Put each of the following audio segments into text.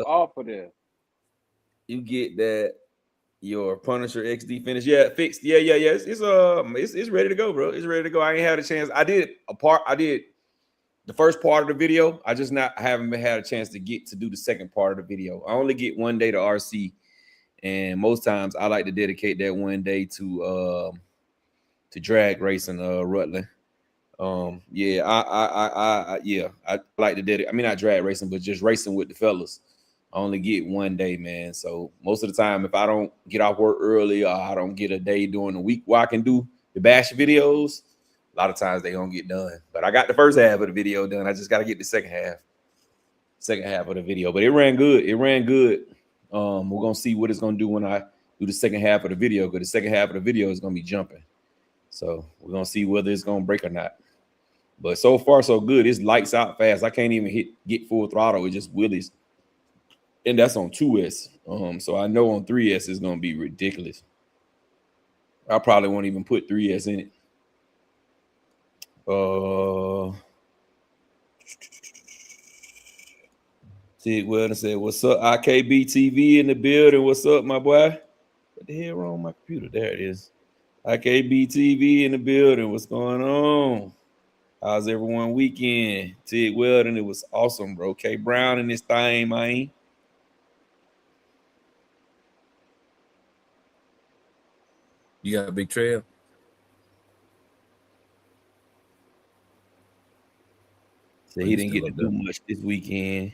off of there. You get that your Punisher XD finish, yeah, fixed, yeah. It's ready to go, bro. It's ready to go. I ain't had a chance. I did the first part of the video. I haven't had a chance to get to do the second part of the video. I only get one day to RC, and most times I like to dedicate that one day to drag racing, Rutland. Yeah, I like to dedicate. I mean, not drag racing, but just racing with the fellas. I only get one day, man. So most of the time, if I don't get off work early or I don't get a day during the week where I can do the bash videos, a lot of times they don't get done. But I got the first half of the video done. I just got to get the second half of the video. But it ran good. We're gonna see what it's gonna do when I do the second half of the video, because the second half of the video is gonna be jumping. So we're gonna see whether it's gonna break or not. But so far, so good. It's lights out fast. I can't even get full throttle. It just wheelies. And that's on 2S. So I know on 3S it's gonna be ridiculous. I probably won't even put 3S in it. Tig Weldon said, "What's up, IKB TV in the building? What's up, my boy? What the hell wrong with my computer? There it is. IKB TV in the building. What's going on? How's everyone weekend? Tig Weldon, it was awesome, bro. K Brown in this thing, man. You got a big trail? So he didn't get to do much this weekend.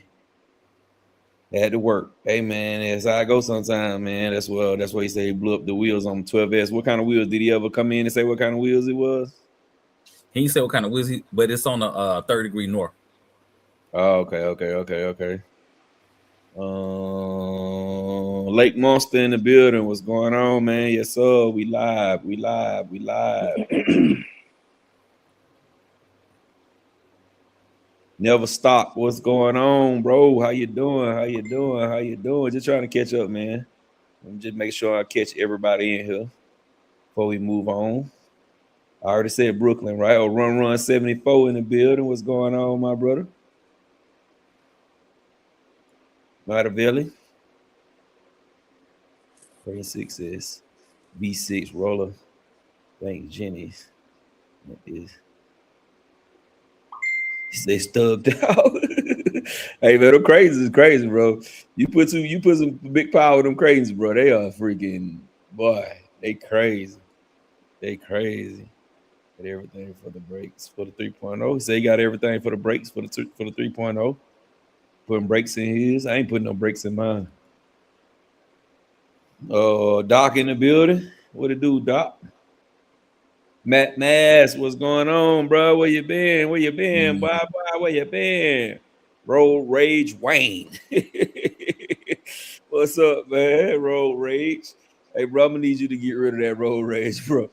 Had to work. Hey man, that's how I go sometimes, man. That's why he said he blew up the wheels on 12S. What kind of wheels did he ever come in and say what kind of wheels it was? He didn't say what kind of wheels, but it's on a 3rd degree north. Oh, okay. Lake Monster in the building. What's going on, man? Yes, sir. We live. Never stop. What's going on, bro? How you doing? Just trying to catch up, man. Let me just make sure I catch everybody in here before we move on. I already said Brooklyn, right? Or Run 74 in the building. What's going on, my brother? Mattavelli. 36 is V6 roller. Thank Jenny's. What is? They stubbed out. Hey man, them crazy is crazy, bro. You put some big power with them crazy, bro. They are freaking boy. They crazy. Got everything for the brakes for the 3.0. Say he got everything for the brakes for the 3.0. Putting brakes in his. I ain't putting no brakes in mine. Doc in the building. What it do, Doc? Matt Mass, what's going on, bro? Where you been? Boy? Where you been? Road Rage Wayne. What's up, man? Road Rage. Hey, bro, I'm gonna need you to get rid of that road rage, bro.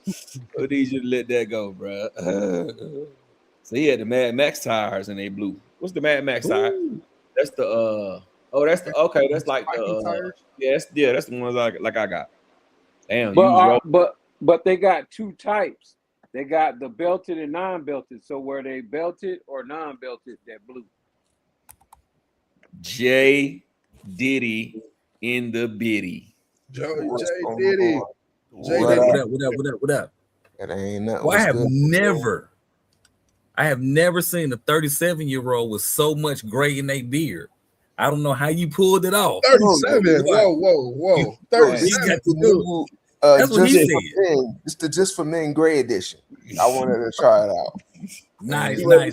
I need you to let that go, bro. So he had the Mad Max tires and they blew. What's the Mad Max tire? That's the that's like the tires. That's the ones I got. Damn, but they got two types. They got the belted and non-belted. So were they belted or non-belted that blew? J Diddy in the biddy. J Diddy. What up? It ain't nothing. Well, I have never seen a 37-year-old with so much gray in their beard. I don't know how you pulled it off. 37. Whoa. 37. That's what he said. Just for men gray edition. I wanted to try it out. Nice. You want to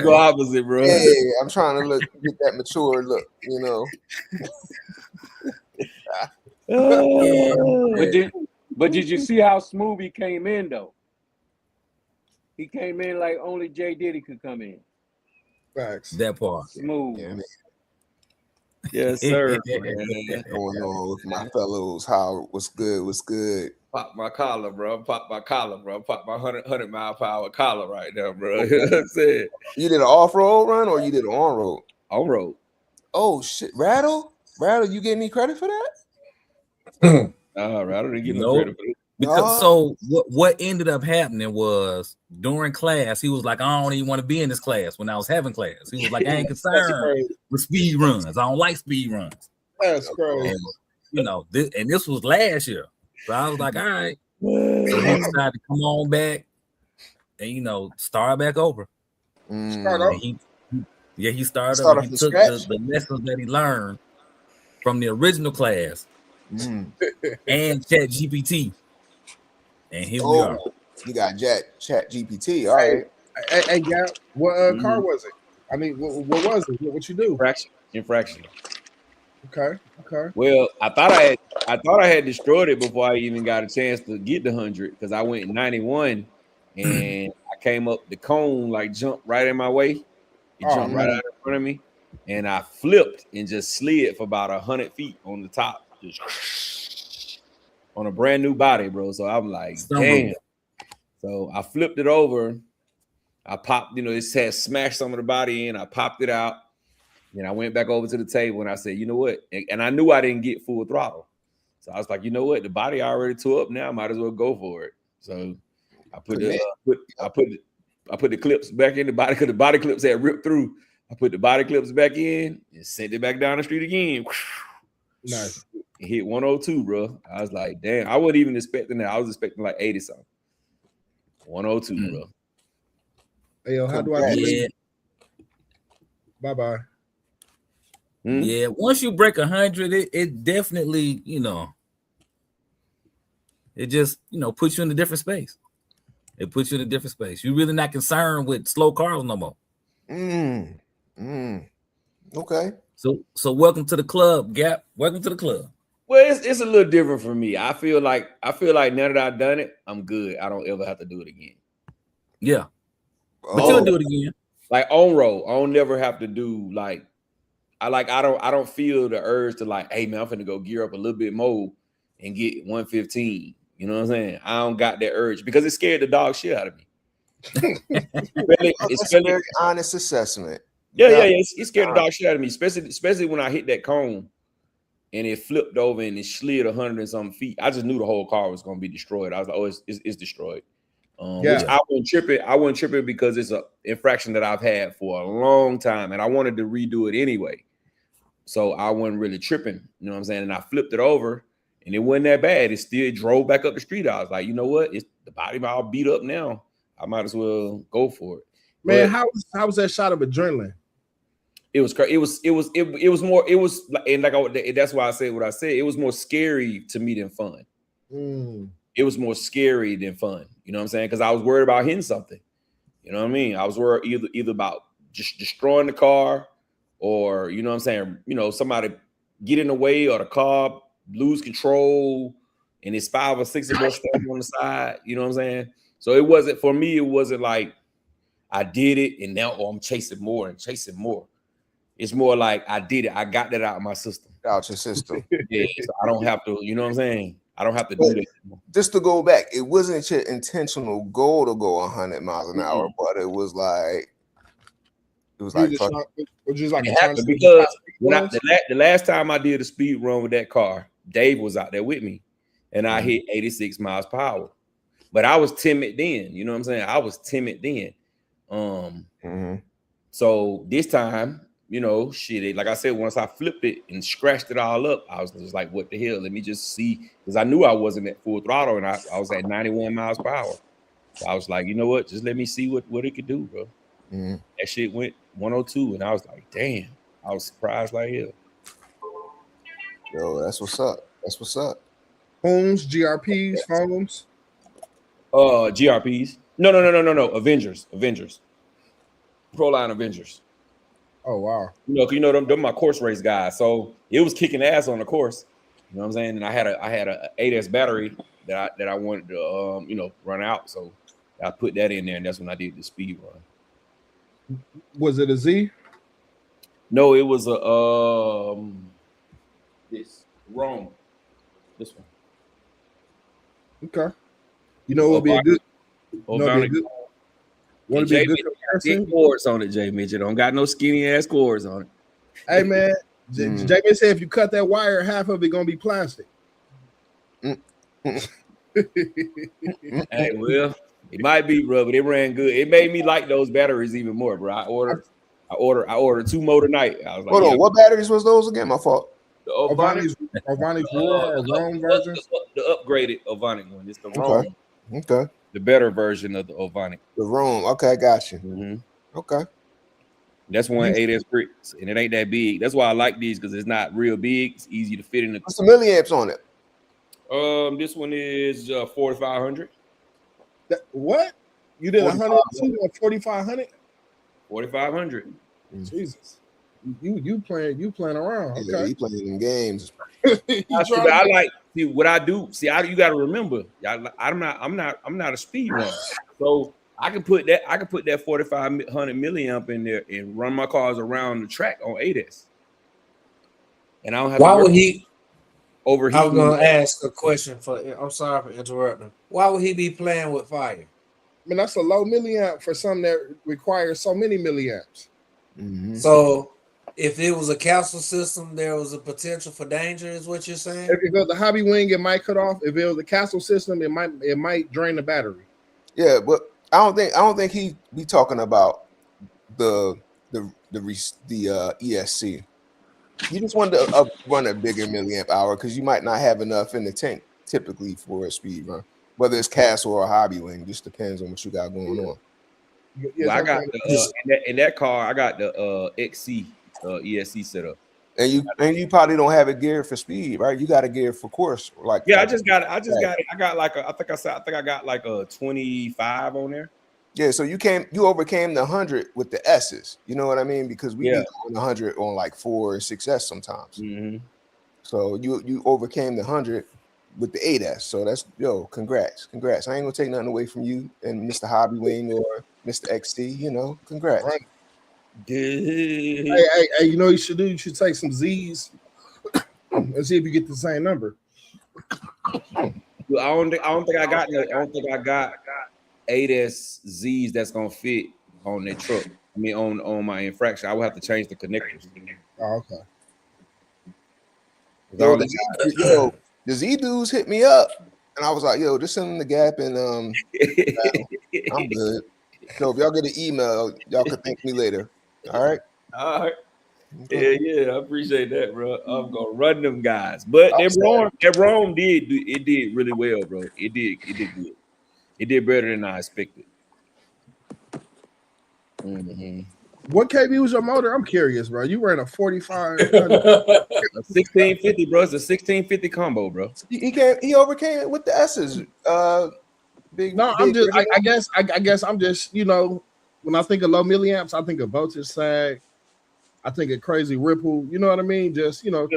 go opposite, bro. Yeah, I'm trying to get that mature look, you know. But did you see how smooth he came in though? He came in like only J Diddy could come in. Facts. That part. Smooth. Yeah, yes, sir. Going on with my fellows. What's good? Pop my collar, bro. Pop my 100 mile per hour collar right now, bro. You know what I'm saying? You did an off-road run or you did an on-road? On-road. Oh shit. Rattle, you get any credit for that? Rattle didn't get no Nope. credit for it. Because so what ended up happening was during class, he was like, I don't even want to be in this class when I was having class. He was like, I ain't concerned with speed runs. I don't like speed runs. That's crazy. And, you know, this was last year. So I was like, all right. So he decided to come on back and, you know, start back over. Start up. He started over. He took the lessons that he learned from the original class and Chat GPT. And here we are. You got Chat GPT. All right. Hey, Gap, what car was it? I mean, what was it? What you do? Infraction. Okay. Well, I thought I had destroyed it before I even got a chance to get the 100 because I went 91 and I came up the cone, like jumped right in my way. It jumped right out in front of me, and I flipped and just slid for about 100 feet on the top, just on a brand new body, bro. So I'm like, damn. So I flipped it over. I popped, you know, it had smashed some of the body in. I popped it out. Then I went back over to the table and I said, you know what? And I knew I didn't get full throttle. So I was like, you know what? The body already tore up now. Might as well go for it. So I put the clips back in the body because the body clips had ripped through. I put the body clips back in and sent it back down the street again. Nice. It hit 102, bro. I was like, damn. I wasn't even expecting that. I was expecting like 80 something. 102, bro. Hey, yo, how do I get it? Bye-bye. Yeah, once you break 100, it definitely, you know, it just, you know, puts you in a different space. It puts you in a different space. You're really not concerned with slow cars no more. Okay. So welcome to the club, Gap. Welcome to the club. Well, it's a little different for me. I feel like now that I've done it, I'm good. I don't ever have to do it again. Yeah. But you'll do it again. Like on road, I don't never have to do like I don't feel the urge to like, hey man, I'm finna go gear up a little bit more and get 115. You know what I'm saying? I don't got that urge because it scared the dog shit out of me. It's a very honest assessment. Yeah. It scared the dog shit out of me, especially when I hit that cone and it flipped over and it slid 100 and something feet. I just knew the whole car was gonna be destroyed. I was like, oh, it's destroyed. Which I wasn't tripping because it's an infraction that I've had for a long time and I wanted to redo it anyway. So I wasn't really tripping, you know what I'm saying? And I flipped it over and it wasn't that bad. It still drove back up the street. I was like, you know what? It's the body all beat up now. I might as well go for it. Man, how was that shot of adrenaline? It was crazy. It was more, and like that's why I said what I said. It was more scary to me than fun. It was more scary than fun. You know what I'm saying? Because I was worried about hitting something. You know what I mean? I was worried either about just destroying the car or, you know what I'm saying, you know, somebody get in the way or the car lose control and it's 5 or 6 of us standing on the side. You know what I'm saying? So it wasn't like I did it and now I'm chasing more and chasing more. It's more like I did it. I got that out of my system. Out your system. Yeah. So I don't have to, you know what I'm saying? I don't have to do that. Just to go back, it wasn't your intentional goal to go 100 miles an hour, but it was like because the last time I did a speed run with that car, Dave was out there with me, and I hit 86 miles per hour. But I was timid then. You know what I'm saying? I was timid then. So this time, you know, shit. Like I said, once I flipped it and scratched it all up, I was just like, "What the hell? Let me just see," because I knew I wasn't at full throttle, and I was at 91 miles per hour. So I was like, you know what? Just let me see what it could do, bro. That shit went 102, and I was like, damn. I was surprised like hell. Yo, that's what's up. That's what's up. Homes, GRPs, phones. GRPs. No. Avengers. Proline Avengers. Oh wow. You know them my course race guys. So it was kicking ass on the course. You know what I'm saying? And I had a 8S battery that I wanted to run out. So I put that in there, and that's when I did the speed run. Was it a Z? No, it was a this Rome. This one. Okay. You know what would be a good. Want to be a good comparison? Cords on it, Jay Mitchell. Don't got no skinny ass cords on it. Hey man, Jay said if you cut that wire, half of it gonna be plastic. Hey, well, it might be, bro, but it ran good. It made me like those batteries even more, bro. I ordered 2 more tonight. I was like, Hold yeah, on, what batteries was those again? My fault. the Ovonic, Ovonic Roar or Rome versions. the upgraded Ovonic one. It's the Okay. Rome, Okay. the better version of the Ovonic. The Rome. Okay, got you. Mhm. Okay. That's one 8S bricks, and it ain't that big. That's why I like these because it's not real big. It's easy to fit in the. What's the milliamps on it? This one is 4,500. What? You did 102 or 4,500? 4,500. Jesus. You playing around. Yeah, Okay. you playing them games. I like see what I do. See, you got to remember, I'm not a speed runner, so I can put that 4,500 milliamp in there and run my cars around the track on 8S, and I don't have. Why would he overheat? I was gonna ask a question for. I'm sorry for interrupting. Why would he be playing with fire? I mean, that's a low milliamp for something that requires so many milliamps. Mm-hmm. So, if it was a capsule system, there was a potential for danger. Is what you're saying? If it was the hobby wing, it might cut off. If it was the castle system, it might drain the battery. Yeah, but I don't think he be talking about the ESC. You just want to run a bigger milliamp hour because you might not have enough in the tank typically for a speed run. Whether it's castle or hobby wing, just depends on what you got going on. Well, I got in that car. I got the XC ESC set up. And you probably don't have it geared for speed, right? You got it geared for course. Like I just got it. I got like I think I got like a 25 on there. Yeah, so you overcame the 100 with the S's. You know what I mean? Because we be going 100 on like 4 or 6S sometimes. Mm-hmm. So you overcame the 100 with the 8S. So that's congrats. I ain't gonna take nothing away from you and Mr. Hobby Wing or Mr. XC. Congrats. Right. Hey, you know what you should do? You should take some Z's and see if you get the same number. I don't think I got 8S Z's that's gonna fit on that truck. I mean, on my infraction, I will have to change the connectors. Oh, okay. The Z dudes hit me up, and I was like, just send them the gap, and I'm good. So if y'all get an email, y'all can thank me later. All right. Okay. Yeah, I appreciate that, bro. I'm gonna run them guys, but that Rome did really well, bro. It did good. It did better than I expected. Mm-hmm. What kV was your motor? I'm curious, bro. You ran a 45. 1650, bro. It's a 1650 combo, bro. He overcame it with the S's. I guess I'm just, when I think of low milliamps, I think of voltage sag. I think of crazy ripple. You know what I mean? Just but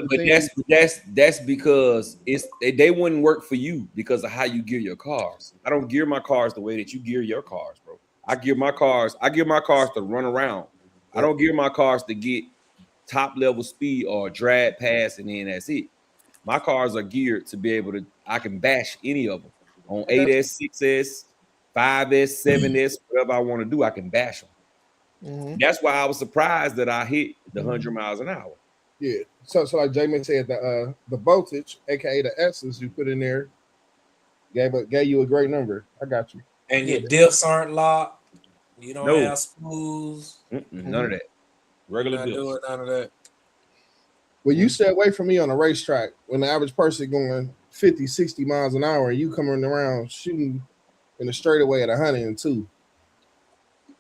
that's because they wouldn't work for you because of how you gear your cars. I don't gear my cars the way that you gear your cars, bro. I gear my cars to run around. I don't gear my cars to get top level speed or drag past, and then that's it. My cars are geared to be able to. I can bash any of them on 8S, 6S, 5S, 7S, whatever I want to do. I can bash them. Mm-hmm. That's why I was surprised that I hit the 100 miles an hour. Yeah. So like Jamin said, the voltage, aka the S's you put in there, gave you a great number. I got you. And your diffs aren't locked. You don't have spools. None of that. Regular diffs. None of that. Well, you stay away from me on a racetrack when the average person going 50, 60 miles an hour and you coming around shooting in the straightaway at 102.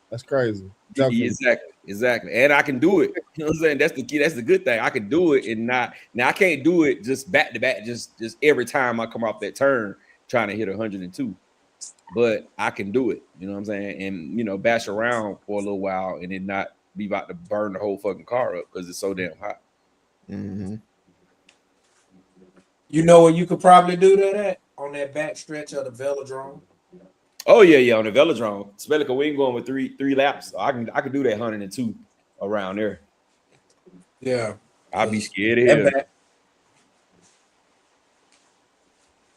That's crazy. Exactly. And I can do it. You know what I'm saying? That's the key. That's the good thing. I can do it and not. Now I can't do it just back to back, just every time I come off that turn trying to hit 102. But I can do it. You know what I'm saying? And bash around for a little while and then not be about to burn the whole fucking car up because it's so damn hot. Mm-hmm. You know where you could probably do that at? On that back stretch of the velodrome. Oh yeah, on the velodrome. Spelica, we ain't going with three laps. So I can do that 102 around there. Yeah, I'll be scared of him.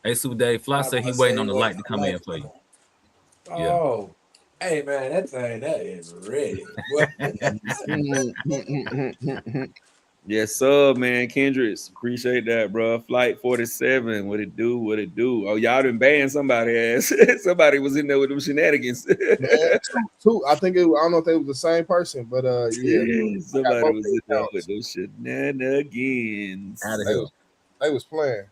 Hey, Super Dave, Fly said he waiting on the light to come in for you. Oh, hey man, that is ready. Yes, sir, man. Kendricks, appreciate that, bro. Flight 47, what it do? What it do? Oh, y'all done banned somebody ass. Somebody was in there with them shenanigans. Man, two. I think it. I don't know if they was the same person, but yeah, Somebody both was their in there accounts. with those shenanigans. Out of They here. was, they was playing.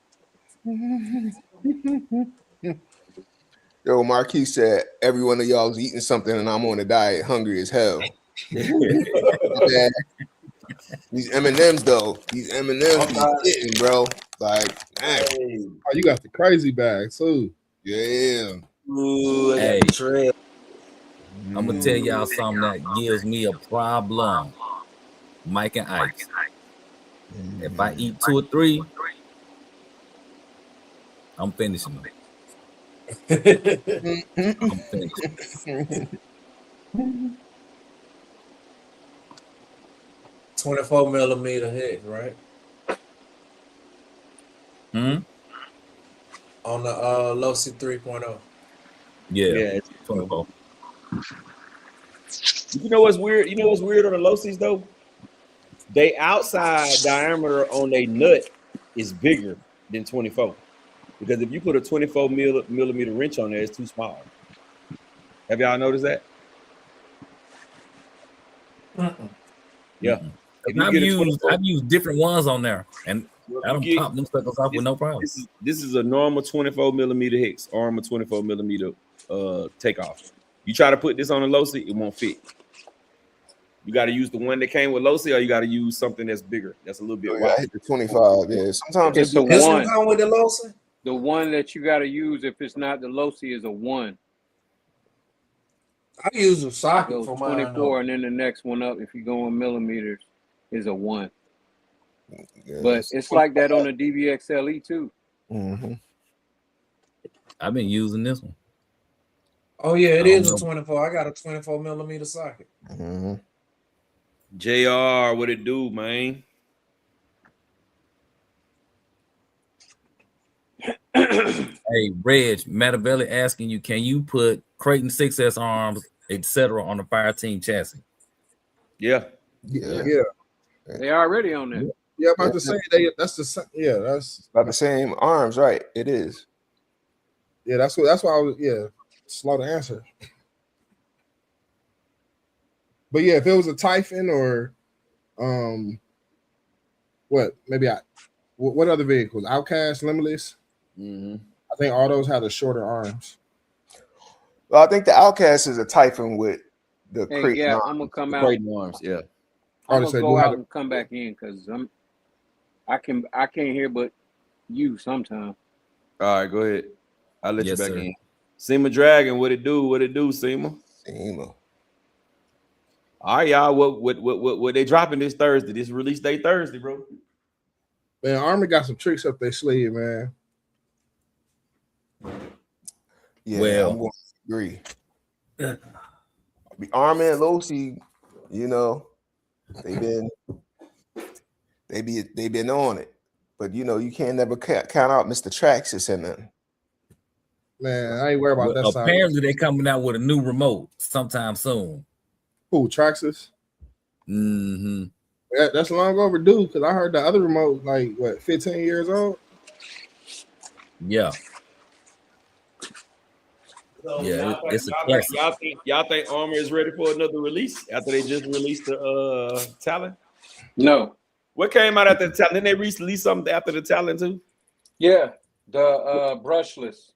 Yo, Marquis said every one of y'all is eating something, and I'm on a diet, hungry as hell. Man, these M&Ms though, these M&Ms be hitting, bro. Like, dang. Oh, you got the crazy bag too. Yeah. Ooh, I got Hey. the trail. I'm gonna tell y'all something that gives me a problem. Mike and Ike. If I eat 2 or 3, I'm finishing them. I'm finishing. 24 millimeter hit, right? On the Losi 3.0. Yeah, it's 24. You know what's weird? You know what's weird on the Losi's though? They outside diameter on a nut is bigger than 24. Because if you put a 24 millimeter wrench on there, it's too small. Have y'all noticed that? Yeah. If you get a 24, I've used different ones on there, and well, I don't pop them suckers off with no problem. This is a normal 24 millimeter hex, Armor 24 millimeter takeoff. You try to put this on a Losi, it won't fit. You got to use the one that came with Losi, or you got to use something that's bigger, that's a little bit I wide. hit the 25. Yeah, sometimes It's a This one one. come with the Losi? The one that you got to use if it's not the Losi is a 1. I use a socket So for mine. 24, and then the next one up, if you go in millimeters, is a 1. Yeah, But it's like that on the DVXLE too. Mm-hmm. I've been using this one. Oh yeah, it I is don't a 24. I got a 24 millimeter socket. Mm-hmm. JR, what it do, man? Hey, Reg, Mattavelli asking you, can you put Creighton 6S arms, etc., on the fire team chassis? Yeah. Yeah. They already on there. Yeah, I'm about to say that's the that's About the same arms, right? It is. yeah, that's why I was slow to answer. But yeah, if it was a Typhon or what other vehicles? Outcast, Limitless. Mm-hmm. I think all those have the shorter arms. Well, I think the Outcast is a Typhon with the Hey, crate. yeah, I'm gonna come out. Creighton arms, yeah. I'm Artists that gonna go do have out and come back in because I can't hear but you sometime. All right, go ahead. I'll let Yes, you back sir. in. Seema Dragon, what it do? What it do, Seema? Seema. All right, y'all. What they dropping this Thursday? This release day Thursday, bro. Man, Army got some tricks up their sleeve, man. Yeah, Well. I'm going to agree. Armin and Losi, you know, they've been on it, but you know you can't never count out Mr. Traxxas and them. Man, I ain't worried about that side. Apparently, they're coming out with a new remote sometime soon. Who, Traxxas? Mm-hmm. That's long overdue because I heard the other remote, like, 15 years old? Yeah. Yeah, it's a classic. Y'all think Armor is ready for another release after they just released the Talon? No. What came out after the Talon? Didn't they release something after the Talon too? Yeah, the brushless.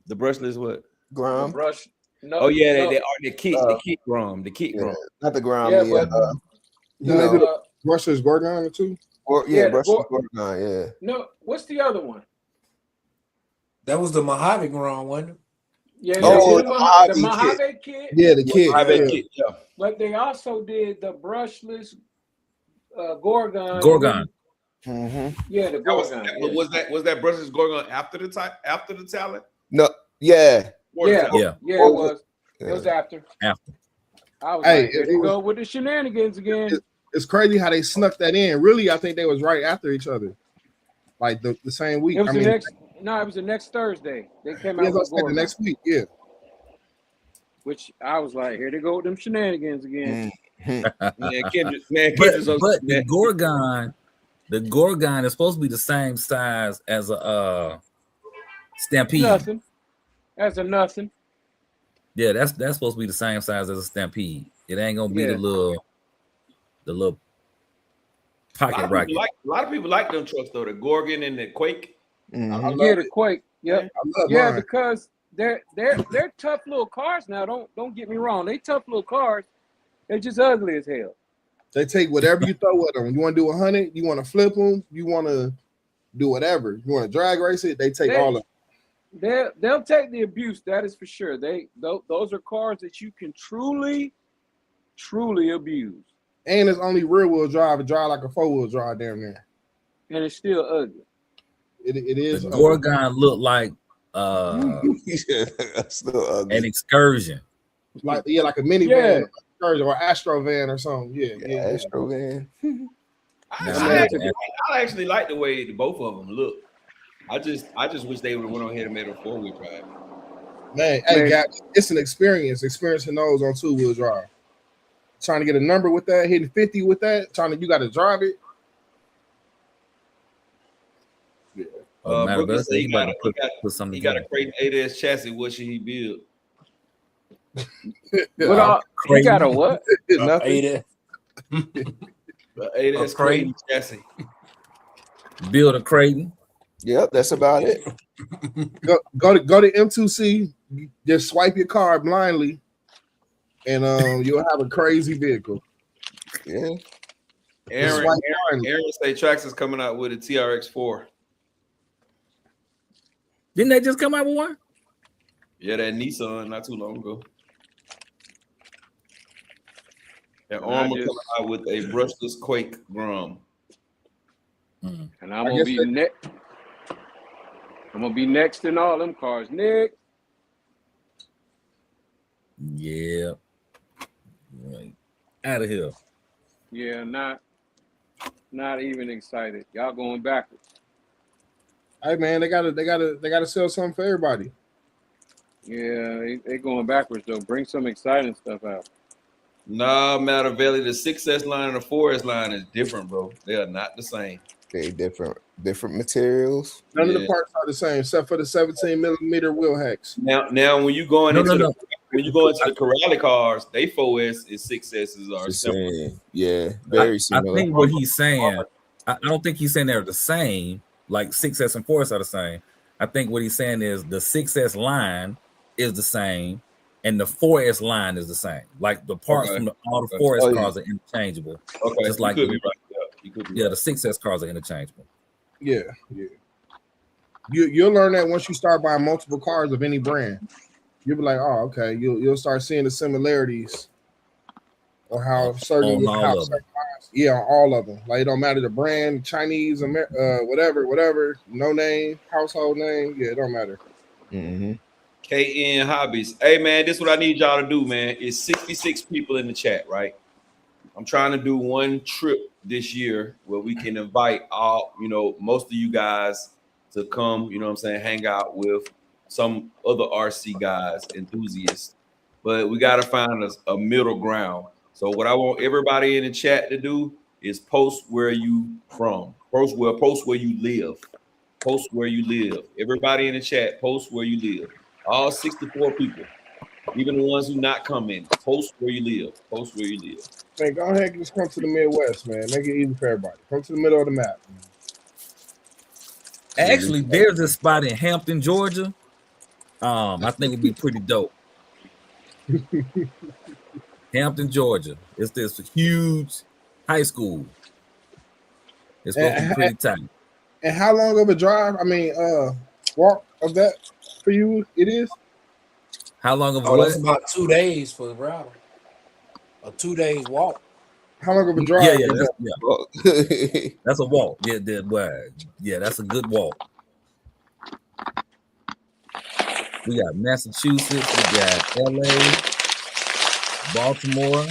The brushless what? Grom? The brush. No. Oh yeah, no. they are the kit Grom. The kit Grom. Not the Grom. Yeah, the, but you know, Brushless Gorgon or two? or, yeah, yeah, the Brushless Gorgon, yeah. No, what's the other one? That was the Mojave Grown, wasn't it? Yeah, Oh, the the Mojave Mojave kit. Yeah, the kid. Kit, yeah. But they also did the brushless Gorgon. Gorgon. Mm-hmm. Yeah, the Gorgon. Was that brushless Gorgon after the Talon? No, yeah. Yeah, Yeah. yeah, it was. It was after. After. I was Hey, like, here it they was- go with the shenanigans again. It's crazy how they snuck that in. Really, I think they was right after each other. Like the same week. It was I the mean, next. No, it was the next Thursday. They came yeah, out with the Gorgon, next week, yeah. which I was like, here they go with them shenanigans again. Man, Kendrick, But Kendrick's so the Gorgon is supposed to be the same size as a Stampede. Nothing. That's a nothing. Yeah, that's supposed to be the same size as a Stampede. It ain't gonna be Yeah. the little pocket a rocket. lot of people like them trucks though. The Gorgon and the Quake. Mhm. I love Yeah, the it. Quake. Yep. I love Yeah, mine. because they're tough little cars now. Don't get me wrong. They tough little cars. They're just ugly as hell. They take whatever you throw at them. You want to do 100? You want to flip them? You want to do whatever? You want to drag race it? They take all of it. They'll take the abuse. That is for sure. Those are cars that you can truly abuse, And it's only rear wheel drive. It drive like a 4-wheel drive damn near. and it's still ugly. It is. The Gorgon looked like Yeah, that's still ugly. an excursion. like like a minivan or Astro van or something. Yeah. Astro van. I actually like the way both of them look. I just wish they would have went on ahead and made a 4-wheel drive. Man, hey, guys, it's an experiencing those on 2-wheel drive. Trying to get a number with that, hitting 50 with that, you got to drive it. Yeah. Matter of Brooklyn fact, said he about to put something he got a together. Creighton 8S chassis. What should he build? You got a what? Nothing. The 8S Creighton. Creighton chassis. Build a Creighton. Yep, that's about it. Go to M2C, just swipe your card blindly, and you'll have a crazy vehicle. Yeah. Aaron Swipe blindly. say Trax is coming out with a TRX4. Didn't they just come out with one? Yeah, that Nissan not too long ago. And I Armor just- coming out with a brushless Quake Grum. And I'm I gonna guess be that- next. I'm gonna be next in all them cars. Nick. Yeah. Right. Out of here. Yeah, not even excited. Y'all going backwards. Hey man, they gotta sell something for everybody. Yeah, they going backwards though. Bring some exciting stuff out. Nah, Mattavelli, the 6S line and the 4S line is different, bro. They are not the same. They different materials. None of the Yeah. parts are the same except for the 17mm wheel hacks. Now when you going No, into no. when you go into the Corrales cars, they 4S and 6Ss are Just similar. saying, yeah, very I similar. think what he's saying, I don't think he's saying they're the same, like 6S and 4S are the same. I think what he's saying is the 6S line is the same and the 4S line is the same. Like the parts Okay. from all the 4S Oh, yeah. cars are interchangeable. Okay, Just you like could the- be right. Yeah, you could be Yeah, right. the 6S cars are interchangeable. Yeah. You'll learn that once you start buying multiple cars of any brand. You'll be like, oh, okay. You'll start seeing the similarities or how certain, On all how of them. certain cars, yeah, on all of them. Like it don't matter the brand, Chinese, whatever, no name, household name. Yeah, it don't matter. Mhm. KN Hobbies. Hey man, this is what I need y'all to do, man. It's 66 people in the chat, right? I'm trying to do one trip this year where we can invite all, most of you guys to come, you know what I'm saying, hang out with some other RC guys, enthusiasts. But we got to find a middle ground. So what I want everybody in the chat to do is post where you from. Post where you live. Post where you live. Everybody in the chat, post where you live. All 64 people, even the ones who not coming, post where you live. Post where you live. Man, go ahead and just come to the Midwest, man. Make it easy for everybody. Come to the middle of the map. Actually, there's a spot in Hampton, Georgia. I think it'd be pretty dope. Hampton, Georgia. It's this huge high school. It's supposed to be pretty tight. And how long of a drive? I mean, walk of that for you? It is. How long of Oh, what? that's about 2 days for the ride. A 2 days walk. How long of a drive? Yeah, is that? that's a walk. Yeah, that's a good walk. We got Massachusetts, we got LA, Baltimore.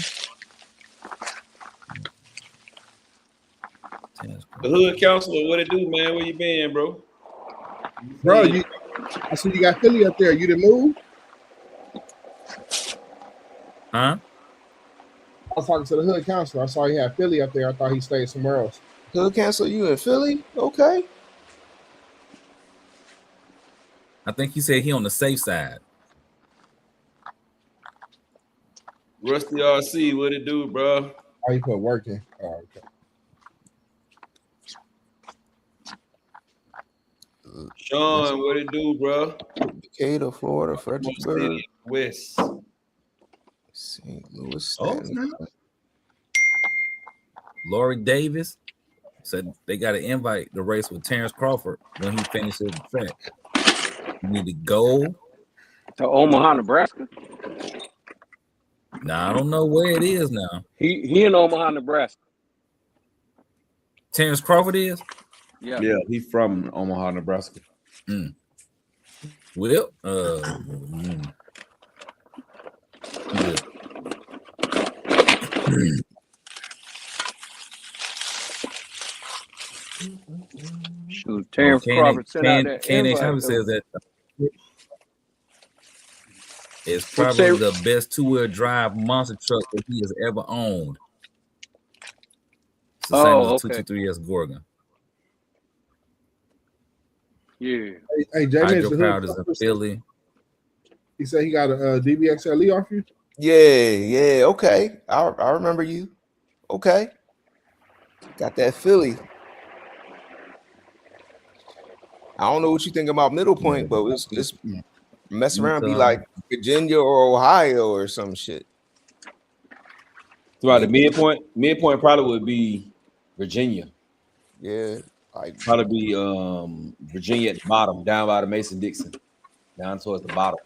The Hood Counselor, what it do, man? Where you been, bro? Bro, I see you got Philly up there. You didn't move? Huh? I was talking to the hood counselor. I saw he had Philly up there. I thought he stayed somewhere else. Hood cancel you in Philly? Okay. I think he said he on the safe side. Rusty RC, what it do, bro? Oh, he put working. Oh, okay. Sean, what it do, bro? Decatur, Florida, Fredericksburg, West. St. Louis. Oh, Stanley. Lori Davis said they got to invite the race with Terrence Crawford when he finishes the track. You need to go. To Omaha, Nebraska. Now I don't know where it is now. He in Omaha, Nebraska. Terrence Crawford is. Yeah. Yeah, he's from Omaha, Nebraska. Well, Shoot, Terrence Crawford sent out that Ken invite, Shaver though. says that it's What'd probably you say? the best two-wheel drive monster truck that he has ever owned. It's the Oh, same as okay. a 223S Gorgon. Yeah. Hey, J Mitch, Hydro the Crowd hood is in counselor, Philly. he said he got a DBXLE off you. Yeah, okay. I remember you. Okay. Got that Philly. I don't know what you think about Middle Point, but it's mess around, be like Virginia or Ohio or some shit. So about the midpoint. Midpoint probably would be Virginia. Yeah, like Probably be Virginia at the bottom, down by the Mason-Dixon, down towards the bottom.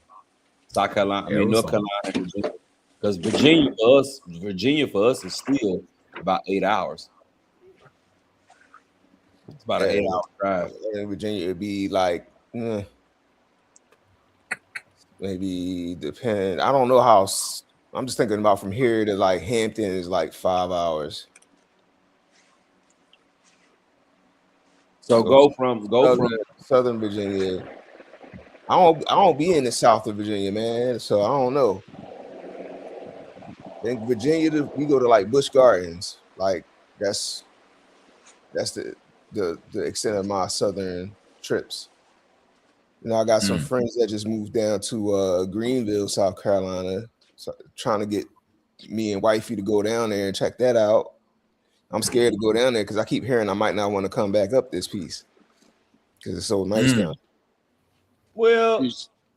South Carolina, North Carolina, Virginia. Because Virginia for us is still about 8 hours. It's about an 8 hour drive. in Virginia, it'd be like maybe depend. I don't know how. I'm just thinking about from here to like Hampton is like 5 hours. So go from Southern Virginia. I don't be in the south of Virginia, man. So I don't know. I think Virginia, we go to like Busch Gardens. Like that's the extent of my southern trips. You know, I got some friends that just moved down to Greenville, South Carolina, so trying to get me and wifey to go down there and check that out. I'm scared to go down there because I keep hearing I might not want to come back up this piece because it's so nice down. Well,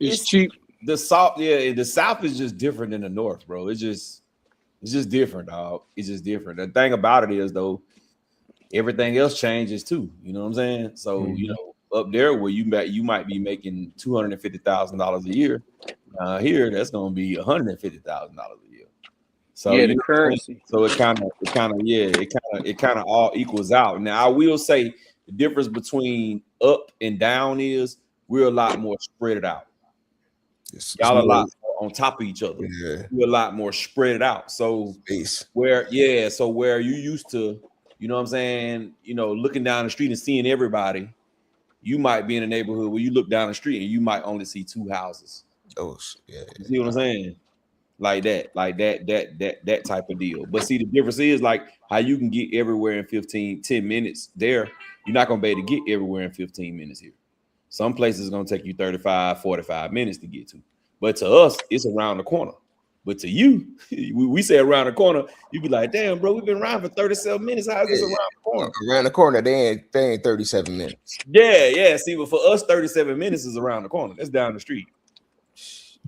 It's cheap. the south, the south is just different than the north, bro. It's just different, dog. It's just different. The thing about it is though, everything else changes too. You know what I'm saying? So you know, up there where you might be making $250,000 a year. Here that's gonna be $150,000 a year. So Yeah, you the know, currency. so it kind of all equals out. Now I will say the difference between up and down is we're a lot more spread out. Y'all a lot more on top of each other. Yeah. We're a lot more spread out. So Space. where you used to, you know what I'm saying, you know, looking down the street and seeing everybody, you might be in a neighborhood where you look down the street and you might only see 2 houses. Oh yeah. You see what I'm saying? Like that type of deal. But see, the difference is like how you can get everywhere in 10 minutes there. You're not gonna be able to get everywhere in 15 minutes here. Some places it's gonna take you 35, 45 minutes to get to. But to us, it's around the corner. But to you, we say around the corner, you be like, damn, bro, we've been around for 37 minutes. How is this around the corner? Around the corner, they ain't 37 minutes. Yeah. See, but for us, 37 minutes is around the corner. That's down the street.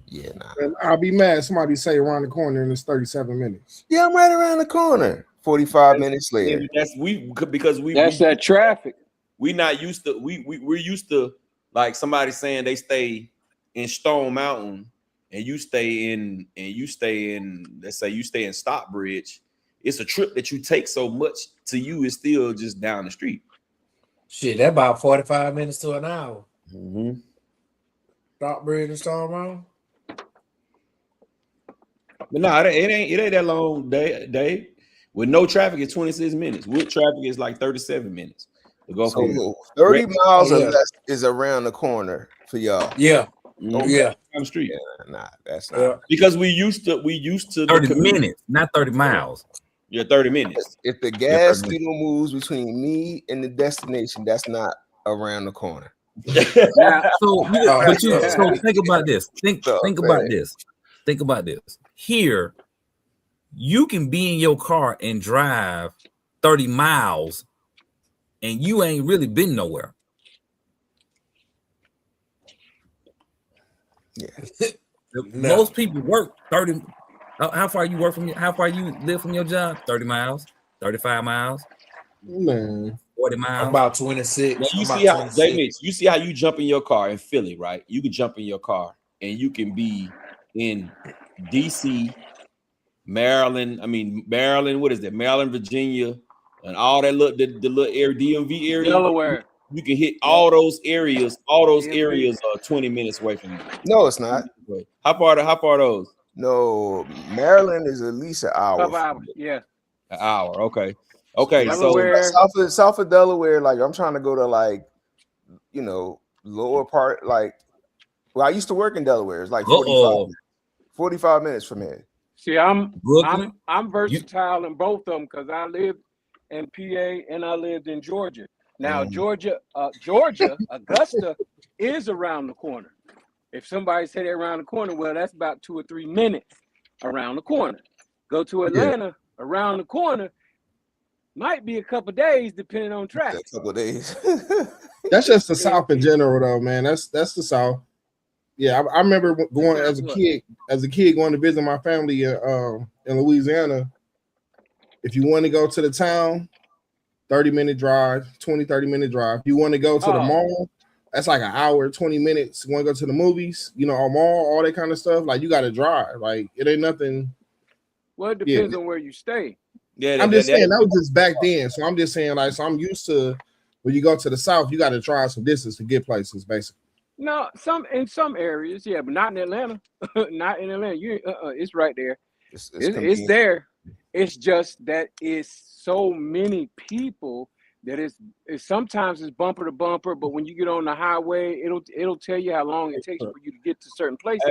Yeah, nah. And I'll be mad. Somebody say around the corner and it's 37 minutes. Yeah, I'm right around the corner. 45 minutes later. That's because That's that traffic. we're not used to we're used to like somebody saying they stay in Stone Mountain and you stay in let's say you stay in Stockbridge. It's a trip that you take so much to you is still just down the street. Shit, that about 45 minutes to an hour. Mm-hmm. Stockbridge and Stone Mountain. But no, it ain't that long, Dave. With no traffic, it's 26 minutes. With traffic, it's like 37 minutes to go from So 30 miles or Yeah. less is around the corner for y'all. Yeah. Yeah. down the street. Nah, that's not. Yeah. Because we used to 30 minutes, not 30 miles. Yeah, 30 minutes. If the gas needle moves between me and the destination, that's not around the corner. Now, So, so think about this. Think man. about this. Think about this. Here, you can be in your car and drive 30 miles, and you ain't really been nowhere. Yeah. No. Most people work 30. How far you work from? How far you live from your job? 30 miles, 35 miles, Man, 40 miles. About 26. Now you I'm see about how 26. Jay Mitch, you see how you jump in your car in Philly, right? You can jump in your car and you can be in DC, Maryland. Maryland. What is that? Maryland, Virginia, and all that the little area, DMV area. Delaware. You can hit all those areas. All those DMV. areas are 20 minutes away from you. No, it's not. How far are those? No, Maryland is at least an hour. Couple hours. Yeah. An hour. Okay. Okay. Delaware. So South of Delaware, like I'm trying to go to like, lower part. Like, well, I used to work in Delaware. It's like 45 minutes from here. See, I'm Brooklyn? versatile in both of them because I lived in PA and I lived in Georgia. Now, Georgia, Augusta is around the corner. If somebody said they're around the corner, well, that's about 2 or 3 minutes around the corner. Go to Atlanta, around the corner, might be a couple days depending on traffic. A couple of days. that's just the South in general, though, man. That's the South. Yeah, I remember going as a kid going to visit my family in Louisiana. If you want to go to the town, 30-minute drive, 30-minute drive. You want to go to the mall, that's like an hour, 20 minutes. You want to go to the movies, a mall, all that kind of stuff. Like, you got to drive. Like, it ain't nothing. Well, it depends on where you stay. Yeah, I'm just saying that was just back then. So I'm just saying, like, so I'm used to when you go to the South, you got to drive some distance to get places, basically. No, in some areas, yeah, but not in Atlanta. Not in Atlanta. It's right there. It's there. It's just that it's so many people that it's sometimes it's bumper to bumper, but when you get on the highway, it'll tell you how long it takes for you to get to certain places.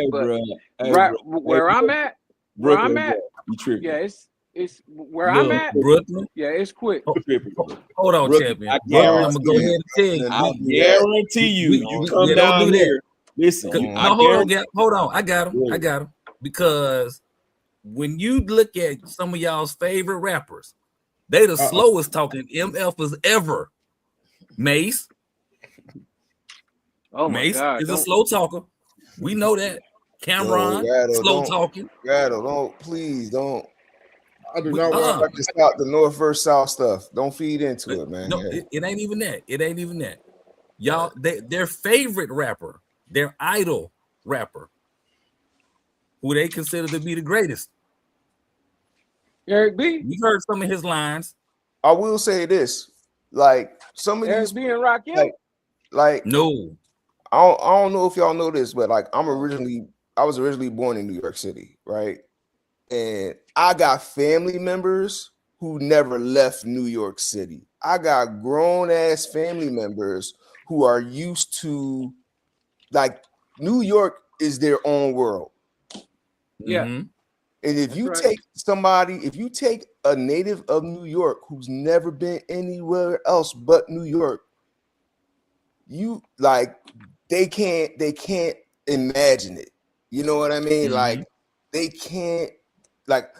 Where I'm at, you tripping. yeah, it's where I'm at. Brooklyn. Yeah, it's quick. Hold on, Brooklyn, champion. I I'm gonna go ahead and tell you. I guarantee you come don't down do that. here. Listen, hold on. I got him. Because when you look at some of y'all's favorite rappers, they the slowest talking MFers ever. Mace. Oh my Mace God, is a slow talker. We know that. Cameron, slow talking. Please don't. I do not want like to stop the North versus South stuff. Don't feed into it, man. No, it ain't even that. It ain't even that. Y'all, their favorite rapper, their idol rapper, who they consider to be the greatest. Eric B. You heard some of his lines. I will say this, like some of Eric these, B and Rakim. like No, I don't know if y'all know this, but like I was originally born in New York City, right? And I got family members who never left New York City. I got grown ass family members who are used to, like, New York is their own world. Yeah. Mm-hmm. And if you take a native of New York who's never been anywhere else but New York, you like they can't imagine it. You know what I mean? Mm-hmm. Like they can't like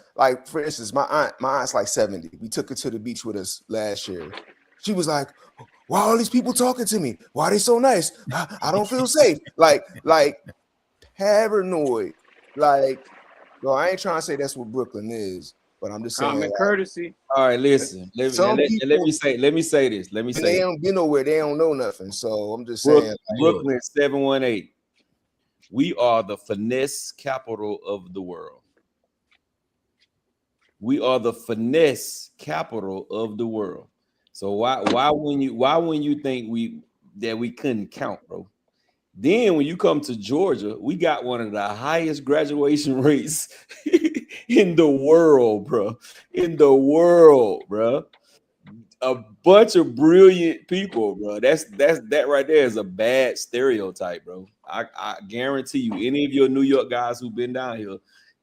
for instance, my aunt's like 70. We took her to the beach with us last year. She was like, why are all these people talking to me? Why are they so nice? I don't feel safe. Like paranoid. Like, well, I ain't trying to say that's what Brooklyn is, but I'm just saying. Common courtesy. All right, listen. Let me say this. They don't be nowhere. They don't know nothing. So I'm just saying. Brooklyn 718. We are the finesse capital of the world. We are the finesse capital of the world. So why when you think we couldn't count, bro? Then when you come to Georgia, we got one of the highest graduation rates in the world, bro. In the world, bro. A bunch of brilliant people, bro. That right there is a bad stereotype, bro. I guarantee you, any of your New York guys who've been down here,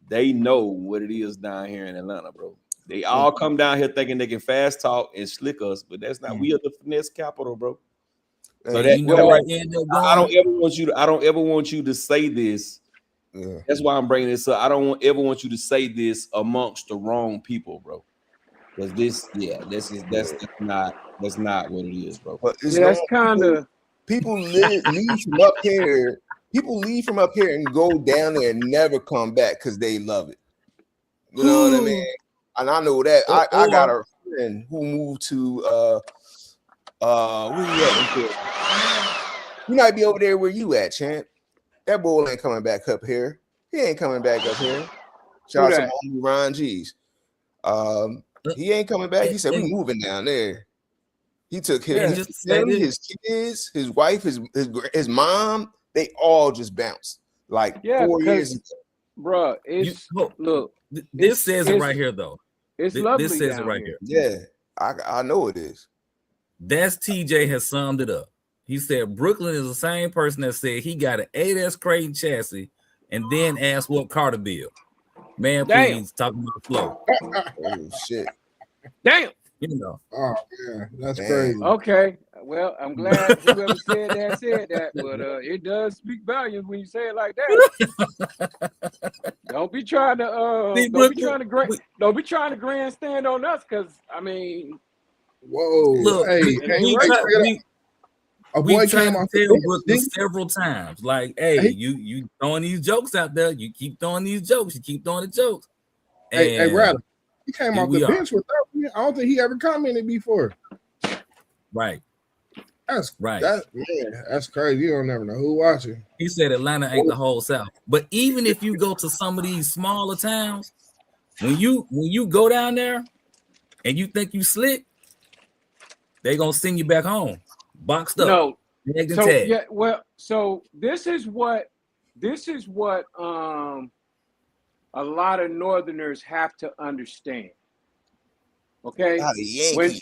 they know what it is down here in Atlanta, bro. They all come down here thinking they can fast talk and slick us, but that's not. We are the finesse capital, bro. So that, you know, I don't ever want you to say this. Yeah. That's why I'm bringing this up. I don't ever want you to say this amongst the wrong people, bro. Because that's not what it is, bro. But that's kind of people leave from up here. People leave from up here and go down there and never come back because they love it. You know what I mean? And I know that. I got a friend who moved to where you at? You might be over there where you at, champ. That boy ain't coming back up here. He ain't coming back up here. Shout out to my Ron G's. He ain't coming back. He said we moving down there. He took his kids, his wife, his mom. They all just bounced like 4 years ago. Bro, look. This says it right here, though. It's lovely. This says it right here. Yeah, I know it is. That's TJ has summed it up. He said Brooklyn is the same person that said he got an 8S Creighton chassis and then asked what car to build. Man, please talking about the flow. Oh shit! Damn. You know. Oh yeah, that's crazy. Okay, well, I'm glad whoever said that, but it does speak volumes when you say it like that. Don't be trying to grandstand on us, because I mean, whoa, look, hey, we tried to tell Brooklyn several times, like, hey, you throwing these jokes out there, you keep throwing these jokes, you keep throwing the jokes. Hey, Ryder, he came off the bench without me. I don't think he ever commented before. Right. That's right. That's crazy. You don't never know who watching. He said Atlanta ain't the whole South. But even if you go to some of these smaller towns, when you go down there and you think you slick, they gonna send you back home, boxed up. No. Yeah, well, so this is what a lot of Northerners have to understand. Okay, when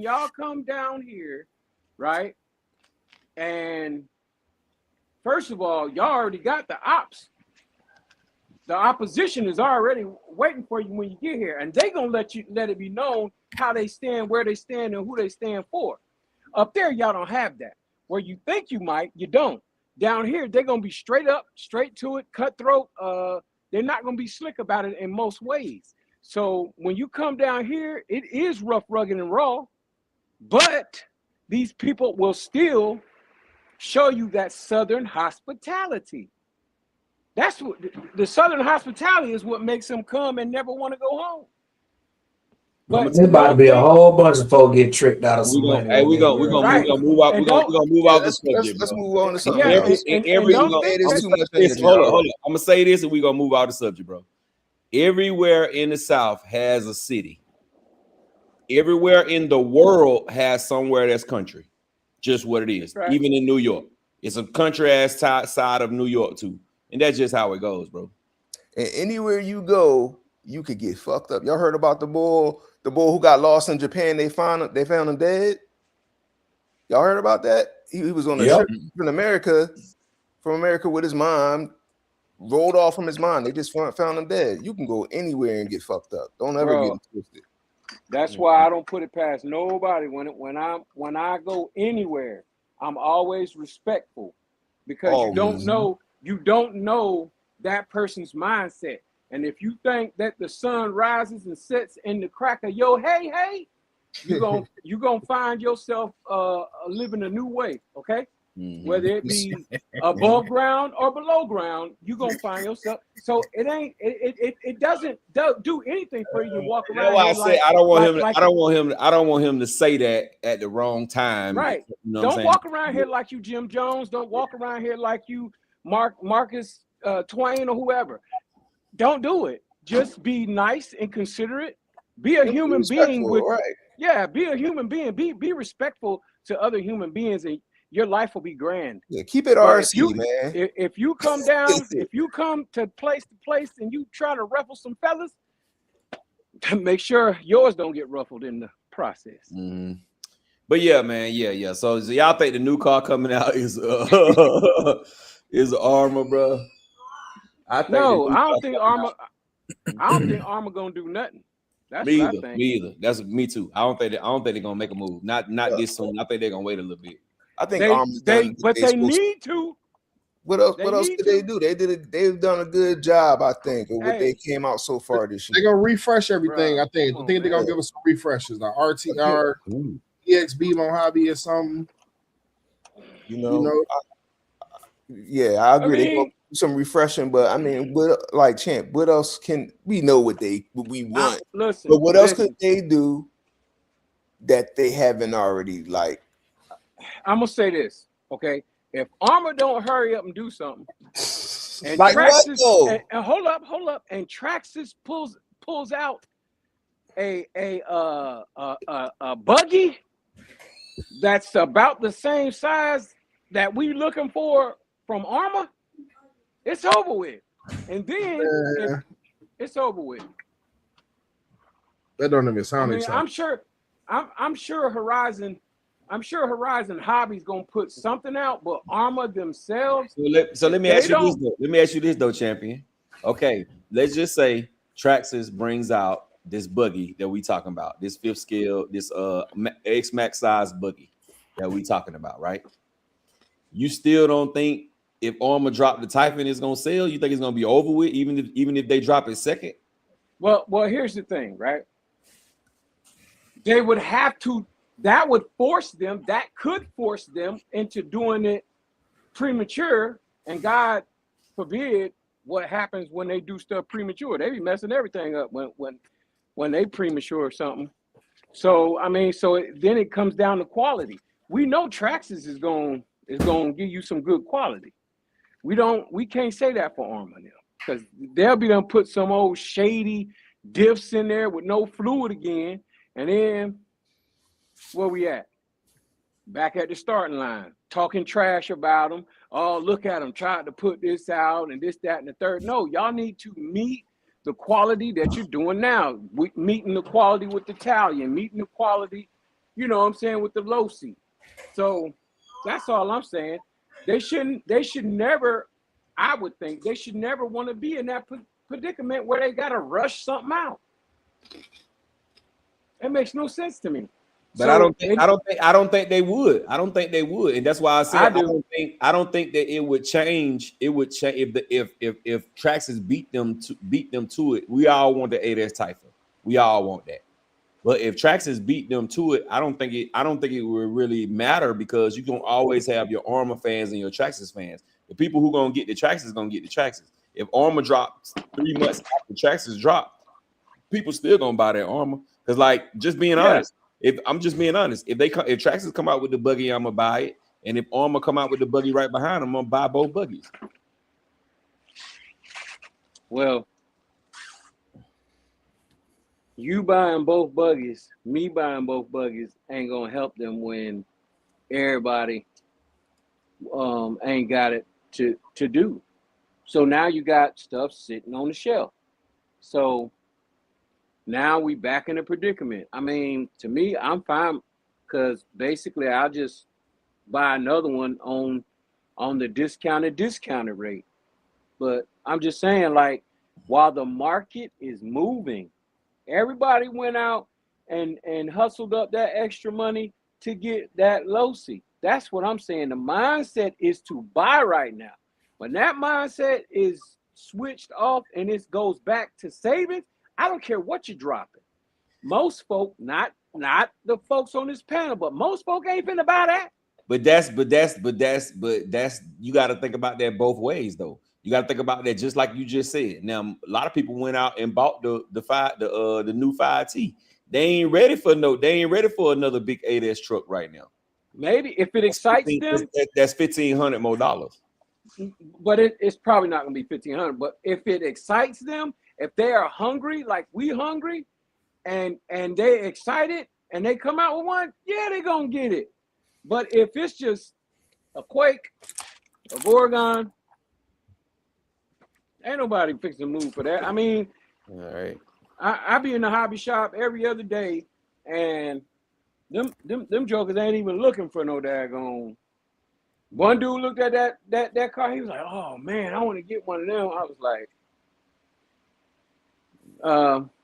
y'all come down here, right? And first of all, y'all already got the ops. The opposition is already waiting for you when you get here, and they gonna let it be known how they stand, where they stand, and who they stand for. Up there, y'all don't have that. Where you think you might, you don't. Down here, they're gonna be straight up, straight to it, cutthroat. They're not gonna be slick about it in most ways. So when you come down here, it is rough, rugged, and raw, but these people will still show you that Southern hospitality. That's what the Southern hospitality is, what makes them come and never want to go home. But there's about to be a whole bunch of folks get tricked out of some money. Hey, we're gonna move out. We're gonna move out this subject. Let's move on to something. Hold on. I'm gonna say this, and we're gonna move out the subject, bro. Everywhere in the South has a city. Everywhere in the world has somewhere that's country. Just what it is. Right. Even in New York, it's a country ass side of New York too, and that's just how it goes, bro. And anywhere you go, you could get fucked up. Y'all heard about the bull who got lost in Japan? They found him dead. Y'all heard about that? He was on a trip from America with his mom. Rolled off from his mom. They just found him dead. You can go anywhere and get fucked up. Don't ever get twisted. That's why I don't put it past nobody. When I go anywhere, I'm always respectful, because you don't know that person's mindset. And if you think that the sun rises and sets in the crack of your hey, you're gonna find yourself living a new way, okay? Mm-hmm. Whether it be above ground or below ground, you're gonna find yourself. So it doesn't do anything for you to walk around. That's why I say I don't want him to say that at the wrong time. Right. You know don't walk around here like you Jim Jones. Don't walk around here like you Marcus Twain or whoever. Don't do it. Just be nice and considerate. Be a human being. Be a human being. Be respectful to other human beings, and your life will be grand. Yeah, keep it RC, man. If you come down, if you come to place and you try to ruffle some fellas, make sure yours don't get ruffled in the process. Mm-hmm. But yeah, man, yeah. So y'all think the new car coming out is is Armor, bro? I don't think Armor. I don't think Armor gonna do nothing. That's me what either. I think. Me either. That's me too. I don't think they're gonna make a move. Not this soon. I think they're gonna wait a little bit. I think Armor's done. But they need to. What else could they do? They've done a good job, I think, of what they came out so far this year. They're gonna refresh everything. I think they're gonna give us some refreshes, like RTR, EXB Mojave or something. You know, I agree. They gonna do some refreshing, but I mean, Champ, what else can we know what we want? But what else could they do that they haven't already? Like, I'm gonna say this, okay? If Armor don't hurry up and do something, and like Traxxas, what, and hold up, and Traxxas pulls out a buggy that's about the same size that we looking for from Armor, it's over with. And then it's over with. That don't even sound exciting. I'm sure Horizon Hobby's gonna put something out, but Armor themselves. So let me ask you this though. Let me ask you this though, champion. Okay, let's just say Traxxas brings out this buggy that we talking about, this 5th scale, this X Max size buggy that we talking about, right? You still don't think if Armor drop the Typhon is gonna sell? You think it's gonna be over with, even if they drop it second? Well, here's the thing, right? They would have to. That would force them. That could force them into doing it premature. And God forbid what happens when they do stuff premature. They be messing everything up when they premature or something. So I mean, then it comes down to quality. We know Traxxas is going to give you some good quality. We can't say that for Armor now, because they'll be done put some old shady diffs in there with no fluid again, and then where we at? Back at the starting line, talking trash about them. Oh, look at them, tried to put this out and this, that, and the third. No, y'all need to meet the quality that you're doing now. Meeting the quality with the Italian, meeting the quality, you know what I'm saying, with the Losi. So that's all I'm saying. They should never, I would think, they should never want to be in that predicament where they got to rush something out. It makes no sense to me. But I don't think they would. I don't think they would, and that's why I said I don't think that it would change. It would change if Traxxas beat them to it. We all want the 8S Typhon. We all want that. But if Traxxas beat them to it, I don't think it would really matter, because you can always have your Armor fans and your Traxxas fans. The people who gonna get the Traxxas gonna get the Traxxas. If Armor drops 3 months after Traxxas drop, people still gonna buy their Armor. Because, like, just being honest. If I'm just being honest, if Traxxas come out with the buggy, I'm gonna buy it, and if Armor come out with the buggy right behind them, I'm gonna buy both buggies. Well, you buying both buggies, me buying both buggies ain't gonna help them when everybody ain't got it to do. So now you got stuff sitting on the shelf. So now we back in a predicament. I mean, to me, I'm fine, because basically I'll just buy another one on the discounted rate. But I'm just saying, like, while the market is moving, everybody went out and hustled up that extra money to get that Losi. That's what I'm saying. The mindset is to buy right now. When that mindset is switched off and it goes back to savings, I don't care what you're dropping. Most folk, not the folks on this panel, but most folk ain't finna buy that. But that's you got to think about that both ways, though. You got to think about that just like you just said. Now, a lot of people went out and bought the new 5T. They ain't ready for another big 8S truck right now. Maybe if it excites them, that's $1,500 more dollars. But it's probably not gonna be $1,500. But if it excites them, if they are hungry like we hungry, and they excited and they come out with one, yeah, they gonna get it. But if it's just a Quake, a Gorgon, ain't nobody fixing to move for that. I mean, all right. I be in the hobby shop every other day, and Them jokers ain't even looking for no daggone. One dude looked at that car. He was like, "Oh man, I want to get one of them." I was like,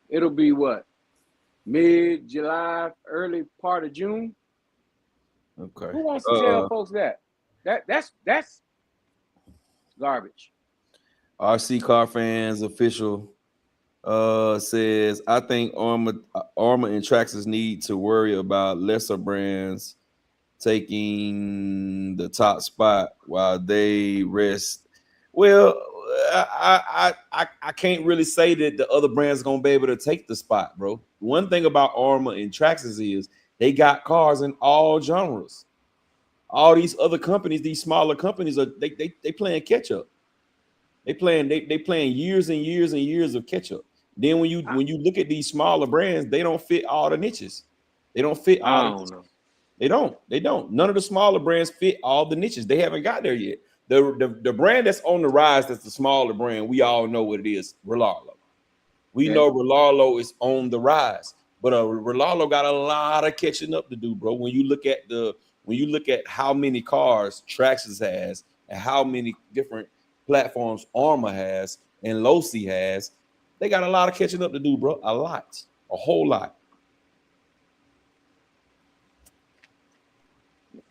"It'll be what, mid-July, early part of June." Okay. Who wants to tell folks that? That's garbage. RC Car Fans official says, I think Armor and Traxxas need to worry about lesser brands taking the top spot while they rest. Well, I can't really say that the other brands are gonna be able to take the spot, bro. One thing about Armor and Traxxas is they got cars in all genres. All these other companies, these smaller companies, are they playing catch up. They playing years and years and years of catch up. Then when you look at these smaller brands, they don't fit all the niches. They don't fit all. They don't. None of the smaller brands fit all the niches. They haven't got there yet. The brand that's on the rise, that's the smaller brand, we all know what it is. Rolalo. We know Rolalo is on the rise, but Rolalo got a lot of catching up to do, bro. When you look at how many cars Traxxas has and how many different platforms Armor has and Losi has, they got a lot of catching up to do, bro. A whole lot.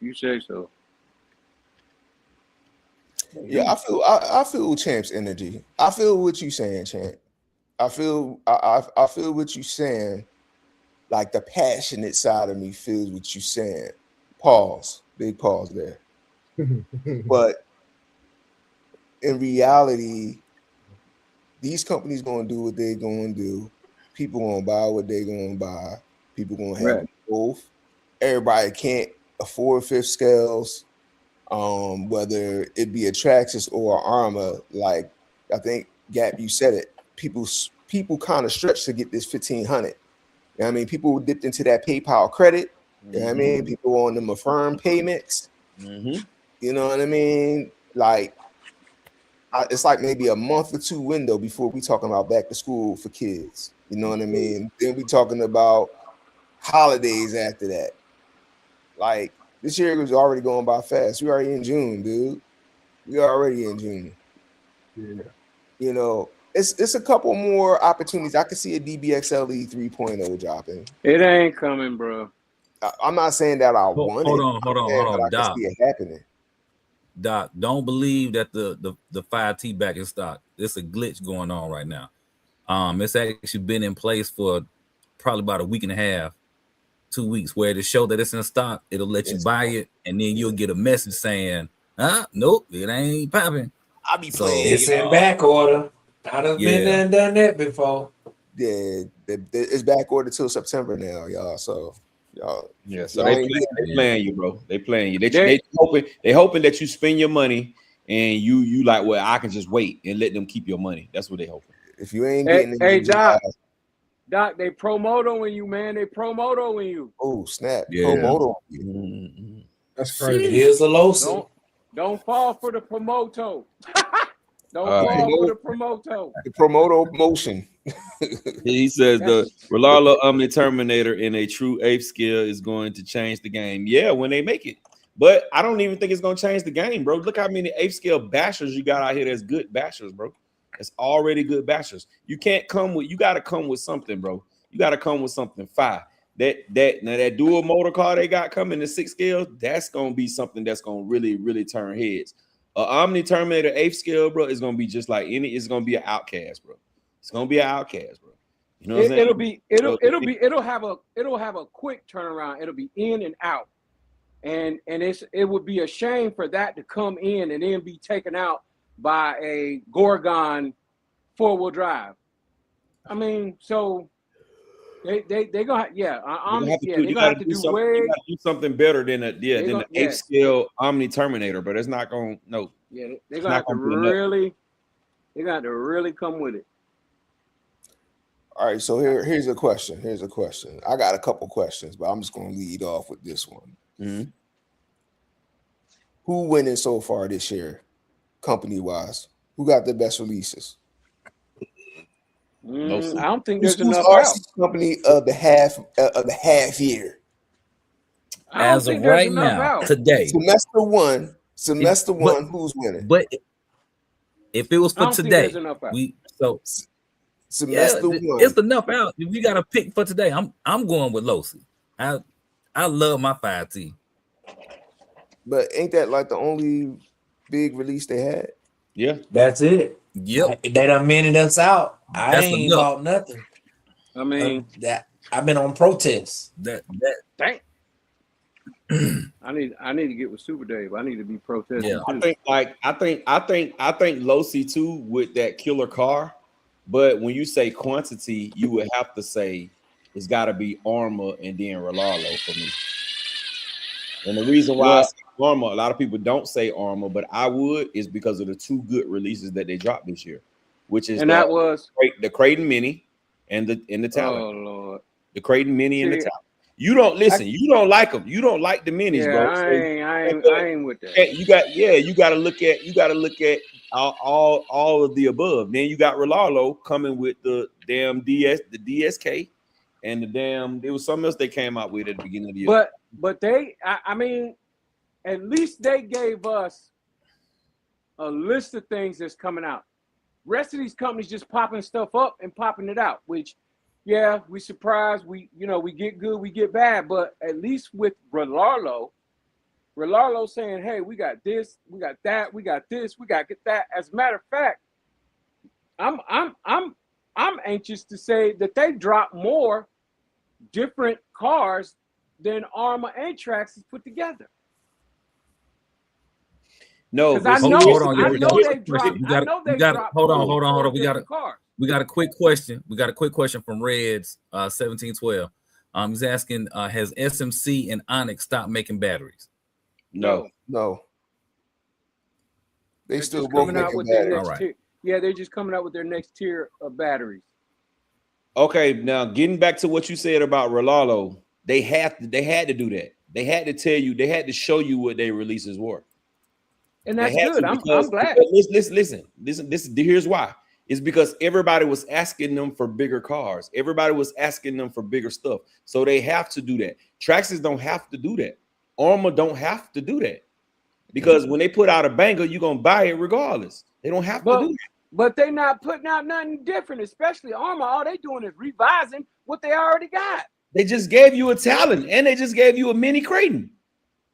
You say so. Yeah, I feel Champ's energy. I feel what you saying, Champ. I feel what you saying. Like the passionate side of me feels what you saying. Pause. Big pause there. But in reality, these companies gonna do what they're gonna do. People gonna buy what they're gonna buy. People gonna have both. Everybody can't afford fifth scales, whether it be a Traxxas or Armor. Like I think Gap, you said it. People kind of stretch to get this 1,500. You know what I mean? People dipped into that PayPal credit. You know what I mean? People on them affirmed payments. You know what I mean? Like it's like maybe a month or two window before we talking about back to school for kids. You know what I mean? Then we talking about holidays after that. Like this year was already going by fast. We already in June, dude. We already in June. Yeah. You know, it's a couple more opportunities. I could see a DBXLE 3.0 dropping. It ain't coming, bro. I'm not saying that I want it. Hold on, I can see it happening. Doc, don't believe that the 5T back in stock. There's a glitch going on right now. It's actually been in place for probably about a week and a half, 2 weeks, where to show that it's in stock, it'll let you buy it, and then you'll get a message saying, nope, it ain't popping. I'll be playing. It's in back order. I done been there and done that before. Yeah, it's back order till September now, y'all. So y'all, so they playing you, bro. They playing you. They hoping that you spend your money and you like, well, I can just wait and let them keep your money. That's what they hoping. If you ain't getting Doc, they promoting you, man. They promoting you. Oh, snap. Yeah. Promoting. That's crazy. Here's the low. Don't fall for the promoto. Don't fall for the promoto. The promoto motion. He says the Rolalo Omni Terminator in a true 8th scale is going to change the game. Yeah, when they make it. But I don't even think it's going to change the game, bro. Look how many 8th scale bashers you got out here that's good bashers, bro. It's already good bashers. You got to come with something, bro. You got to come with something fire. That dual motor car they got coming to 6 scale, that's going to be something that's going to really, really turn heads. Omni Terminator 8th scale, bro, is going to be just like it's going to be an outcast, bro. It's going to be an outcast, bro. You know what I'm saying? It'll have a quick turnaround. It'll be in and out. And it would be a shame for that to come in and then be taken out by a Gorgon 4-wheel drive. I mean, so they gonna they're gonna have to do something better than the 8th scale Omni Terminator, but it's not gonna they're gonna have to really come with it. All right, so here's a question. I got a couple questions, but I'm just gonna lead off with this one. Mm-hmm. Who winning so far this year, company wise? Who got the best releases? I don't think there's enough RC company of the half year. As of right now, today, semester one, who's winning? But if it was for today, semester one, it's enough out. If you got to pick for today, I'm going with Losi. I love my 5T. But ain't that like the only big release they had? Yeah, that's it. Yep, they done minted us out. I ain't bought nothing. I mean, that I've been on protests. Dang. I need to get with Super Dave. I need to be protesting. Yeah, too. I think Losi too with that killer car. But when you say quantity, you would have to say it's got to be Armor and then Rolalo for me. And the reason why I say Armor, a lot of people don't say Armor, but I would, is because of the two good releases that they dropped this year, which is that was the Creighton Mini and the Talon. Oh Lord, the Creighton Mini and the Talon. You don't listen. You don't like them. You don't like the minis, bro. I ain't with that. You got to look at all of the above. Then you got Rolalo coming with the damn the DSK, and the damn there was something else they came out with at the beginning of the year. But they, I mean, at least they gave us a list of things that's coming out. Rest of these companies just popping stuff up and popping it out, which. Yeah, we surprised. We get good, we get bad, but at least with Rolalo saying, "Hey, we got this, we got that, we got this, we got to get that." As a matter of fact, I'm anxious to say that they drop more different cars than Armor and Traxxas put together. No, because I know they dropped. Hold on. We got a quick question. From Reds 1712. He's asking, has SMC and Onyx stopped making batteries? No. They're still coming out with their next tier. Yeah, they're just coming out with their next tier of batteries. Okay, now getting back to what you said about Rolalo, they had to do that. They had to tell you, they had to show you what their releases were. And that's good. I'm glad. Listen. Here's why. It's because everybody was asking them for bigger cars. Everybody was asking them for bigger stuff. So they have to do that. Traxxas don't have to do that. Armor don't have to do that. Because when they put out a banger, you're going to buy it regardless. They don't have to do that. But they're not putting out nothing different, especially Armor. All they doing is revising what they already got. They just gave you a Talon, and they just gave you a mini Creighton.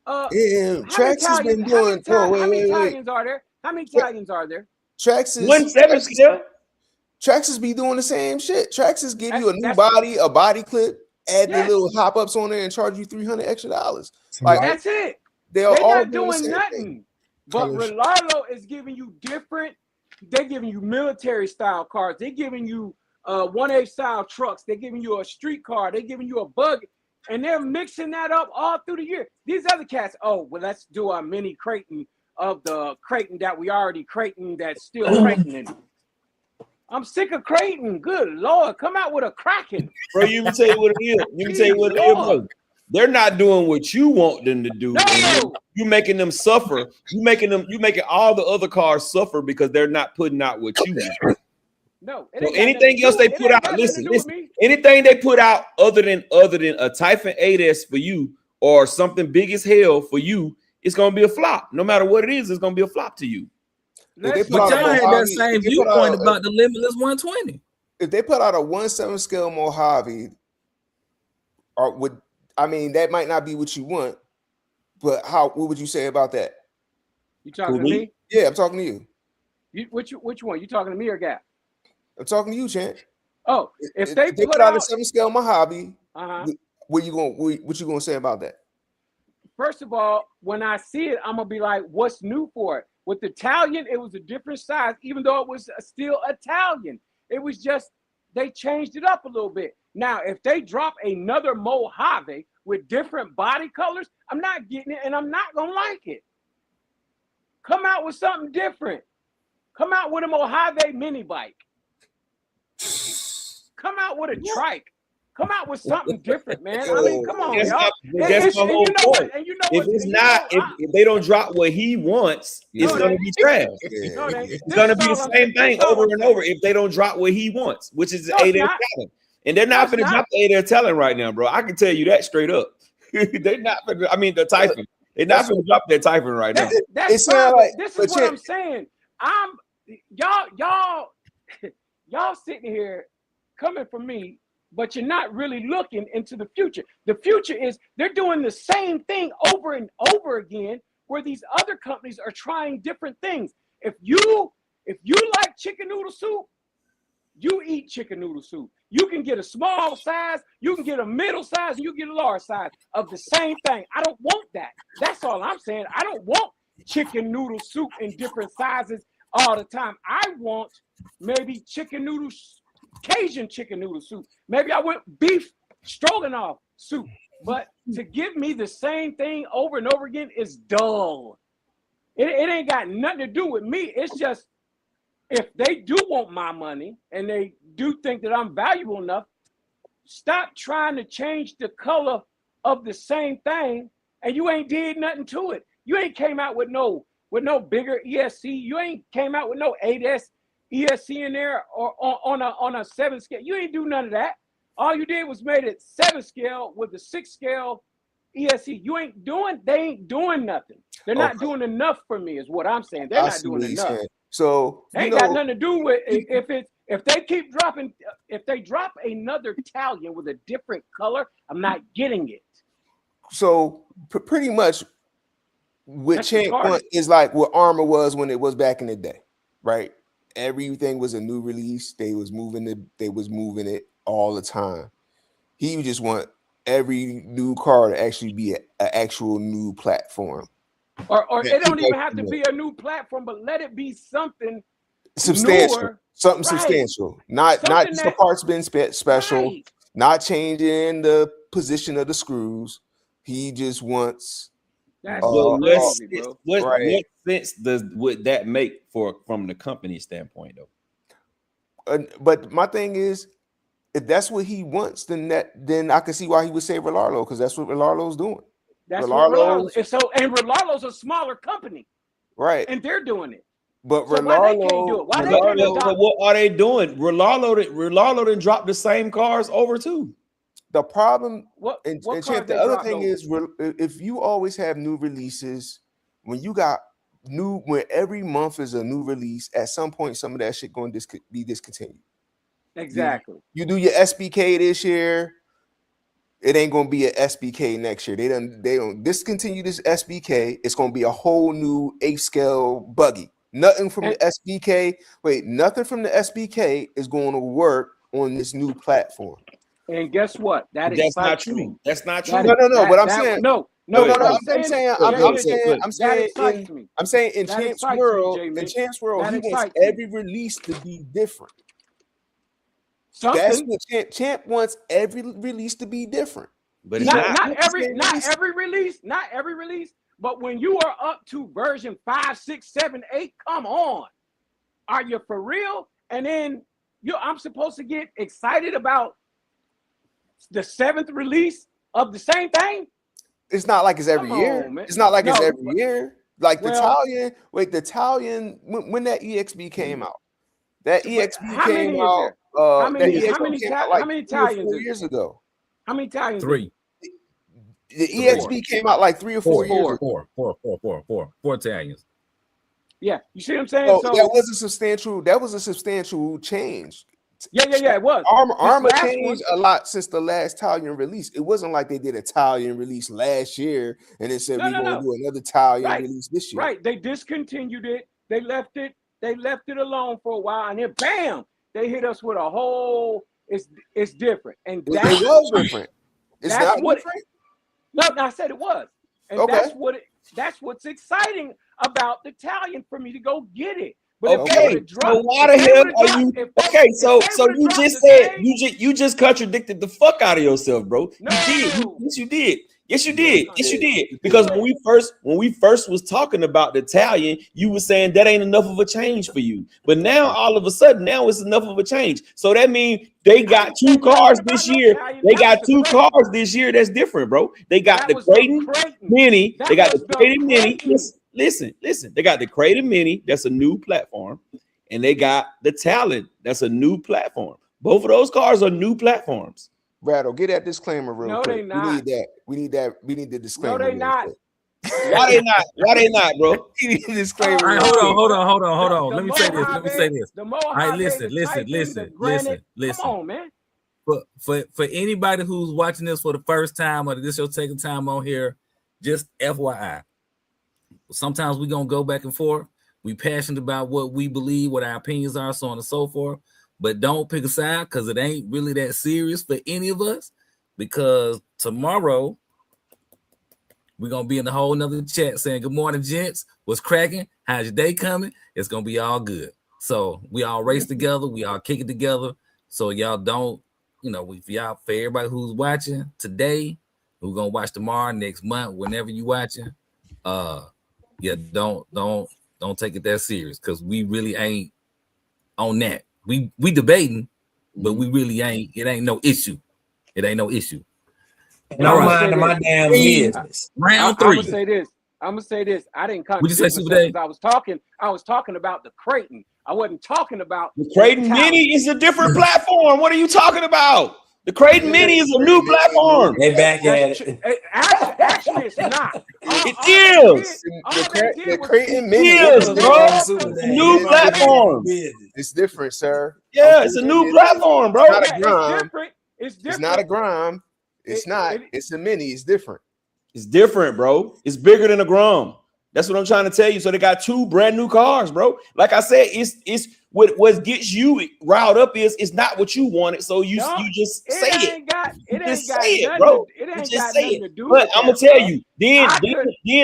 Traxxas has been doing. How many Italians are there? How many Italians are there? Traxxas 1.7 scale. Traxxas be doing the same shit. Traxxas give you a new body, a body clip, add the little hop ups on there, and charge you $300 extra. Like that's it. They're all not doing nothing. But Rolalo is giving you different. They're giving you military style cars. They're giving you 1A style trucks. They're giving you a street car. They're giving you a buggy. And they're mixing that up all through the year. These other cats, let's do a mini Creighton of the Creighton that we already Creighton that's still Creighton in. I'm sick of Creighton. Good Lord, come out with a Kraken. Bro, you can tell you what it is. Bro. They're not doing what you want them to do. No. You making them suffer. You making all the other cars suffer because they're not putting out what you want. No. So anything else they put out, listen. Anything they put out other than a Typhon 8S for you or something big as hell for you, it's gonna be a flop. No matter what it is, it's gonna be a flop to you. But y'all had that same viewpoint about the Limitless 120. If they put out a 1/7 scale Mojave, that might not be what you want, but what would you say about that? You talking to me? Yeah, I'm talking to you. Which one? You talking to me or Gap? I'm talking to you, Chant. Oh, if they put out a 7 scale Mojave, what you gonna say about that? First of all, when I see it, I'm gonna be like, "What's new for it?" With the Italian, it was a different size, even though it was still Italian. It was just they changed it up a little bit. Now, if they drop another Mojave with different body colors, I'm not getting it, and I'm not gonna like it. Come out with something different. Come out with a Mojave mini bike. Come out with a trike. Come out with something different, man. I mean, come on, y'all. That's my whole point. If they don't drop what he wants, it's gonna be trash. It's gonna be the same thing over and over if they don't drop what he wants, which is the 8S Talon. And they're not gonna drop the 8S Talon right now, bro. I can tell you that straight up. They're not. I mean, the Typhon. They're not going to drop their Typhon right now. That's fine, this is what I'm saying. Y'all sitting here coming for me, but you're not really looking into the future. The future is they're doing the same thing over and over again, where these other companies are trying different things. If you like chicken noodle soup, you eat chicken noodle soup. You can get a small size, you can get a middle size, and you get a large size of the same thing. I don't want that. That's all I'm saying. I don't want chicken noodle soup in different sizes all the time. I want maybe chicken noodles, Cajun chicken noodle soup. Maybe I want beef stroganoff soup. But to give me the same thing over and over again is dull. It ain't got nothing to do with me. It's just, if they do want my money and they do think that I'm valuable enough, stop trying to change the color of the same thing, and you ain't did nothing to it. You ain't came out with no bigger ESC. You ain't came out with no 8S ESC in there or on a 7 scale. You ain't do none of that. All you did was made it 7 scale with the 6 scale ESC. They ain't doing nothing. They're not doing enough for me, is what I'm saying. They're not doing enough. So they ain't got nothing to do with if they keep dropping. If they drop another Italian with a different color, I'm not getting it. So pretty much, what Champ is like what Armor was when it was back in the day, right? Everything was a new release. They was moving it all the time. He just want every new car to actually be an actual new platform. Or it don't even have to be a new platform, but let it be something substantial, newer. Substantial. Not just the parts being special, not changing the position of the screws. He just wants. What sense would that make from the company standpoint, though? But my thing is, if that's what he wants, then I can see why he would say Relaro, because that's what Relarlo's doing. That's what Relaro is. And Relarlo's a smaller company, right? And they're doing it. But so why they can't do it? Why they can't do it? What are they doing? Relaro didn't drop the same cars over too. The problem, and Champ, the other thing is, if you always have new releases, when every month is a new release, at some point, some of that shit going to be discontinued. Exactly. You do your SBK this year, it ain't gonna be an SBK next year. They don't discontinue this SBK. It's gonna be a whole new 8 scale buggy. Nothing from the SBK is going to work on this new platform. And guess what? That's not true. That's not true. No. What I'm saying, no. I'm saying in Champ's world, he wants every release to be different. That's what Champ wants, every release to be different. But not every release. But when you are up to version 5, 6, 7, 8, come on. Are you for real? And then I'm supposed to get excited about the 7th release of the same thing? It's not like it's every year. It's not like it's every year. Like the Italian, when that EXB came out, that EXB came out. How many Italians 4 years ago? How many Italians? 3. The EXB came out like 3 or 4 years ago. Four Italians. Yeah, you see what I'm saying? So that was a substantial change. Yeah, it was. Armor changed a lot since the last Italian release. It wasn't like they did an Italian release last year and then said we're going to do another Italian release this year. Right. They discontinued it. They left it alone for a while, and then bam, they hit us with a whole. It's different, and it was different. It's not different. No, I said it was, and that's what's exciting about the Italian for me to go get it. But okay, so why the hell are you? Okay, so you just said you just contradicted the fuck out of yourself, bro. No. You did. Yes, you did. Because when we first was talking about the Italian, you were saying that ain't enough of a change for you. But now all of a sudden, now it's enough of a change. So that means they got 2 cars this year. They got 2 cars this year. That's different, bro. They got the Creighton Mini. They got the Creighton Mini. Listen. They got the Creighton Mini. That's a new platform, and they got the Talon. That's a new platform. Both of those cars are new platforms. Rattle, get that disclaimer real No, quick. they not. We need the disclaimer. No, they not. Why they not? Why they not, bro? Disclaimer. All right, hold on. The Let me say this. The All Mojave, right, listen. Come on, man. For anybody who's watching this for the first time or this your second time on here, just FYI. Sometimes we're gonna go back and forth. We passionate about what we believe, what our opinions are, so on and so forth. But don't pick a side because it ain't really that serious for any of us. Because tomorrow we're gonna be in a whole nother chat saying, "Good morning, gents. What's cracking? How's your day coming?" It's gonna be all good. So we all race together, we all kick it together. So y'all don't, if y'all, for everybody who's watching today, who's gonna watch tomorrow, next month, whenever you watching, don't take it that serious because we really ain't on that. We debating, but we really ain't. It ain't no issue. It ain't no issue. And I'm minding my damn business. Round 3. I'm gonna say this. I didn't come. Would you say Super Dave? I was talking about the Creighton. I wasn't talking about the Creighton Mini is a different platform. What are you talking about? The Creighton Mini is a new platform. They back at it. Actually, it's not. It is. The Creighton Mini is, bro. It's a new platform. It's different, sir. Yeah, it's a new platform, bro. It's not a Grom. It's different. It's not a Grom. It's not. It's a Mini. It's different. It's different, bro. It's bigger than a Grom. That's what I'm trying to tell you. So they got 2 brand new cars, bro. Like I said, it's what gets you riled up is it's not what you wanted. So you just say it. It ain't got it, bro. It ain't just got say it. To do but with I'm gonna tell you. Then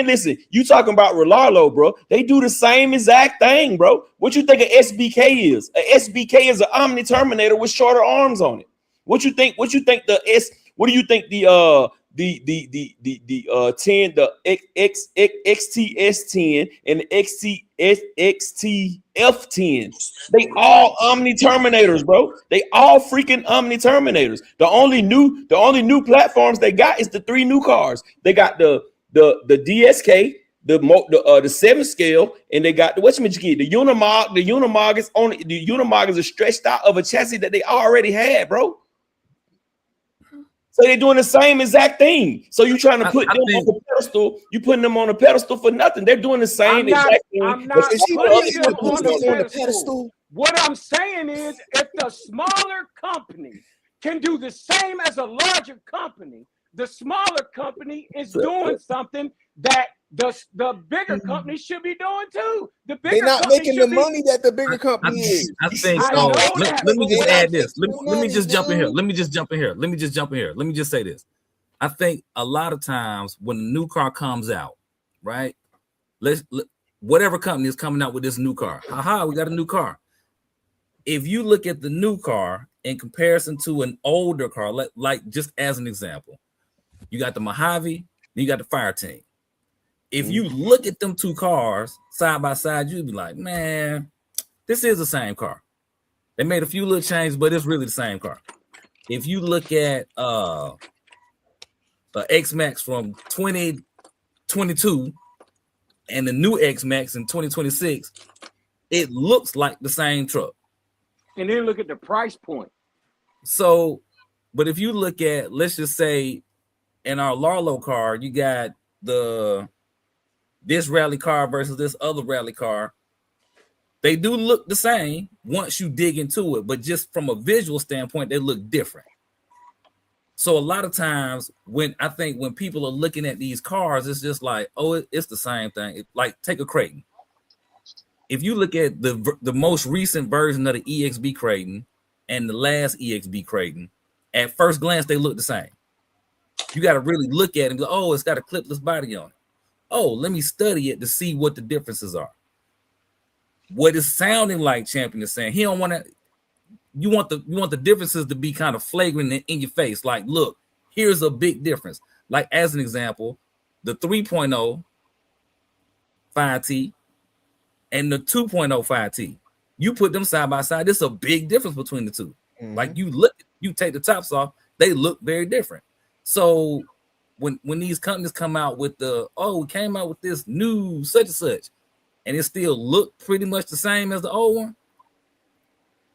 listen. You talking about Rolalo, bro? They do the same exact thing, bro. What you think an SBK is? An SBK is an Omni Terminator with shorter arms on it. What you think? What do you think the 10, the XTS10 and the XTF10, they all Omni Terminators, bro. They all freaking Omni Terminators. The only new platforms they got is the 3 new cars. They got the DSK, the 7 scale, and they got the whatchamajiggy, the Unimog. The Unimog is a stretched out of a chassis that they already had, bro. So they're doing the same exact thing. So you trying to put them on the pedestal? You putting them on a pedestal for nothing. They're doing the same exact thing. I'm not putting them on the pedestal. What I'm saying is, if the smaller company can do the same as a larger company, the smaller company is doing something that the bigger company should be doing too. They're not making the money that the bigger company is. I think so. Let me just add this. Let me just jump in here. Let me just say this. I think a lot of times when a new car comes out, right? Whatever company is coming out with this new car. Aha, we got a new car. If you look at the new car in comparison to an older car, like just as an example, you got the Mojave, you got the Fire Team. If you look at them 2 cars side by side, you'd be like, man, this is the same car. They made a few little changes, but it's really the same car. If you look at the X-Max from 2022 and the new X-Max in 2026, it looks like the same truck. And then look at the price point. So, but if you look at, let's just say, in our Larlo car, you got this rally car versus this other rally car. They do look the same once you dig into it, but just from a visual standpoint, they look different. So a lot of times when people are looking at these cars, it's just like, oh, it's the same thing. Like take a Creighton. If you look at the most recent version of the EXB Creighton and the last EXB Creighton, at first glance, they look the same. You got to really look at it and go, oh, it's got a clipless body on it. Oh, let me study it to see what the differences are. What is sounding like Champion is saying, he don't want to. You want the differences to be kind of flagrant in your face. Like, look, here's a big difference. Like as an example, the 3.0 5T and the 2.0 5T. You put them side by side. There's a big difference between the 2. Mm-hmm. Like you take the tops off, they look very different. So when these companies come out with we came out with this new such and such, and it still look pretty much the same as the old one,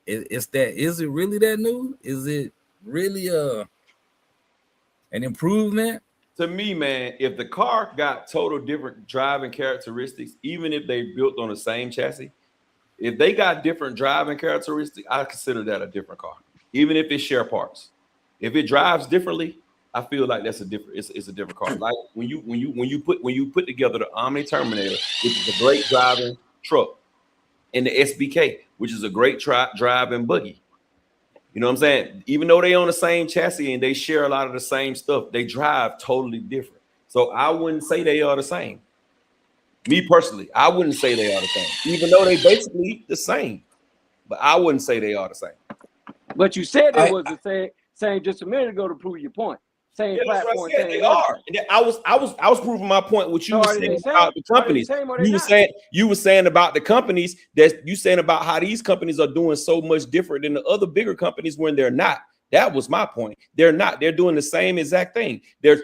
is it really that new? Is it really an improvement. To me, man, if the car got total different driving characteristics, even if they built on the same chassis, if they got different driving characteristics, I consider that a different car, even if it share parts. If it drives differently, I feel like that's a different. It's a different car. Like when you put together the Omni Terminator, which is a great driving truck, and the SBK, which is a great driving buggy. You know what I'm saying? Even though they own the same chassis and they share a lot of the same stuff, they drive totally different. So I wouldn't say they are the same. Me personally, I wouldn't say they are the same, even though they basically the same. But I wouldn't say they are the same. But you said it was the same just a minute ago to prove your point. Same platform. They are. I was proving my point. What you were saying about the companies. You were saying about the companies that you saying about how these companies are doing so much different than the other bigger companies when they're not. That was my point. They're not. They're doing the same exact thing. They're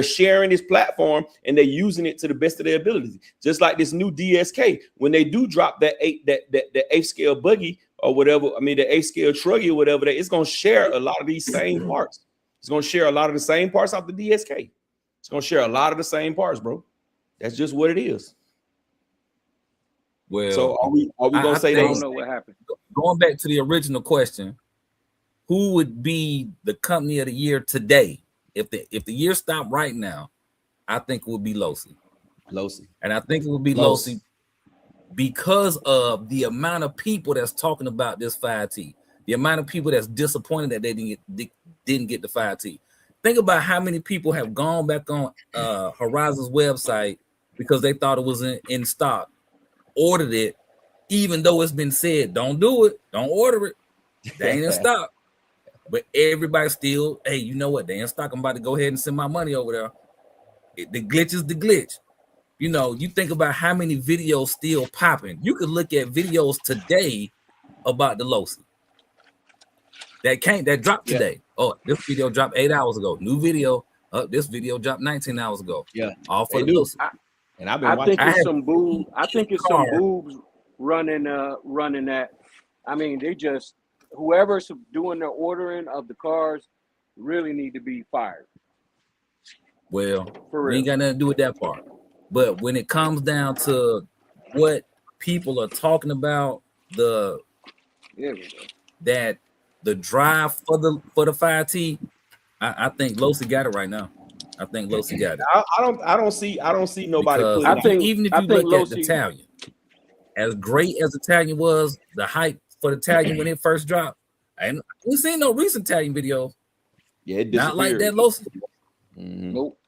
sharing this platform and they're using it to the best of their abilities. Just like this new DSK, when they do drop that 8th scale buggy or whatever, I mean the 8th scale truggy or whatever, it's gonna share a lot of these same parts. It's gonna share a lot of the same parts off the DSK. It's gonna share a lot of the same parts, bro. That's just what it is. Well, so are we gonna say I don't know what happened? Going back to the original question, who would be the company of the year today? If the year stopped right now, I think it would be Losi. And I think it would be Losi because of the amount of people that's talking about this 5T, the amount of people that's disappointed that they didn't get the 5T. Think about how many people have gone back on Horizon's website because they thought it was in stock, ordered it, even though it's been said, don't do it, don't order it, they ain't in stock. But everybody still, hey, you know what? They in stock. I'm about to go ahead and send my money over there. The glitch is the glitch. You know, you think about how many videos still popping. You could look at videos today about the Losi that dropped today. Oh, this video dropped 8 hours ago. New video. This video dropped 19 hours ago. Yeah, all for the Losi. And I've been watching. I think it's some boobs running that. I mean, they just. Whoever's doing the ordering of the cars really need to be fired. Well, we ain't got nothing to do with that part. But when it comes down to what people are talking about, the drive for the 5T, I think Losi got it right now. I think Losi got it. I don't see nobody. I think even if you look at the Italian, as great as Italian was, the hype for the Italian when it first dropped, and we seen no recent Italian video. Yeah, it not like that Losi. Nope.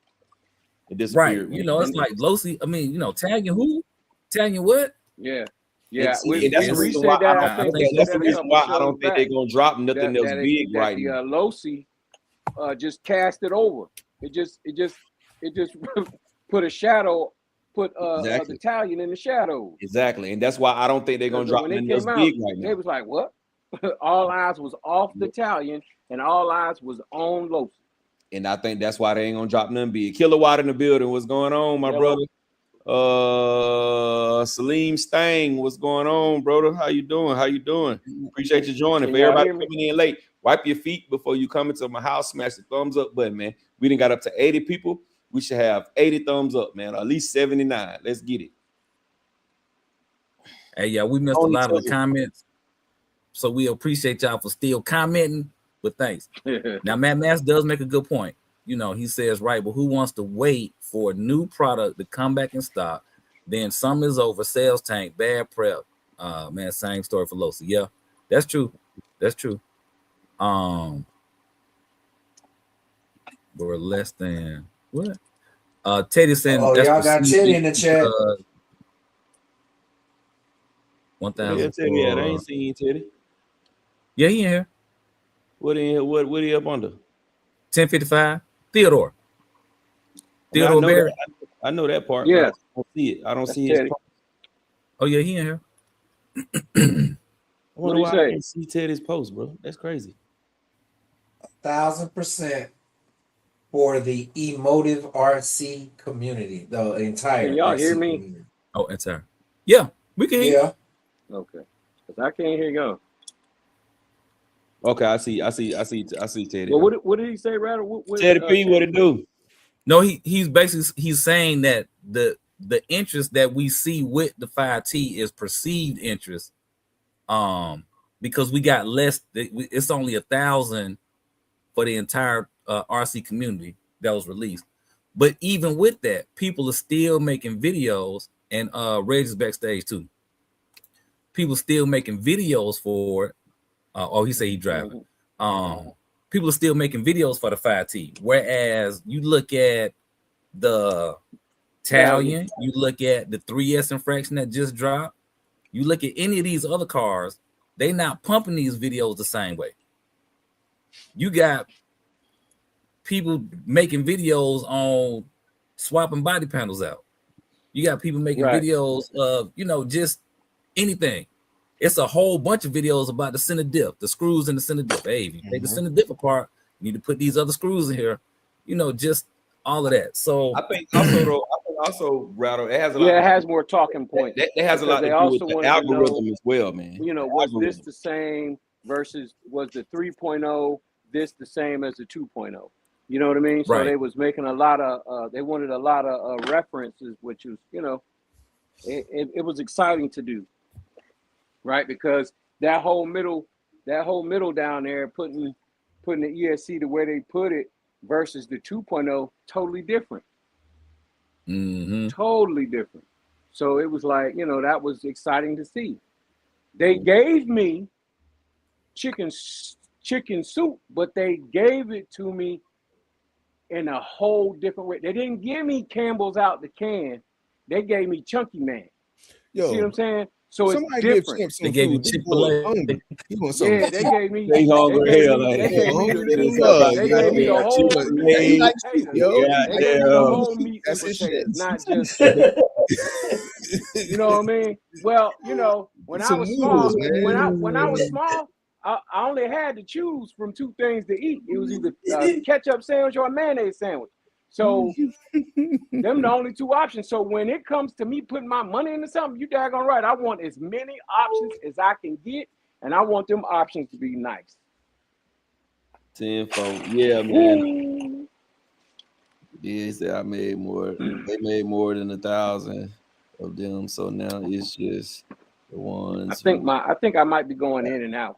It disappeared. Right. You know, it's like Losi. I mean, you know, Italian who? Italian what? Yeah. That's the reason why I don't think they're gonna drop nothing else big right now. Losi just cast it over. It just put a shadow. Put the Italian in the shadows. Exactly, and that's why I don't think they're gonna drop anything else big right now. It was like, what? All eyes was off the Italian, and all eyes was on Losi. And I think that's why they ain't gonna drop nothing big. Kilowatt in the building. What's going on, my brother? Salim Stang, what's going on, brother? How you doing? Appreciate you joining. For everybody coming in late, wipe your feet before you come into my house. Smash the thumbs up button, man. We done got up to 80 people. We should have 80 thumbs up, man. Or at least 79. Let's get it. Hey, yeah, we missed a lot of the comments. So we appreciate y'all for still commenting, but thanks. Now, Matt Mass does make a good point. You know, he says, right, but who wants to wait for a new product to come back in stock? Then summer is over, sales tank, bad prep. Man, same story for Losi. Yeah, that's true. We're less than what? Teddy saying, y'all got Teddy in the chat. 1,000. Yeah, I ain't seen Teddy. Yeah, he in here. What he up under? 1055. Theodore Barrett. I know that part. Yeah, I don't see it. I don't see his. Oh yeah, he in here. What do you say? I didn't see Teddy's post, bro. That's crazy. 1,000% for the emotive RC community, the entire. Can y'all RC hear me? community. Oh, entire. Yeah, we can hear. Yeah. Okay, because I can't hear y'all. Okay, I see Teddy. Well, what did he say, Rattle? Teddy P, what it do? No, he's basically he's saying that the interest that we see with the 5T is perceived interest, because we got less. It's only 1,000 for the entire RC community that was released. But even with that, people are still making videos, and Reg is backstage too. People still making videos for it. He said he driving. People are still making videos for the 5T. Whereas you look at the Italian, you look at the 3S infraction that just dropped, you look at any of these other cars, they not pumping these videos the same way. You got people making videos on swapping body panels out. You got people making videos of, just anything. It's a whole bunch of videos about the center diff, the screws in the center diff. Hey, if you take the center diff apart, you need to put these other screws in here. Just all of that. So I think also Rattle, it has a lot. Yeah, it has more talking points. It has a lot to do with the algorithm as well, man. Was this the same versus was the 3.0 this the same as the 2.0? You know what I mean? So they was making a lot of they wanted a lot of references, which was, it was exciting to do. Right, because that whole middle down there, putting the ESC the way they put it versus the 2.0, totally different. Totally different. So it was like, that was exciting to see. They gave me chicken soup, but they gave it to me in a whole different way. They didn't give me Campbell's out the can. They gave me Chunky Man. You see what I'm saying? So it's different. They gave you Chick-fil-A. Yeah, they gave me. They hungry hell. They gave me the whole meat. That's his shit. Not just. You know what I mean? Well, when I was small, when I was small, I only had to choose from two things to eat. It was either ketchup sandwich or a mayonnaise sandwich. So them the only two options. So when it comes to me putting my money into something, you daggone right. I want as many options as I can get, and I want them options to be nice. Tenfold, yeah, man. Yeah, he said I made more. They made more than 1,000 of them. So now it's just the ones. I think I might be going in and out.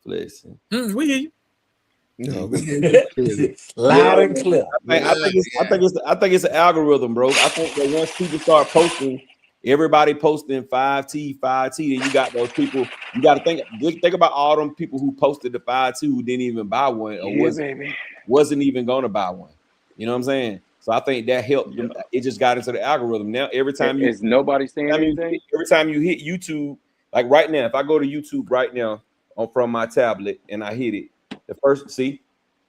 Flexing. We hear you. No, loud and clear. I think it's an algorithm, bro. I think that once people start posting, everybody posting 5T, then you got those people. You got to think about all them people who posted the 5T who didn't even buy one or wasn't even going to buy one. You know what I'm saying? So I think that helped them. It just got into the algorithm. Now every time is nobody saying anything. Every time you hit YouTube, like right now, if I go to YouTube right now from my tablet and I hit it. The first,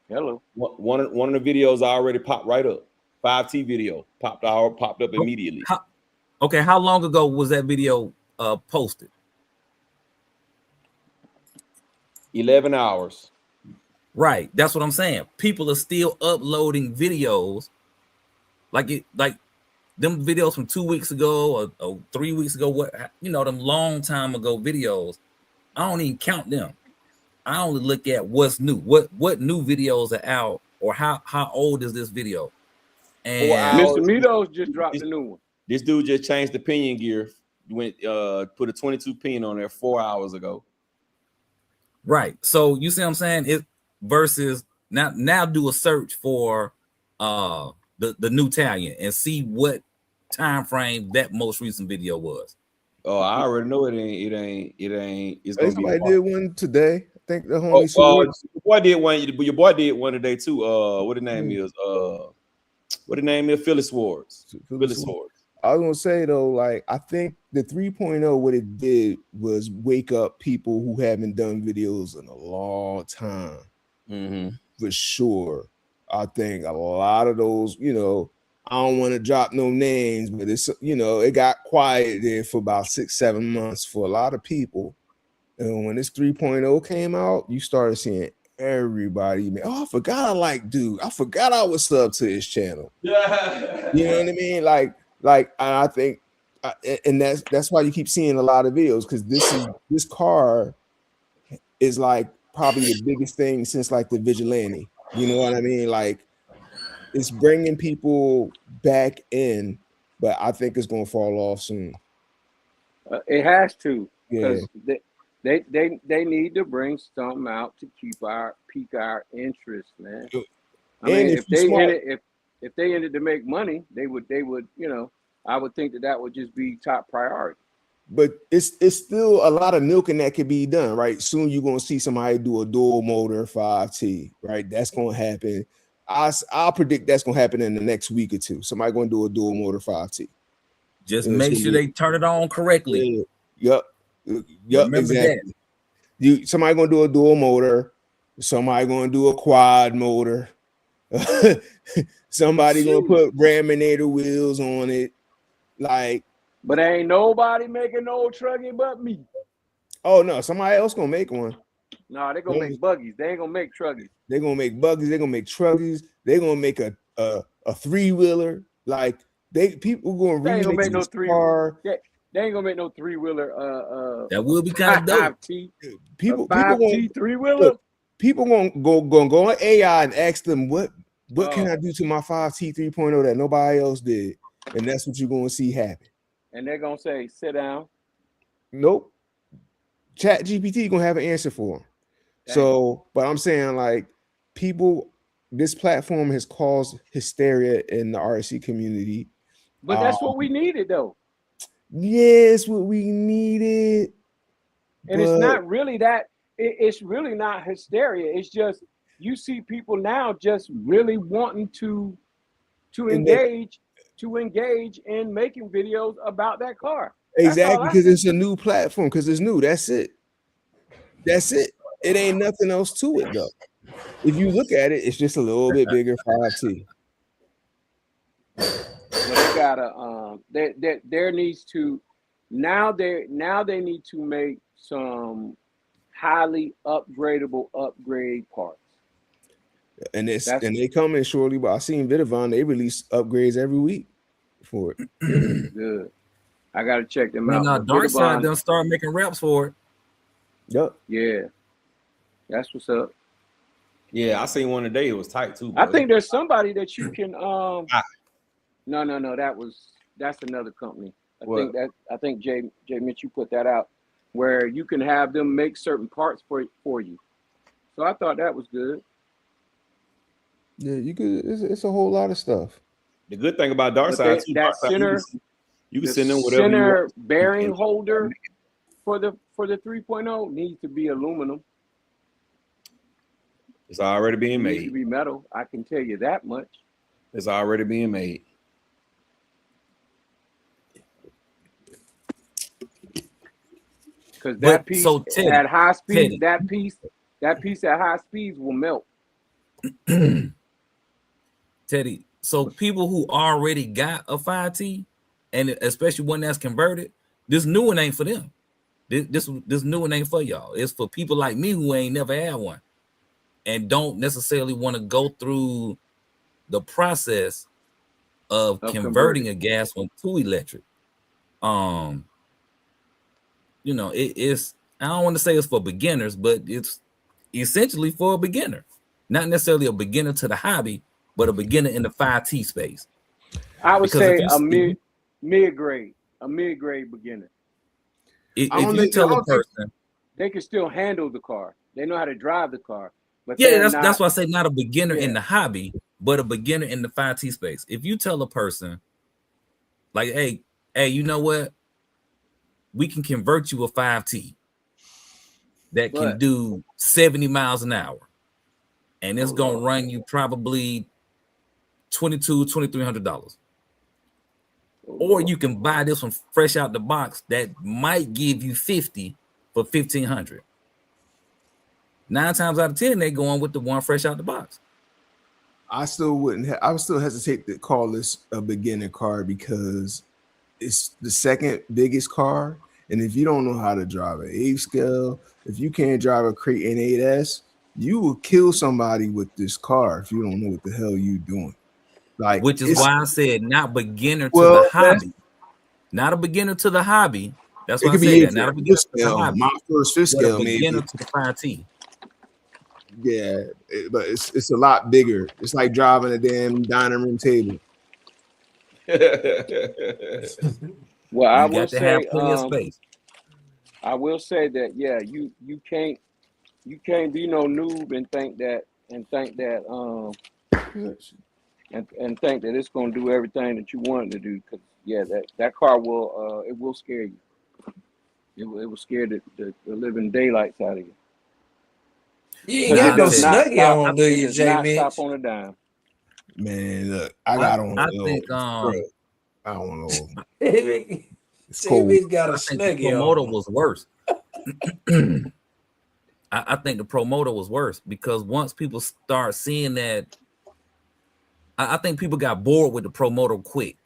hello. One of the videos already popped right up. 5T video popped up immediately. How long ago was that video posted? 11 hours. Right, that's what I'm saying. People are still uploading videos, like them videos from 2 weeks ago or 3 weeks ago. Them long time ago videos. I don't even count them. I only look at what's new. What new videos are out, or how old is this video? And Mr. Mitos just dropped a new one. This dude just changed the pinion gear. Went put a 22 pin on there 4 hours ago. Right. So you see what I'm saying? It versus now do a search for the new Italian and see what time frame that most recent video was. Oh, I already know it ain't. It's gonna be. I did one today. I think the homie. Your boy did one today too. What the name is? What the name is? Phyllis Swords. Phyllis Swords. I was gonna say though, like I think the 3.0, what it did was wake up people who haven't done videos in a long time. For sure. I think a lot of those, I don't want to drop no names, but it's it got quiet there for about 6-7 months for a lot of people. And when this 3.0 came out, you started seeing everybody. Oh, I forgot I like dude. I forgot I was sub to his channel. Yeah. You know what I mean? Like I think, and that's why you keep seeing a lot of videos, because this car is like probably the biggest thing since like the vigilante. You know what I mean? Like it's bringing people back in, but I think it's gonna fall off soon. It has to, Yeah. because they need to bring something out to pique our interest, man. I mean, if they ended to make money, they would, you know, I would think that would just be top priority. But it's still a lot of milking that could be done, right? Soon you're gonna see somebody do a dual motor 5T, right? That's gonna happen. I'll predict that's gonna happen in the next week or two. Somebody gonna do a dual motor 5T. Just make sure they turn it on correctly. Yep, exactly. Somebody gonna do a dual motor. Somebody gonna do a quad motor. Somebody gonna put Raminator wheels on it, like. But ain't nobody making no trucking but me. Oh no, somebody else gonna make one. No, they're gonna make buggies. They ain't gonna make truckies. They're gonna make buggies, they're gonna make truckies, they're gonna make a 3-wheeler. Like people gonna they ain't gonna make no car. They ain't gonna make no 3-wheeler. That will be kind of dope. 5T. People 5T 3-wheeler. People gonna go on AI and ask them what can I do to my 5T 3.0 that nobody else did, and that's what you're gonna see happen. And they're gonna say, "Sit down." Nope. Chat GPT gonna have an answer for them. So, but I'm saying like this platform has caused hysteria in the RC community. But that's what we needed, though. Yes, what we needed. And it's not really that. It's really not hysteria. It's just you see people now just really wanting to engage in making videos about that car. Exactly, because it's a new platform, because it's new. That's it. It ain't nothing else to it, though. If you look at it, it's just a little bit bigger 5T. But they gotta there needs to now they need to make some highly upgradable upgrade parts. And they coming shortly, but I seen Vidavon, they release upgrades every week for it. Good. I gotta check them out. Now Dark Side done start making raps for it. Yep. Yeah. That's what's up. Yeah, I seen one today. It was tight too. I think there's somebody that you can No, that's another company. I think Jay Mitch, you put that out where you can have them make certain parts for you. So I thought that was good. Yeah, you could. It's a whole lot of stuff. The good thing about Dark Side too, that center, you can send them whatever center bearing holder for the 3.0 needs to be aluminum. It's already being It made. needs to be metal. I can tell you that much. It's already being made. Because that piece at high speed, Teddy. that piece at high speeds will melt. Teddy, so people who already got a 5T, and especially one that's converted, this new one ain't for them. This new one ain't for y'all. It's for people like me who ain't never had one and don't necessarily want to go through the process of converting a gas one to electric. You know, it's, I don't want to say it's for beginners, but it's essentially for a beginner. Not necessarily a beginner to the hobby, but a beginner in the 5T space. I would say a mid-grade beginner. If you tell a person, they can still handle the car. They know how to drive the car. But yeah, that's why I say not a beginner in the hobby, but a beginner in the 5T space. If you tell a person, like, hey, you know what? We can convert you a 5T that can do 70 miles an hour. And it's going to run you probably $2,200-$2,300. Or you can buy this one fresh out the box that might give you 50 for $1,500. 9 times out of 10, they go on with the one fresh out the box. I still wouldn't. I would still hesitate to call this a beginner car because it's the second biggest car. And if you don't know how to drive an 8 scale, if you can't drive a Creighton 8S, you will kill somebody with this car if you don't know what the hell you're doing. Like, which is why I said not beginner to the hobby. Not a beginner to the hobby. That's why I said that. Not a beginner to the hobby. My first 5th scale, maybe. Beginner to the 5T. Yeah, but it's a lot bigger. It's like driving a damn dining room table. Well, I You will got to have say, plenty of space. I will say that yeah, you can't be no noob and think that and think that it's gonna do everything that you want it to do. Because yeah, that car will it will scare you. It will scare the living daylights out of you. You ain't got no Does not snuggie stop. on, do It you, does J. not Mitch? stop on a dime. Man, look, I got on. I think bro, I don't know. J. It's cold. Mitch got a I think the snuggie Promoter on. was worse. I think the Promoter was worse because once people start seeing that, I think people got bored with the Promoter quick.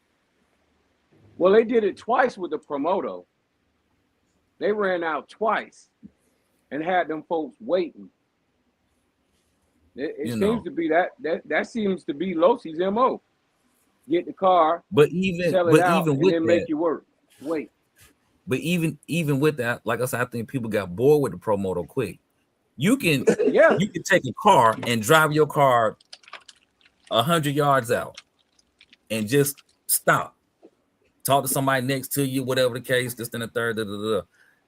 Well, they did it twice with the Promoto. They ran out twice and had them folks waiting. It seems to be that seems to be Losi's MO. Get the car, but even sell it out, and then make you work. Wait. But even with that, like I said, I think people got bored with the Promoto quick. You can you can take a car and drive your car 100 yards out and just stop. Talk to somebody next to you, whatever the case, this and the third.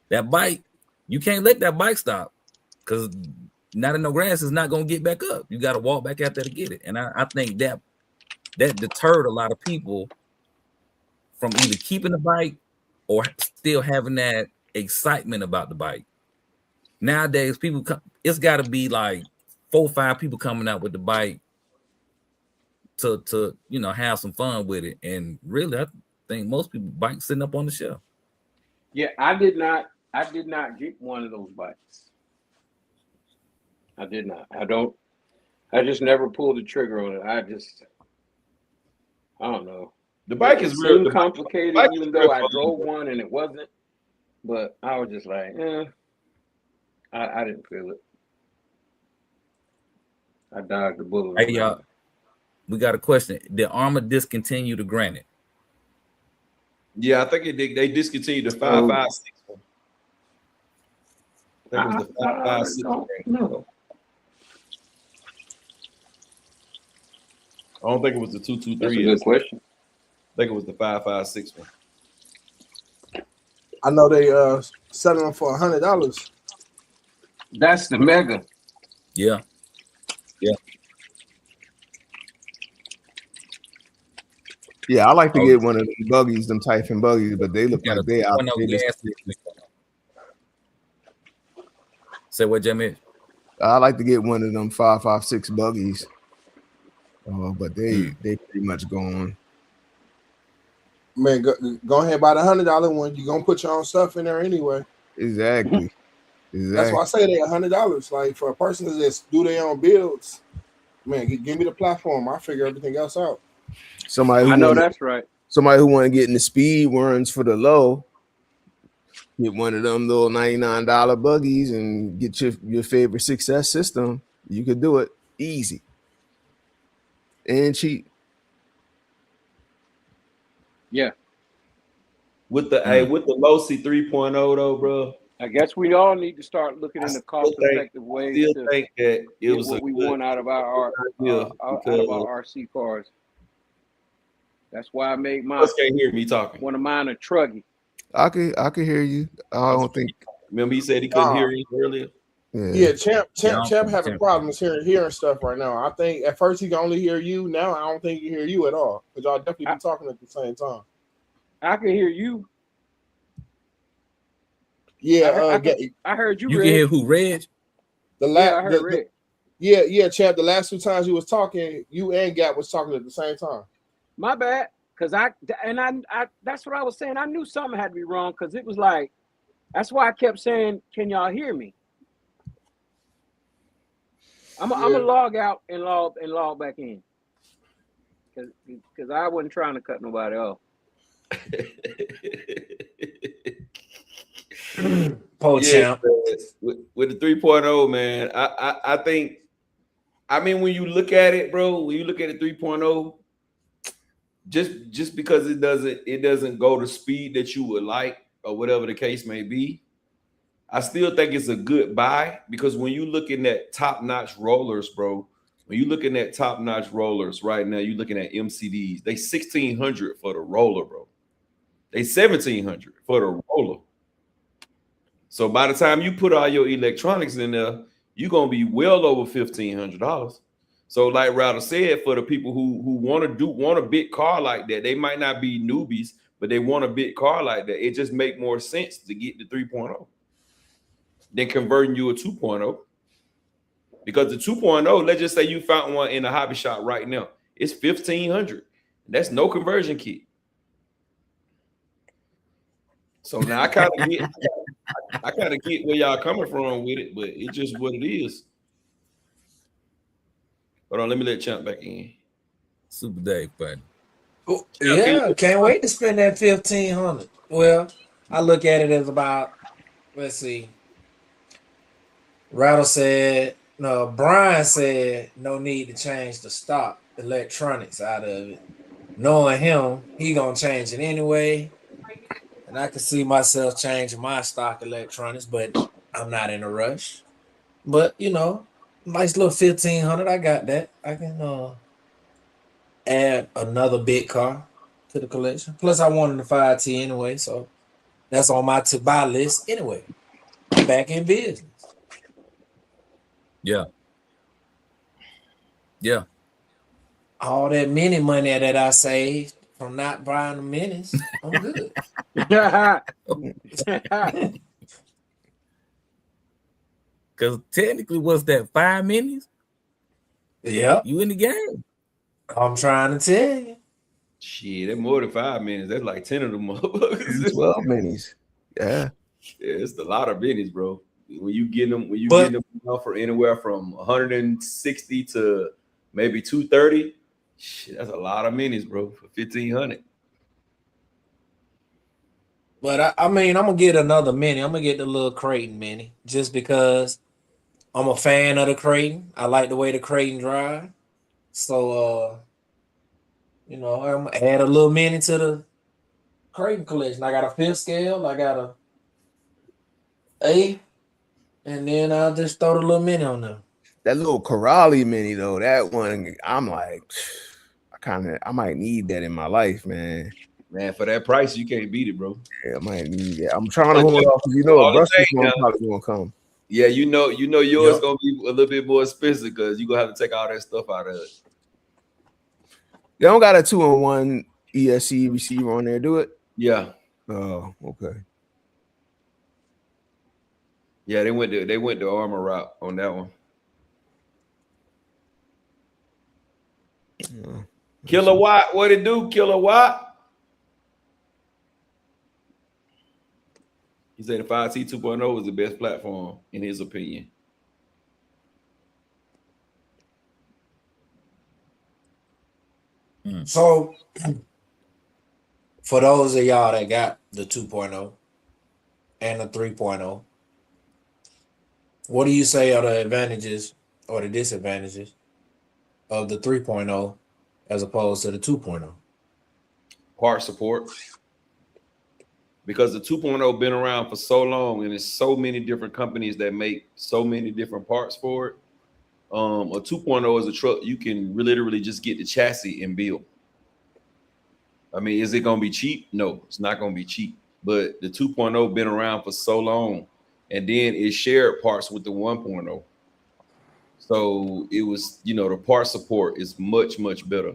That bike, you can't let that bike stop because not in no grass is not gonna get back up. You got to walk back out there to get it. And I think that deterred a lot of people from either keeping the bike or still having that excitement about the bike. Nowadays, people it's got to be like 4 or 5 people coming out with the bike to have some fun with it. And really, I think most people bikes sitting up on the shelf. Yeah, I did not get one of those bikes. I did not. I just never pulled the trigger on it. I don't know. The bike is real complicated, even though I drove one and it wasn't. But I was just like, I didn't feel it. I dodged the bullet. Hey, y'all, we got a question. Did Armour discontinue the Granite? Yeah, I think they discontinued the 556 one. That was the 556 one. No. I don't think it was the 223. That's a good question. I think it was the 556 one. I know they selling them for $100. That's the Mega. Yeah. Yeah, I like to get one of them buggies, them Typhon buggies, but they look like they out. Say what, Jamie? I like to get one of them 556 buggies, but they pretty much gone. Man, go ahead and buy the $100 one. You're gonna put your own stuff in there anyway. Exactly. That's why I say they're $100. Like for a person that just do their own builds, man, give me the platform. I'll figure everything else out. Somebody that's right. Somebody who want to get in the speed runs for the low, get one of them little $99 buggies and get your favorite success system. You could do it easy and cheap. Yeah. With the Losi 3.0 though, bro. I guess we all need to start looking into cost-effective ways to think that it was what we want out of our RC cars. That's why I made mine. You can't hear me talking. One of mine a Truggy. I could hear you. I don't think. Remember he said he couldn't hear you earlier. Yeah, Champ having problems hearing stuff right now. I think at first he can only hear you. Now I don't think he can hear you at all because y'all definitely be talking at the same time. I can hear you. Yeah, I heard you. You Reg. can hear who, Reg? I heard Reg. Yeah, Champ. The last 2 times you was talking, you and Gap was talking at the same time. My bad, because I that's what I was saying. I knew something had to be wrong because it was like, that's why I kept saying, "Can y'all hear me?" I'm gonna log out and log back in, because I wasn't trying to cut nobody off. Champ. With the 3.0, man, I think, I mean, when you look at it, bro, when you look at the 3.0, just because it doesn't go the speed that you would like or whatever the case may be, I still think it's a good buy because when you looking at top-notch rollers, bro, when you looking at top-notch rollers right now, you looking at MCDs. They $1,600 for the roller, bro. They $1,700 for the roller. So by the time you put all your electronics in there, you're gonna be well over $1,500. So, like Router said, for the people who want a big car like that, they might not be newbies, but they want a big car like that. It just make more sense to get the 3.0 than converting you a 2.0. Because the 2.0, let's just say you found one in a hobby shop right now, it's $1,500. That's no conversion kit. So now I kind of get where y'all coming from with it, but it's just what it is. Hold on, let me let Champ back in. Super Dave, buddy. Oh, yeah, can't wait to spend that $1,500. Well, I look at it as about, let's see. Rattle said, no, Brian said no need to change the stock electronics out of it. Knowing him, he gonna change it anyway. And I can see myself changing my stock electronics, but I'm not in a rush. But you know, nice little $1,500. I got that. I can add another big car to the collection. Plus, I wanted the 5T anyway, so that's on my to buy list anyway. I'm back in business. Yeah. Yeah. All that mini money that I saved from not buying the minis, I'm good. Because technically, what's that, 5 minis? Yeah. You in the game. I'm trying to tell you. Shit, that's more than 5 minutes. That's like 10 of them motherfuckers. 12 minis. Yeah. Yeah, it's a lot of minis, bro. When you get them, get them for anywhere from 160 to maybe 230, shit, that's a lot of minis, bro, for 1,500. But I mean, I'm gonna get another mini. I'm gonna get the little Creighton mini just because I'm a fan of the Creighton. I like the way the Creighton drive. So you know, I'm gonna add a little mini to the Creighton collection. I got a 5th scale, I got a A, and then I'll just throw the little mini on there. That little Corrali mini though, that one, I'm like, I might need that in my life, man. Man, for that price, you can't beat it, bro. Yeah, I might need that. I'm trying to hold off because a Bruster's probably gonna come. Yeah, you know yours gonna be a little bit more expensive because you're gonna have to take all that stuff out of it. They don't got a 2-in-1 ESC receiver on there, do it? Yeah. Oh, okay. Yeah, they went the armor route on that one. Yeah. Kilowatt, what it do? Kilowatt. He said the 5T 2.0 is the best platform in his opinion. So, for those of y'all that got the 2.0 and the 3.0, what do you say are the advantages or the disadvantages of the 3.0 as opposed to the 2.0? Part support. Because the 2.0 been around for so long and there's so many different companies that make so many different parts for it. A 2.0 is a truck you can literally just get the chassis and build. I mean, is it going to be cheap? No, it's not going to be cheap. But the 2.0 been around for so long, and then it shared parts with the 1.0. So it was, the part support is much, much better.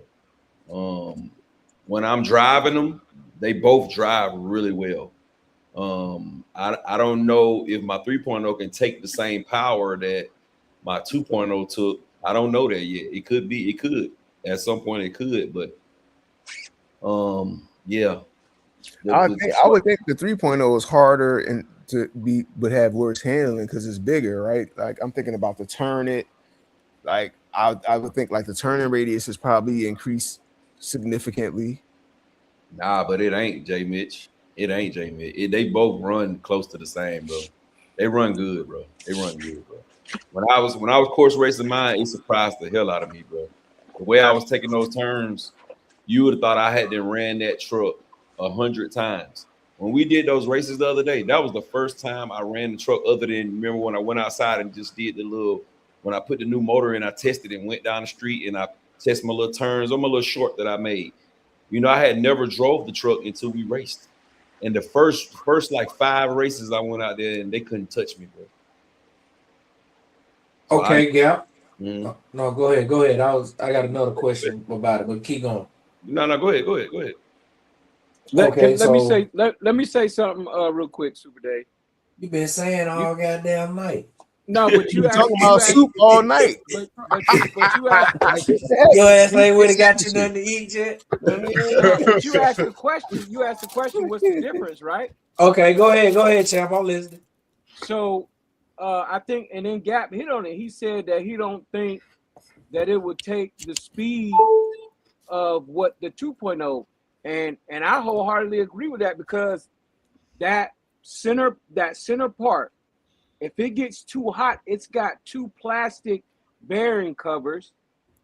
When I'm driving them, they both drive really well. I don't know if my 3.0 can take the same power that my 2.0 took. I don't know that yet. It could at some point it could, but yeah. I would think the 3.0 is harder and would have worse handling because it's bigger, right? Like I'm thinking about the turn it. Like I would think like the turning radius is probably increased significantly. Nah, but it ain't J Mitch. It ain't J Mitch. They both run close to the same, bro. They run good, bro. When I was course racing mine, it surprised the hell out of me, bro. The way I was taking those turns, you would have thought I had to ran that truck 100 times when we did those races the other day, that was the first time I ran the truck. Other than remember when I went outside and just did the little, when I put the new motor in, I tested and went down the street and I tested my little turns on my little short that I made. You know, I had never drove the truck until we raced. And the first like 5 races I went out there and they couldn't touch me, bro. So okay, Gap. No, go ahead. I got another question about it, but keep going. No, go ahead. Let me say something real quick, Super Dave. You been saying all goddamn night. No, but you talking about soup all night. But you asked, your ass ain't really got you nothing to eat yet. but you asked the question. You asked the question. What's the difference, right? Okay, go ahead, champ. I'm listening. So, I think, and then Gap hit on it. He said that he don't think that it would take the speed of what the 2.0, and I wholeheartedly agree with that, because that center part, if it gets too hot, it's got 2 plastic bearing covers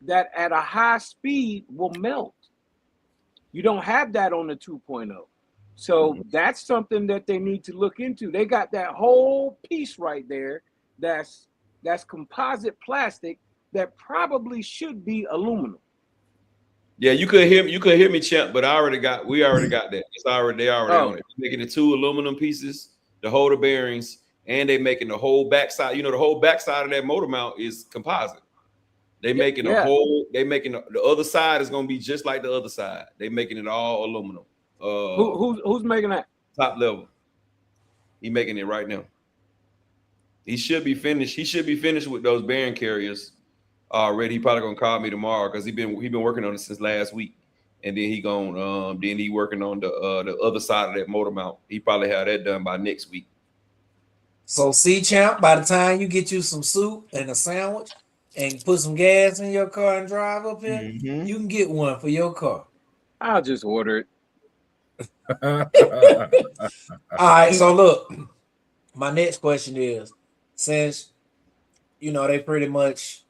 that at a high speed will melt. You don't have that on the 2.0. So that's something that they need to look into. They got that whole piece right there that's composite plastic that probably should be aluminum. Yeah, you could hear me, champ, but we already got that. They already on it. Making the 2 aluminum pieces to hold the bearings. And they making the whole backside. You know, the whole backside of that motor mount is composite. They making the other side is gonna be just like the other side. They making it all aluminum. Who's making that? Top level. He making it right now. He should be finished. He should be finished with those bearing carriers already. He probably gonna call me tomorrow because he been working on it since last week. And then he working on the other side of that motor mount. He probably have that done by next week. So, see, champ, by the time you get you some soup and a sandwich and put some gas in your car and drive up here, you can get one for your car. I'll just order it. All right, so look, my next question is, since, you know, they pretty much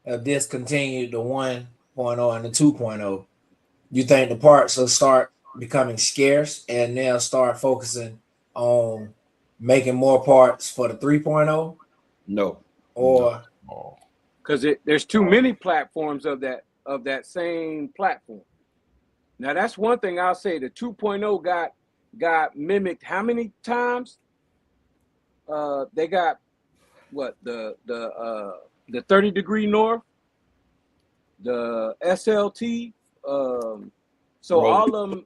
have discontinued the 1.0 and the 2.0, you think the parts will start becoming scarce and they'll start focusing on making more parts for the 3.0? No. Or because there's too many platforms of that same platform. Now that's one thing I'll say. The 2.0 got mimicked how many times? They got what, the 30 degree north, the SLT, so Rovin. All of them,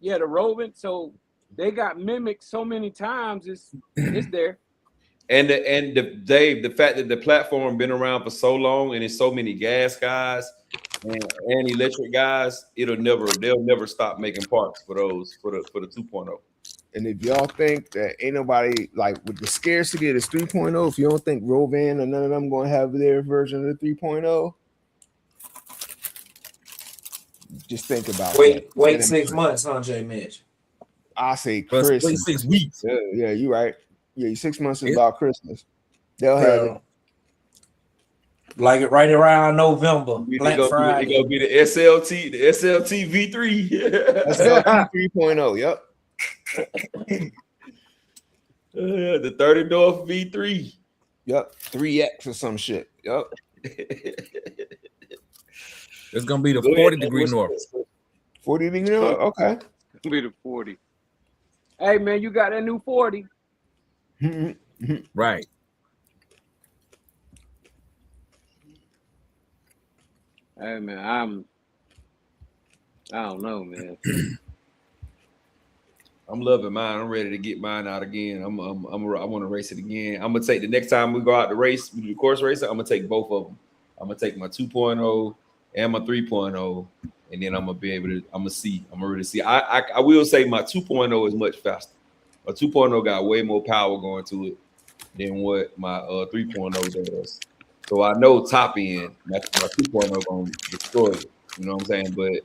the Rovin. So they got mimicked so many times. It's there. And Dave, the fact that the platform been around for so long and it's so many gas guys and electric guys, they'll never stop making parts for those for the 2.0. And if y'all think that ain't nobody, like, with the scarcity of this 3.0, if you don't think Rovin or none of them gonna have their version of the 3.0, just think about it. Wait 6 months, huh, J. Mitch? I say Christmas. Wait 6 weeks. Yeah, you're right. Yeah, 6 months is about Christmas. They'll have it. Like it right around November. Black Friday. It's gonna be the SLT V3. SLT 3.0. Yep. The 30 North V3. Yep. 3X or some shit. Yep. It's gonna be the 40 degree north. 40 degree north. Okay. It's gonna be the 40. Hey man, you got that new 40. Right. Hey man, I don't know, man. I'm loving mine. I'm ready to get mine out again. I want to race it again. I'm gonna take the next time we go out to race, we do the course racing. I'm gonna take both of them. I'm gonna take my 2.0 and my 3.0, and then I'm gonna be able to. I'm gonna really see. I will say my 2.0 is much faster. My 2.0 got way more power going to it than what my 3.0 does. So I know top end, my 2.0 gonna destroy it. You know what I'm saying? But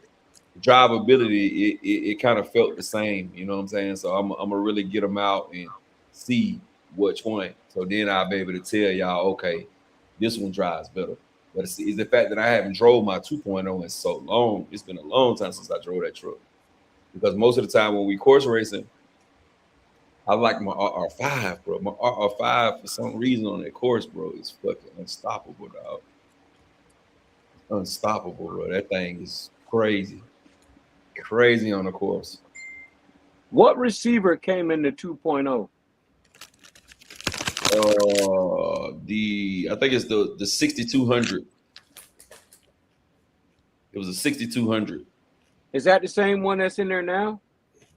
drivability, it kind of felt the same. You know what I'm saying? So I'm gonna really get them out and see which one. So then I'll be able to tell y'all, okay, this one drives better. But it's the fact that I haven't drove my 2.0 in so long. It's been a long time since I drove that truck. Because most of the time when we course racing, I like my RR5, bro. My RR5 for some reason on that course, bro, is fucking unstoppable, dog. Unstoppable, bro. That thing is crazy. Crazy on the course. What receiver came in the 2.0? I think it's the 6200. It was a 6200. Is that the same one that's in there now?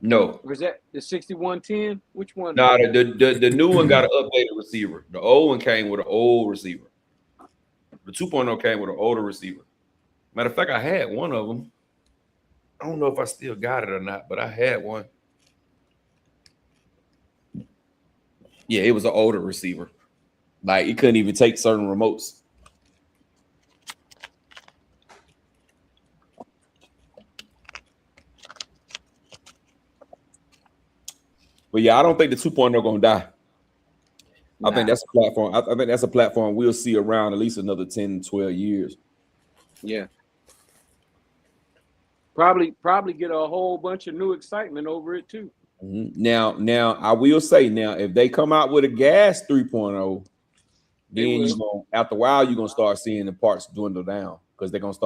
No. Or is that the 6110? Which one? No, the new one got an updated receiver. The old one came with an old receiver. The 2.0 came with an older receiver. Matter of fact, I had one of them. I don't know if I still got it or not, but I had one. Yeah, it was an older receiver. Like, it couldn't even take certain remotes. But yeah, I don't think the 2.0 gonna die. Nah. I think that's a platform. I think that's a platform we'll see around at least another 10, 12 years. Yeah. Probably get a whole bunch of new excitement over it too. Mm-hmm. Now I will say, now if they come out with a gas 3.0, then after a while you're gonna start seeing the parts dwindle down, because they're gonna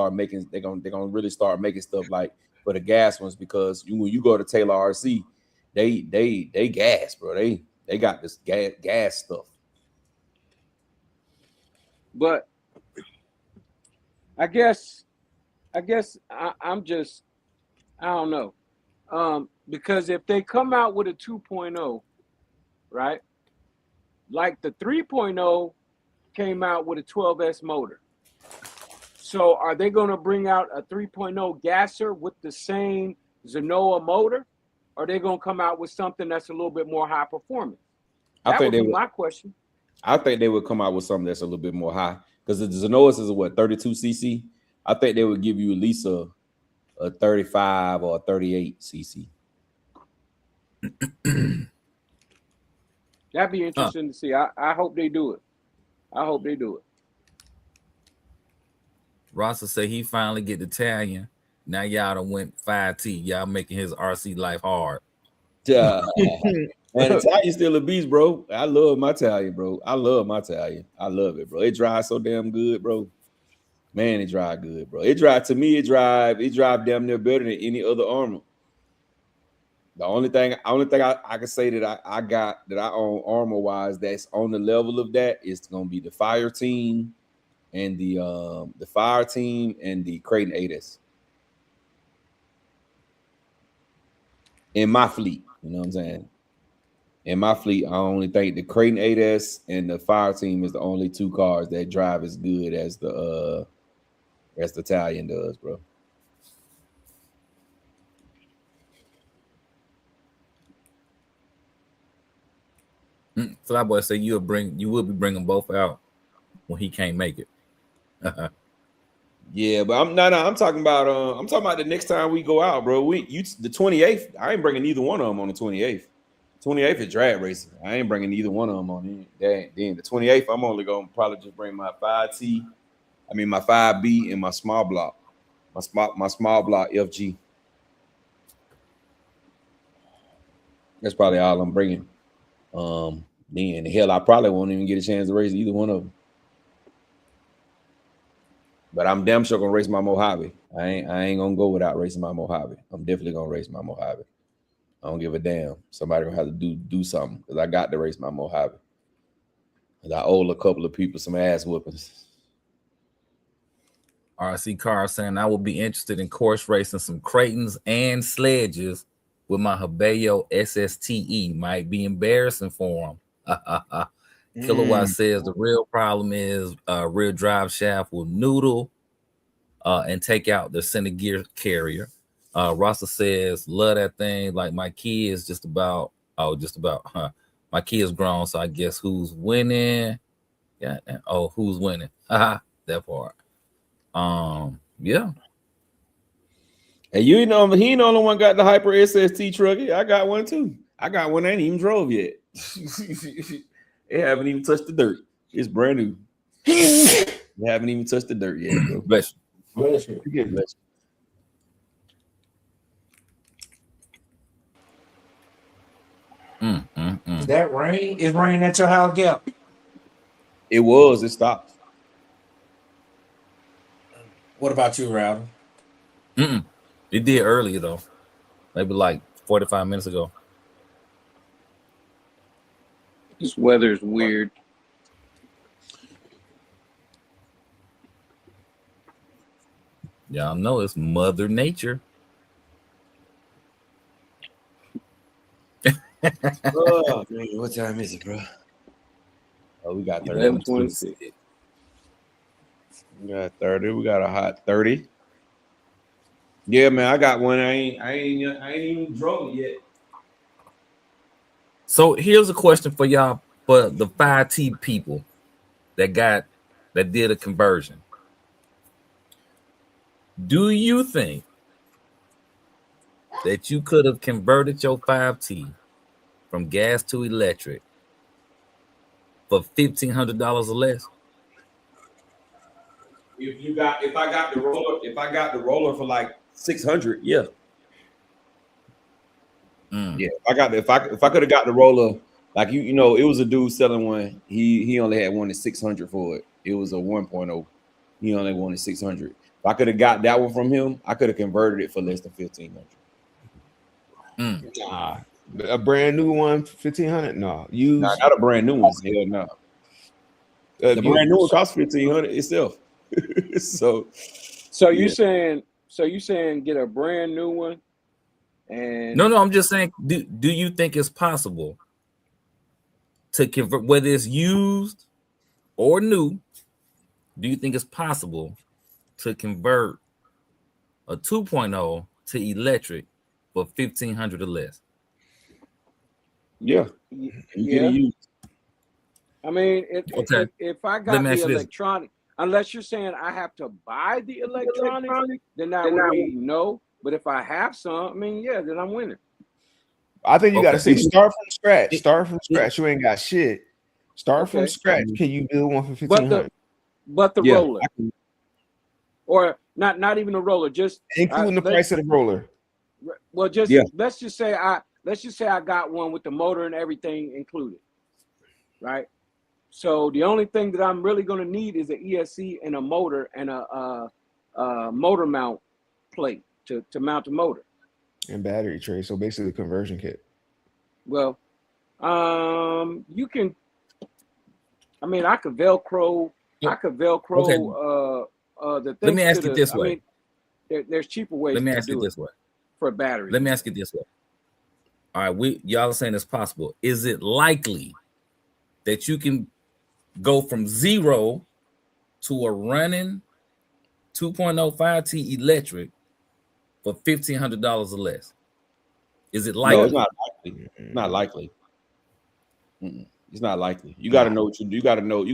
really start making stuff like for the gas ones, because when you go to Taylor RC, they gas, bro. They got this gas stuff. But I guess I'm just, I don't know. Because if they come out with a 2.0, right? Like the 3.0 came out with a 12S motor. So are they going to bring out a 3.0 gasser with the same Zenoa motor? Or are they going to come out with something that's a little bit more high performance? That would be my question. I think they would come out with something that's a little bit more high, because the Zenoas is what, 32 cc. I think they would give you at least a 35 or a 38 cc. That'd be interesting to see. I hope they do it. I hope they do it. Rasta said he finally get the Italian. Now y'all done went 5T. Y'all making his RC life hard. Man, Italian's still a beast, bro. I love my Italian, bro. I love my Italian. I love it, bro. It drives so damn good, bro. Man, it drive good, bro. It drive damn near better than any other Armor. The only thing I can say that I got that I own Armor wise that's on the level of that is gonna be the Fire Team and the Fire Team and the Kraton 8S. In my fleet, you know what I'm saying? In my fleet, I only think the Kraton 8S and the Fire Team is the only two cars that drive as good as the Italian does, bro. Flyboy said you will be bringing both out when he can't make it. Yeah, but I'm talking about the next time we go out, bro. The 28th. I ain't bringing neither one of them on the 28th. 28th is drag racing. I ain't bringing either one of them on it. Then the 28th, I'm only gonna probably just bring my 5T. I mean my 5B and my small block. My small block FG. That's probably all I'm bringing. Then hell, I probably won't even get a chance to race either one of them. But I'm damn sure gonna race my Mojave. I ain't gonna go without racing my Mojave. I'm definitely gonna race my Mojave. I don't give a damn. Somebody gonna have to do something, because I got to race my Mojave. And I owe a couple of people some ass whoopings. RC Car saying I will be interested in course racing some Craytons and sledges with my Hebeo SSTE. Might be embarrassing for him. Kilowatt says the real problem is rear drive shaft will noodle and take out the center gear carrier. Rasta says love that thing. Like my kids my kids grown, so I guess who's winning? Yeah. Oh, who's winning? That part. Yeah. And he ain't the only one got the Hyper SST truck. I got one too. I got one that ain't even drove yet. It haven't even touched the dirt. It's brand new. They haven't even touched the dirt yet, bro. Bless you. Bless you. Bless you. that rain? Is rain at your house, Gap? It was. It stopped. What about you, Rowdy? It did earlier though, maybe like 45 minutes ago. This weather's weird. Y'all know it's Mother Nature. Oh, man, what time is it, bro? Oh, we got 30. 11:26. We got 30. We got a hot 30. Yeah, man, I got one. I ain't even drunk yet. So here's a question for y'all, for the 5T people that did a conversion. Do you think that you could have converted your 5T from gas to electric for $1,500 or less? If I got the roller for like 600, yeah. Yeah, if I could have got the roller, like you know, it was a dude selling one. He only had one at 600 for it. It was a 1.0. He only wanted 600. If I could have got that one from him, I could have converted it for less than 1,500. Nah, a brand new one, 1,500. No, Nah, not a brand new one. Hell no. The brand new one costs 1,500 itself. So you saying get a brand new one? And No, I'm just saying, do you think it's possible to convert, whether it's used or new? Do you think it's possible to convert a 2.0 to electric for $1,500 or less? Yeah. Yeah. I mean, if I got the electronic, unless you're saying I have to buy the electronics, then that would be no. But if I have some, I mean, yeah, then I'm winning. I think you got to say start from scratch. Start from scratch. You ain't got shit. Start from scratch. Can you build one for 1,500? But the roller, or not even a roller, just including the price of the roller. Well, let's just say I got one with the motor and everything included, right? So the only thing that I'm really going to need is an ESC and a motor and a motor mount plate to mount the motor and battery tray. So basically, the conversion kit. Well, you can. I mean, I could Velcro. Okay. The thing. Let me ask it this way. I mean, there's cheaper ways. Let me ask it this way. For a battery. Let me ask it this way. All right, y'all are saying it's possible. Is it likely that you can go from 0 to a running 2.0 5T electric for $1,500 or less? Is it likely? No, it's not likely. It's not likely. It's not likely. You got to know what you do. You got to know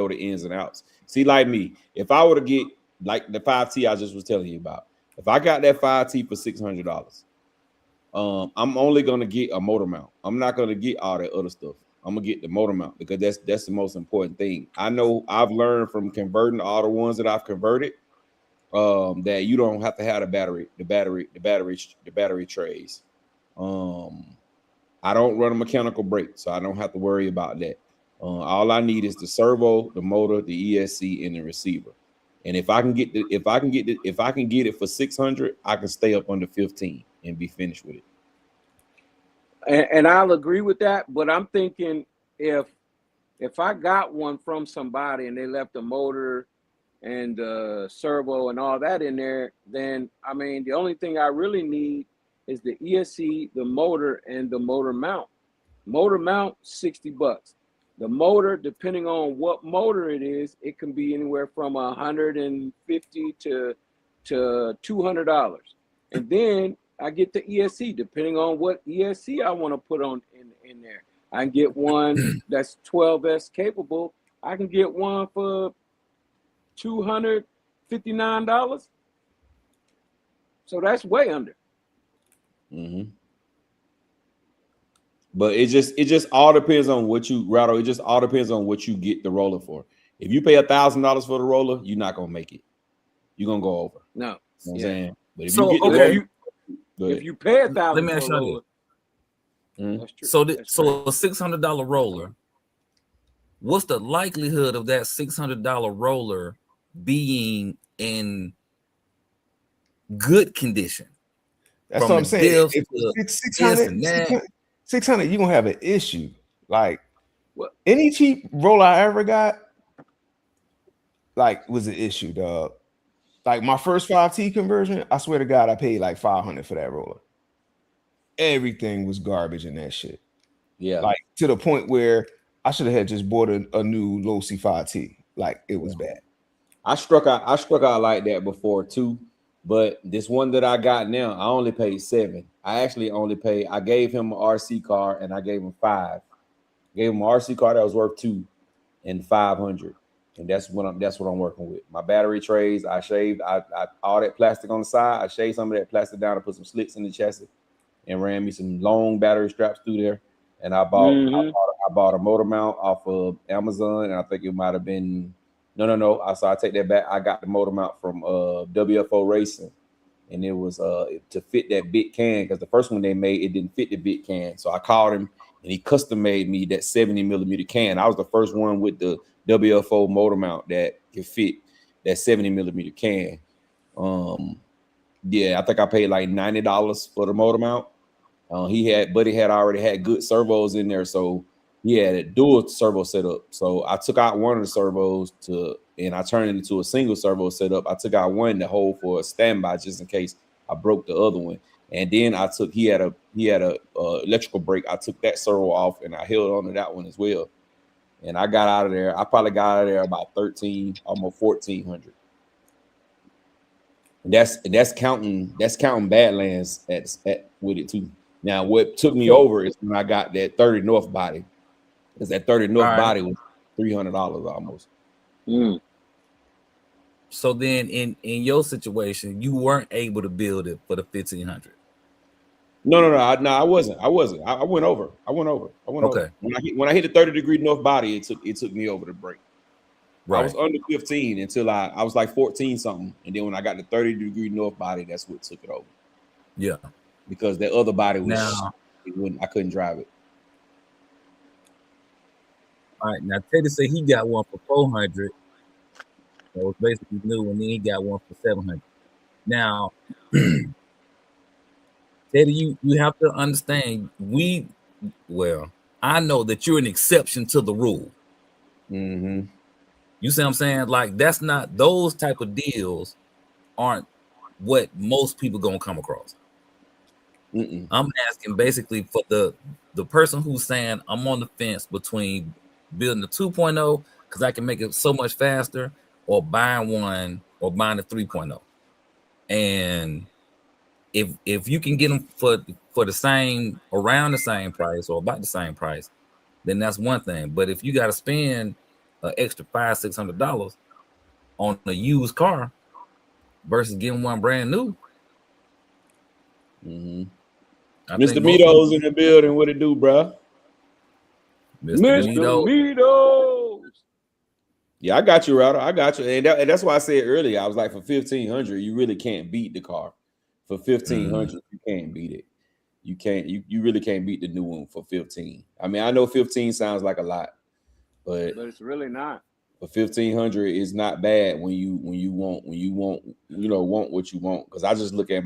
the ins and outs. See, like me, if I were to get like the 5T I just was telling you about, if I got that 5T for $600, I'm only gonna get a motor mount. I'm not gonna get all that other stuff. I'm gonna get the motor mount because that's the most important thing. I know I've learned from converting all the ones that I've converted that you don't have to have the battery trays. I don't run a mechanical brake, so I don't have to worry about that. All I need is the servo, the motor, the ESC, and the receiver. And if I can get it for 600, I can stay up under 15 and be finished with it. And I'll agree with that, but I'm thinking if I got one from somebody and they left the motor and the servo and all that in there, then I mean the only thing I really need is the ESC, the motor, and the motor mount. Motor mount, $60. The motor, depending on what motor it is, it can be anywhere from $150 to $200. And then I get the ESC, depending on what ESC I want to put on in there. I can get one that's 12S capable. I can get one for $259. So that's way under. Mm-hmm. But it just all depends on what you rattle. It just all depends on what you get the roller for. If you pay $1,000 for the roller, you're not gonna make it. You're gonna go over. No, you know what I'm saying. But if if you pay $1,000, let me ask you Mm. So a $600 roller. What's the likelihood of that $600 roller being in good condition? That's what I'm saying. If 600, you're gonna have an issue. Like any cheap roller I ever got, like, was an issue, dog. Like my first 5T conversion, I swear to God, I paid like $500 for that roller. Everything was garbage in that shit. Yeah, like to the point where I should have had just bought a new low C5T. Like it was bad. I struck out like that before too, but this one that I got now, I only paid $7. I actually only paid. I gave him an RC car and I gave him $5. Gave him an RC car that was worth $2 and $500, and that's what I'm working with. My battery trays, I shaved. I all that plastic on the side. I shaved some of that plastic down and put some slits in the chassis, and ran me some long battery straps through there. And I bought a motor mount off of Amazon, and I think it might have been no. I take that back. I got the motor mount from WFO Racing, and it was to fit that big can, because the first one they made, it didn't fit the big can. So I called him, and he custom made me that 70 millimeter can. I was the first one with the WFO motor mount that could fit that 70 millimeter can. Yeah, I think I paid like $90 for the motor mount. Buddy had already had good servos in there, so he had a dual servo setup. So I took out one of the servos and I turned it into a single servo setup. I took out one to hold for a standby just in case I broke the other one. And then he had a electrical brake. I took that servo off and I held on to that one as well. And I got out of there. I probably got out of there about 13, almost 1,400. And that's counting Badlands at with it too. Now, what took me over is when I got that 30 North body, because that 30 North body was $300 almost. Mm. So then, in your situation, you weren't able to build it for the 1,500. No, I wasn't. I went over. Okay. When I hit the 30-degree North body, it took me over the break. Right. I was under 15 until I was like 14 something, and then when I got the 30-degree North body, that's what took it over. Yeah. Because that other body was, I couldn't drive it. All right, now Teddy said he got one for 400. That was basically new, and then he got one for 700. Now, Teddy, you have to understand. I know that you're an exception to the rule. Mm-hmm. You see what I'm saying? Like, that's not, those type of deals aren't what most people gonna come across. Mm-mm. I'm asking basically for the person who's saying I'm on the fence between building the 2.0 because I can make it so much faster, or buying one, or buying the 3.0. And if you can get them for the same, around the same price or about the same price, then that's one thing. But if you got to spend an extra $500-$600 on a used car versus getting one brand new. Mm-hmm. Mr. Mito's in the building. What it do, bro? Mr. Mito's. Yeah, I got you, Router. I got you, and that's why I said earlier. I was like, for 1,500, you really can't beat the car. For 1,500, you can't beat it. You can't. You really can't beat the new one for 15. I mean, I know 15 sounds like a lot, but it's really not. For 1,500 is not bad when you want what you want. Because I just look at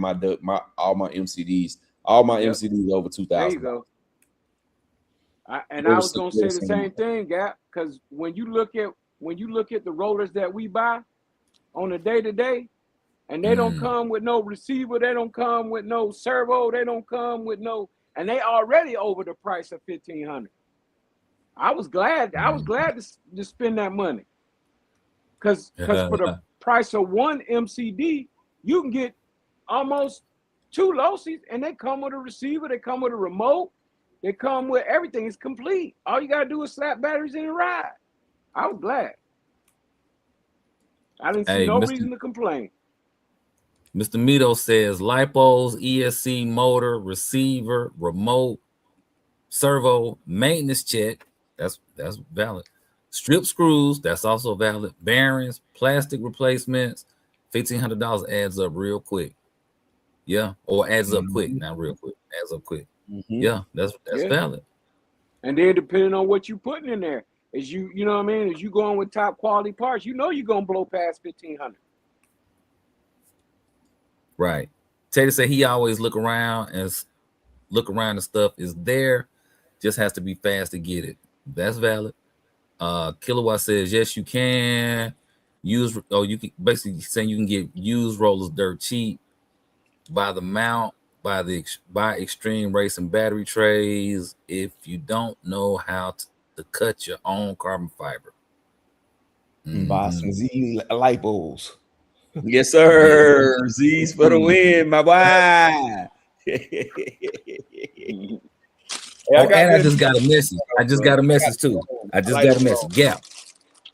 all my MCDs. All my MCDs over 2,000. There you go. I was gonna say the same thing, Gap. Because when you look at the rollers that we buy on a day-to-day, and they don't come with no receiver, they don't come with no servo, they don't come with no, and they already over the price of 1,500. I was glad to spend that money. Because for the price of one MCD, you can get almost 2 Losis, and they come with a receiver, they come with a remote, they come with everything. It's complete. All you gotta do is slap batteries in and ride. I was glad. I didn't see no reason to complain. Mr. Mito says lipos, ESC motor, receiver, remote, servo, maintenance check. That's valid. Strip screws, that's also valid. Bearings, plastic replacements, $1,500 adds up real quick. Yeah, or adds up quick, not real quick. Adds up quick. Yeah, that's valid. And then depending on what you putting in there, as you know what I mean, as you going with top quality parts, you know you're gonna blow past 1,500. Right. Tater said he always look around and stuff is there, just has to be fast to get it. That's valid. Kilowatt says yes, you can use. Oh, you can basically saying you can get used rollers dirt cheap by the mount, by Extreme Racing battery trays. If you don't know how to cut your own carbon fiber, buy some Z lipos. Yes, sir. Z's for the win, my boy. I just got a message. I just got a message too. Gap.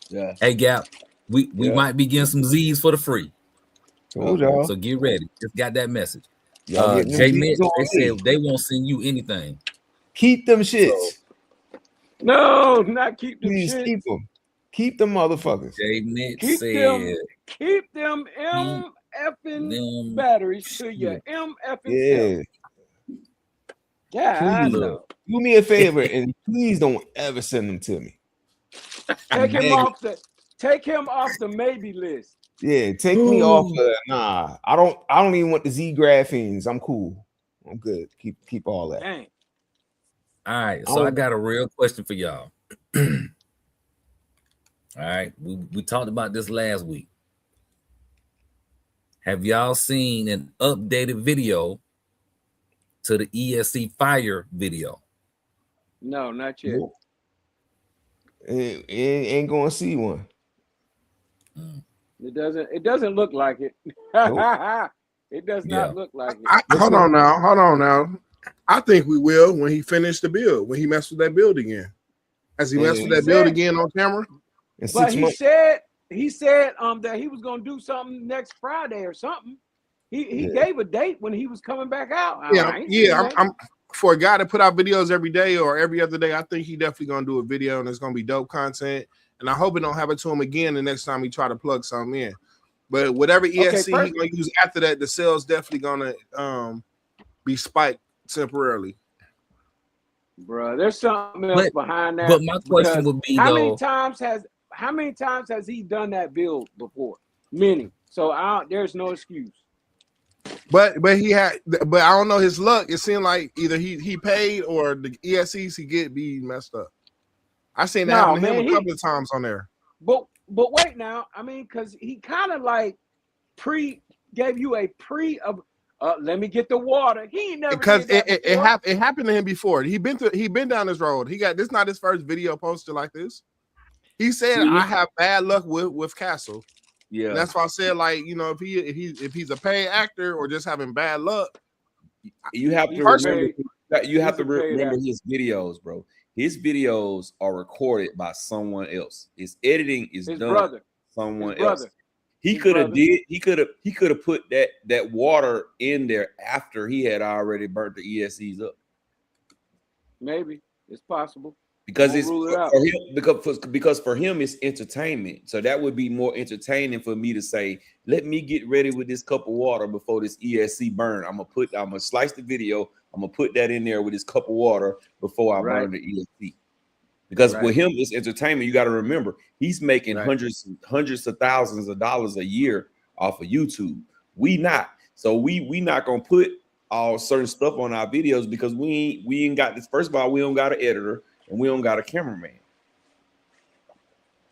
Yeah. Hey, Gap. We might be getting some Z's for the free. So get ready. Just got that message. Jay Mitch, they said they won't send you anything. Keep them shits. No, not keep them Please shits. keep them. Keep them motherfuckers. Jay Mitch keep them effing batteries to your effing self. Yeah, I know. Do me a favor and please don't ever send them to me. Take him off the maybe list. Yeah, take me off of nah. I don't even want the Z graphenes. I'm cool. I'm good. Keep all that. Dang. All right, so I got a real question for y'all. All right, we talked about this last week. Have y'all seen an updated video to the ESC Fire video? No, not yet. Nope. Ain't gonna see one. It doesn't look like it. Nope. It does not look like it. Hold on now. I think we will when he finished the build, when he messed with that build again. Has he messed with that build again on camera? But he said that he was gonna do something next Friday or something. He gave a date when he was coming back out. I'm for a guy to put out videos every day or every other day. I think he definitely gonna do a video and it's gonna be dope content. And I hope it don't happen to him again the next time he try to plug something in. But whatever ESC he's gonna use after that, the sales definitely gonna be spiked temporarily. Bro, there's something else behind that. But my question would be how many times has he done that build before? Many. So there's no excuse. But I don't know his luck. It seemed like either he paid or the ESCs he get be messed up. I seen that happen to him a couple of times on there. But wait now, I mean, because he kind of like gave you a of let me get the water. He ain't never because it happened to him before. He been down this road. This not his first video posted like this. He said I have bad luck with Castle. Yeah, and that's why I said, like, you know, if he's a paid actor or just having bad luck, you have to remember. You have to remember his videos, bro. His videos are recorded by someone else. His editing is done by someone else. He could have put that water in there after he had already burnt the ESCs up. Maybe it's possible. Because because for him it's entertainment. So that would be more entertaining for me to say, let me get ready with this cup of water before this ESC burn. I'm gonna slice the video. I'm gonna put that in there with this cup of water before I burn the ESC. Because with him, it's entertainment. You got to remember, he's making hundreds of thousands of dollars a year off of YouTube. We not. So we not gonna put all certain stuff on our videos because we ain't got this. First of all, we don't got an editor. And we don't got a cameraman.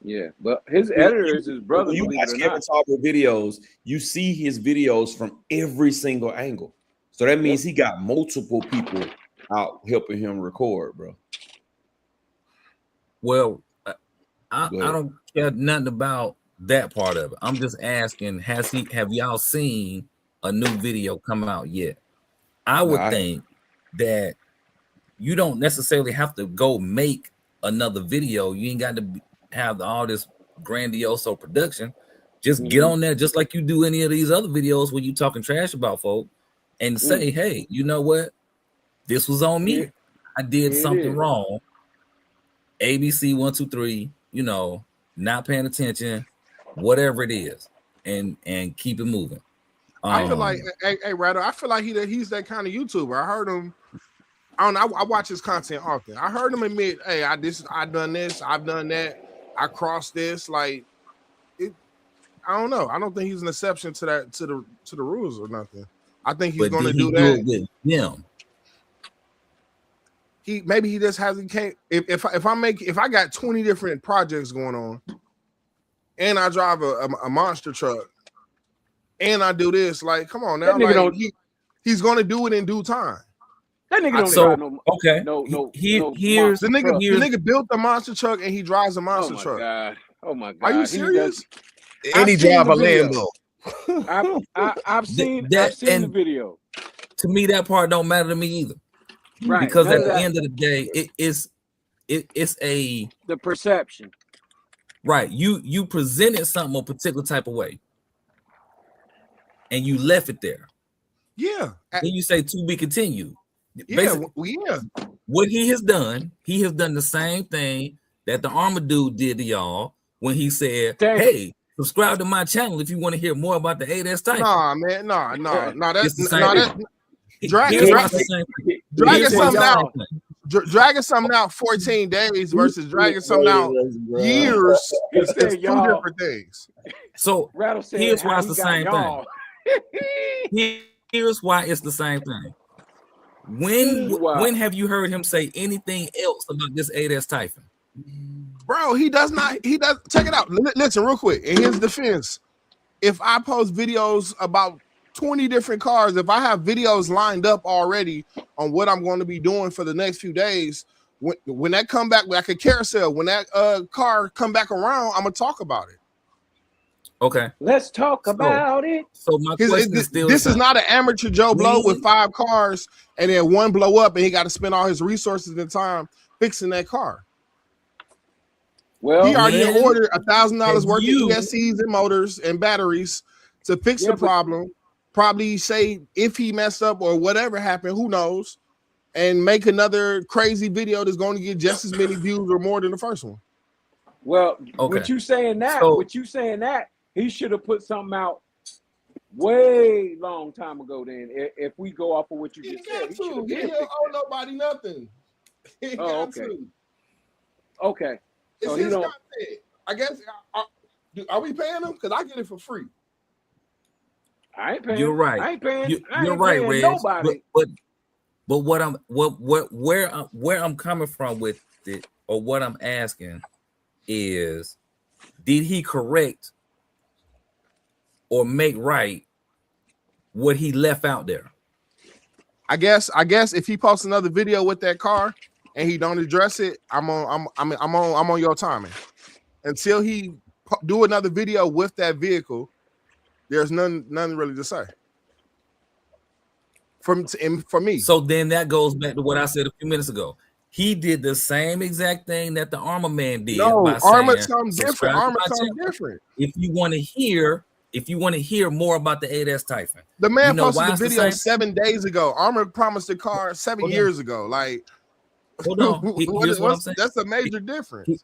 Yeah, but his editor is his brother. When you watch Kevin Tauber videos, you see his videos from every single angle. So that means he got multiple people out helping him record, bro. Well, I don't care nothing about that part of it. I'm just asking, have y'all seen a new video come out yet? I would think that you don't necessarily have to go make another video. You ain't got to have all this grandiose production. Just get on there, just like you do any of these other videos when you talking trash about folk, and say, hey, you know what? This was on me. I did something wrong. ABC 1, 2, 3. You know, not paying attention, whatever it is, and keep it moving. I feel like, hey, Rattle, I feel like he's that kind of YouTuber. I heard him I don't know. I watch his content often. I heard him admit, "Hey, I've done this, I've done that, I crossed this." Like, I don't know. I don't think he's an exception to that to the rules or nothing. I think he's going to do that with them. Maybe he just hasn't came. If I got 20 different projects going on, and I drive a monster truck, and I do this, like, come on now, like, he's going to do it in due time. That nigga don't drive no. Okay. No. Here's the nigga built the monster truck and he drives a monster truck. God. Oh my God. Are you serious? And he drive a Lambo. I've seen the video. To me, that part don't matter to me either. Right. Because at the end of the day, it's the perception. Right. You presented something a particular type of way. And you left it there. Yeah. Then you say to be continued. Yeah. What he has done the same thing that the Armor dude did to y'all when he said, "Hey, subscribe to my channel if you want to hear more about the 8S type." Nah, man, nah. That's dragging something out 14 days versus dragging something out years is two different things. So here's why it's the same thing. Here's why it's the same thing. When have you heard him say anything else about this 8S Typhon? Bro, he does not. He does. Check it out. Listen, real quick. In his defense, if I post videos about 20 different cars, if I have videos lined up already on what I'm going to be doing for the next few days, when that come back, like a carousel, when that car come back around, I'm gonna talk about it. Okay, let's talk about it. So my question is still: this is not an amateur Joe Blow with 5 cars and then one blow up, and he got to spend all his resources and time fixing that car. Well, he already ordered $1,000 worth of ESCs and motors and batteries to fix the problem. Probably say if he messed up or whatever happened, who knows, and make another crazy video that's going to get just as many views or more than the first one. Well, with you saying that, he should have put something out way long time ago. Then, if we go off of what you just said, he don't owe nobody nothing. Okay. It's his content. I guess. Are we paying him? Because I get it for free. I ain't paying. You're right. I ain't paying. You're right, Reg. Nobody. But where I'm coming from with it, or what I'm asking is, did he correct or make right what he left out there? I guess if he posts another video with that car and he don't address it, I'm on your timing. Until he do another video with that vehicle, there's nothing really to say. For me. So then that goes back to what I said a few minutes ago. He did the same exact thing that the Armor Man did. No, Armor sounds different. Armor sounds different. If you want to hear more about the 8S Typhon, the man posted a video 7 days ago. Armor promised the car 7 years ago. Like, hold on. Here's what I'm saying. That's a major difference.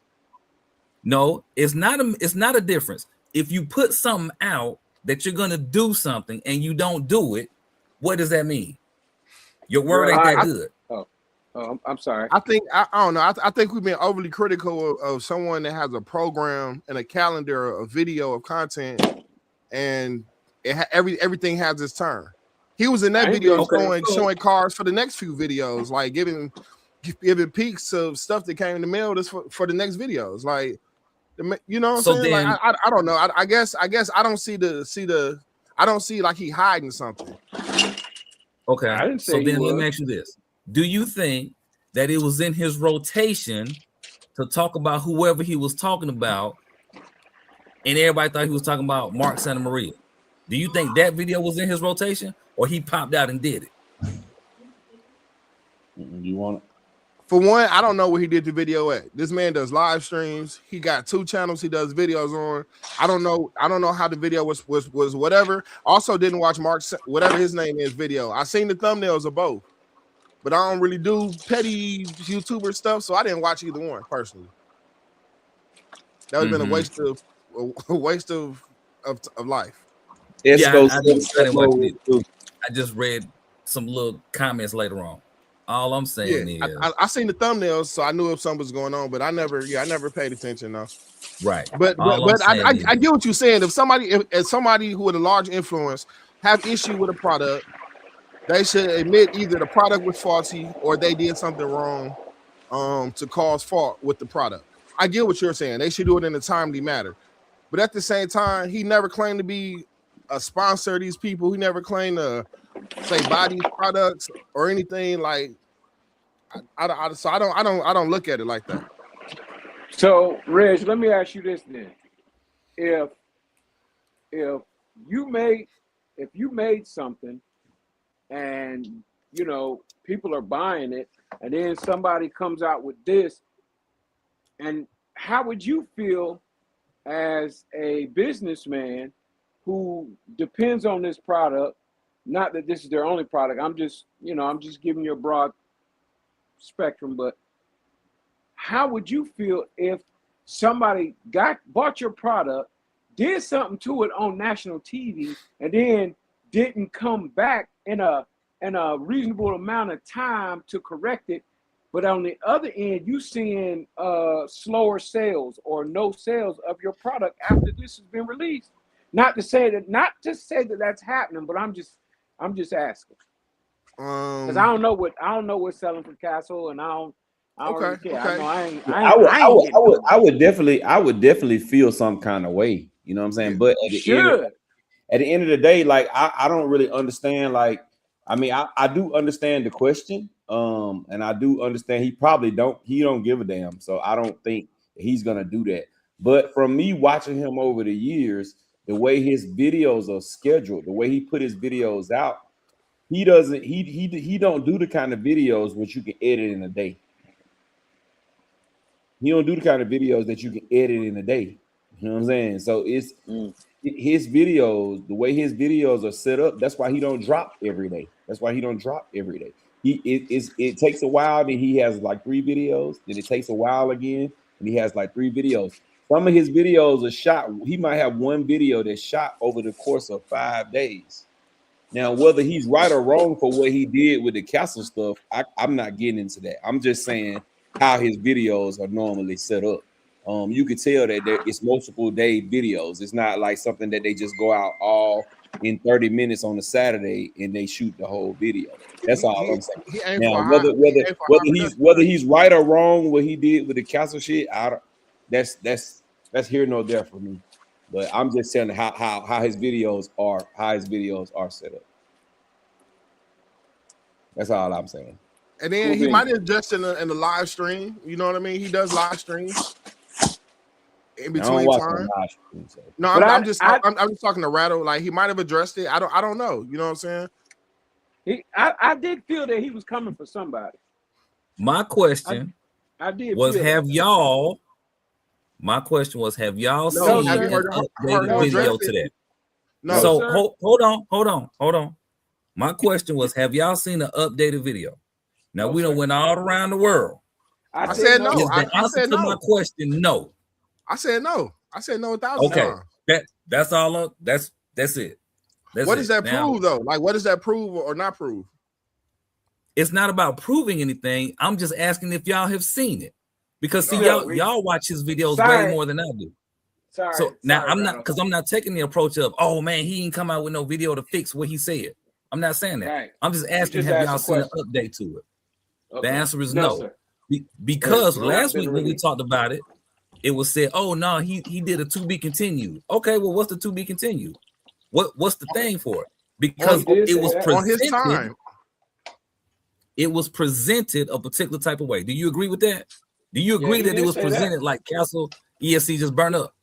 No, it's not a difference. If you put something out that you're gonna do something and you don't do it, what does that mean? Your word ain't that good. I'm sorry. I don't know. I think we've been overly critical of someone that has a program and a calendar, a video of content, and everything has its turn. He was in that video showing cars for the next few videos, like giving peeks of stuff that came in the mail for the next videos, like. You know what I'm saying? Then, like, I don't know. I guess I don't see I don't see like he hiding something. Okay. So then let me ask you this. Do you think that it was in his rotation to talk about whoever he was talking about and everybody thought he was talking about Mark Santa Maria? Do you think that video was in his rotation or he popped out and did it? You want it? For one, I don't know where he did the video at. This man does live streams. He got 2 channels he does videos on. I don't know how the video was whatever. Also didn't watch Mark, whatever his name is, video. I seen the thumbnails of both. But I don't really do petty YouTuber stuff, so I didn't watch either one personally. That would have been a waste of life. I didn't watch it. I just read some little comments later on. All I'm saying is, I seen the thumbnails, so I knew if something was going on, but I never paid attention though. right. But I get what you're saying. If somebody who with a large influence have issue with a product, they should admit either the product was faulty or they did something wrong to cause fault with the product. I get what you're saying. They should do it in a timely manner. But at the same time, he never claimed to be a sponsor of these people. He never claimed to say buy these products or anything. Like I don't look at it like that. So, Reg, let me ask you this then: if you made something, and you know people are buying it, and then somebody comes out with this, and how would you feel as a businessman who depends on this product? Not that this is their only product. I'm just giving you a broad spectrum, but how would you feel if somebody bought your product, did something to it on national TV, and then didn't come back in a reasonable amount of time to correct it, but on the other end, you seeing slower sales or no sales of your product after this has been released? Not to say that that's happening, but I'm just asking. Because I don't know what's selling for Castle, and I don't really care. Okay. I would definitely feel some kind of way. You know what I'm saying? But at the end of the day, like I don't really understand. Like, I mean, I do understand the question. And I do understand he don't give a damn. So I don't think he's gonna do that. But from me watching him over the years, the way his videos are scheduled, the way he put his videos out, he don't do the kind of videos which you can edit in a day. He don't do the kind of videos that you can edit in a day. You know what I'm saying? So it's his videos, the way his videos are set up, that's why he don't drop every day. It takes a while, then he has like 3 videos, then it takes a while again, and he has like 3 videos. Some of his videos are shot, he might have 1 video that's shot over the course of 5 days. Now, whether he's right or wrong for what he did with the Castle stuff, I'm not getting into that. I'm just saying how his videos are normally set up. You could tell that it's multiple day videos. It's not like something that they just go out all in 30 minutes on a Saturday and they shoot the whole video. That's all I'm saying. Now, whether he's right or wrong what he did with the Castle shit, that's here nor there for me. But I'm just saying how his videos are set up. That's all I'm saying. And then he might have adjusted in the live stream. You know what I mean? He does live streams in between time. No, I'm just talking to Rattle. Like he might have addressed it. I don't know. You know what I'm saying? I did feel that he was coming for somebody. My question was, have y'all seen an updated video to that? No. So hold on. My question was, have y'all seen an updated video? Now we done went all around the world. I said no. The answer to my question, no. I said no. I said no 1,000 times. That's all. That's it. What does that prove though? Like, what does that prove or not prove? It's not about proving anything. I'm just asking if y'all have seen it, because see, y'all watch his videos way more than I do. I'm not taking the approach of, oh man, he ain't come out with no video to fix what he said. I'm not saying that. Right. I'm just asking, have y'all seen an update to it? Okay. The answer is no. Because last week when we talked about it, it was said, oh no, he did a to be continued. Okay, well, what's the to be continued? What's the thing for it? Because it was presented on his time. It was presented a particular type of way. Do you agree with that? Do you agree that it was presented like Castle ESC just burned up?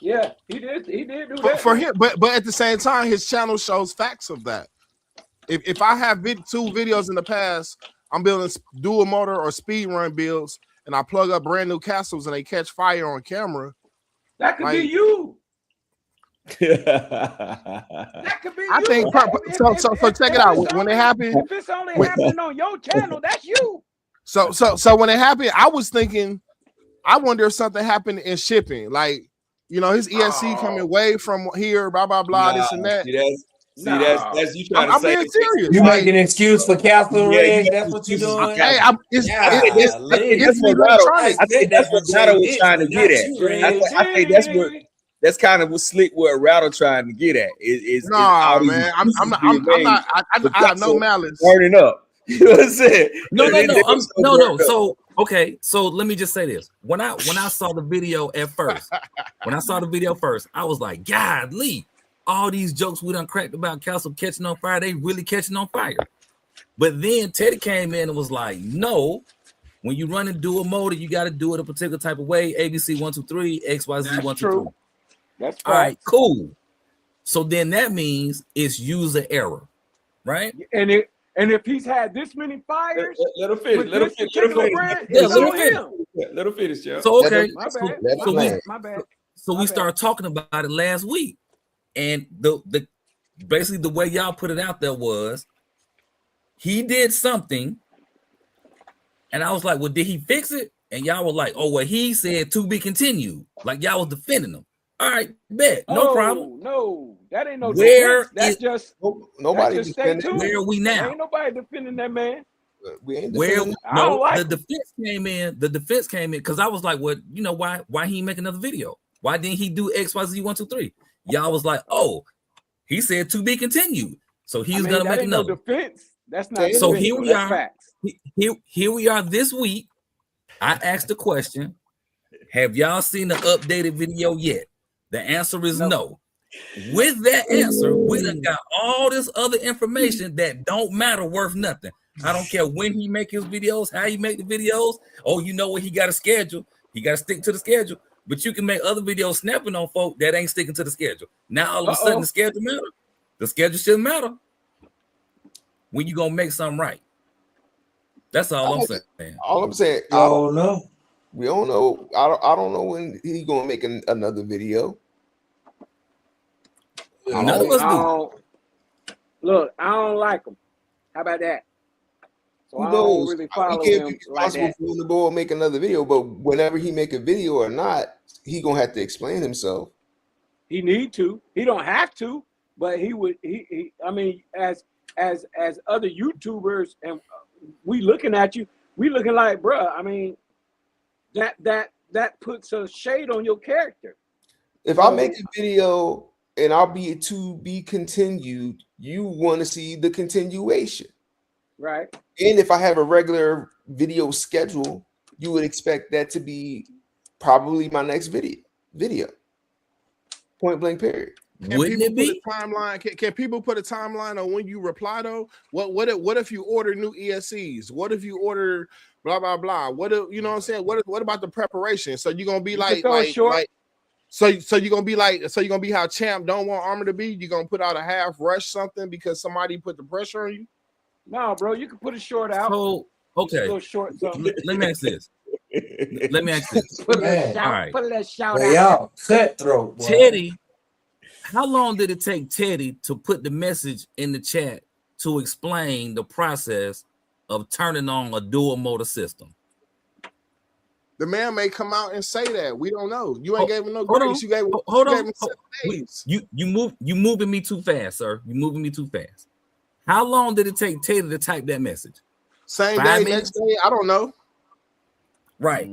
Yeah, he did do that for him. But at the same time, his channel shows facts of that. If I have 2 videos in the past, I'm building dual motor or speed run builds, and I plug up brand new castles and they catch fire on camera. That could be you. That could be you. I think so. Check it out. When it happened, if it's only happening on your channel, that's you. So when it happened, I was thinking, I wonder if something happened in shipping, like his ESC coming way from here, blah blah blah, this and that. See, that's you trying to I'm say. being serious. You making an excuse for Castle Red? That's what you're doing. Hey, it's what electronic. I think that's what Rattle was trying to get at. I think that's kind of what Slick what Rattle trying to get at. Nah, man, I'm not. I have no malice. Turning up. You know what I'm saying? No. So okay, so let me just say this. When I saw the video at first, I was like, God, Lee, all these jokes we done cracked about Castle catching on fire, they really catching on fire. But then Teddy came in and was like, no, when you run and do a motor, you got to do it a particular type of way. ABC 1 2 3, XYZ 1 2 3. That's all right, cool. So then that means it's user error, right? And if he's had this many fires, let him finish. Let him finish, Joe. So okay, my bad. So we started talking about it last week, and the basically the way y'all put it out there was he did something, and I was like, well, did he fix it? And y'all were like, oh, well, he said to be continued. Like y'all was defending him. All right, bet, no problem. No, that ain't no defense. That's just nobody just defending. Where are we now? Ain't nobody defending that man. We ain't the defense came in. The defense came in because I was like, well, you know why he ain't make another video? Why didn't he do XYZ 1 2 3? Y'all was like, oh, he said to be continued, so he's gonna make another. No defense. That's not. So here we are. Facts. Here we are this week. I asked the question: have y'all seen the updated video yet? The answer is no. With that answer, we done got all this other information that don't matter, worth nothing. I don't care when he make his videos, how he make the videos. Oh, you know what? He got a schedule. He got to stick to the schedule. But you can make other videos snapping on folk that ain't sticking to the schedule. Now all of a sudden the schedule matter. The schedule shouldn't matter when you gonna make something right. That's all I'm saying. All I'm saying, I don't know. We don't know. I don't know when he's gonna make another video. None of us do. Look, I don't like him. How about that? So Who I knows? don't really follow him like that. For the boy make another video, but whenever he make a video or not, he gonna have to explain himself. He need to. He don't have to, but he would. He I mean, as other YouTubers, and we looking at you, we looking like, bruh. I mean, that puts a shade on your character. If I make a video and I'll be to be continued, you want to see the continuation. Right. And if I have a regular video schedule, you would expect that to be probably my next video. Point blank period. Wouldn't it be? Can people put a timeline on when you reply though? What if you order new ESCs? What if you order blah blah blah? What if, you know what I'm saying? What about the preparation? So you're gonna be So you're gonna be how Champ don't want Armor to be? You're gonna put out a half rush something because somebody put the pressure on you? No, bro, you can put a short out. So okay, go short something. Let me ask this. Put that shout out. Y'all cutthroat. Teddy, how long did it take Teddy to put the message in the chat to explain the process of turning on a dual motor system? The man may come out and say that. We don't know. You ain't gave him no grace. You gave him 7 days. You moving me too fast, sir. You moving me too fast. How long did it take Teddy to type that message? Same day, next day. I don't know. Right.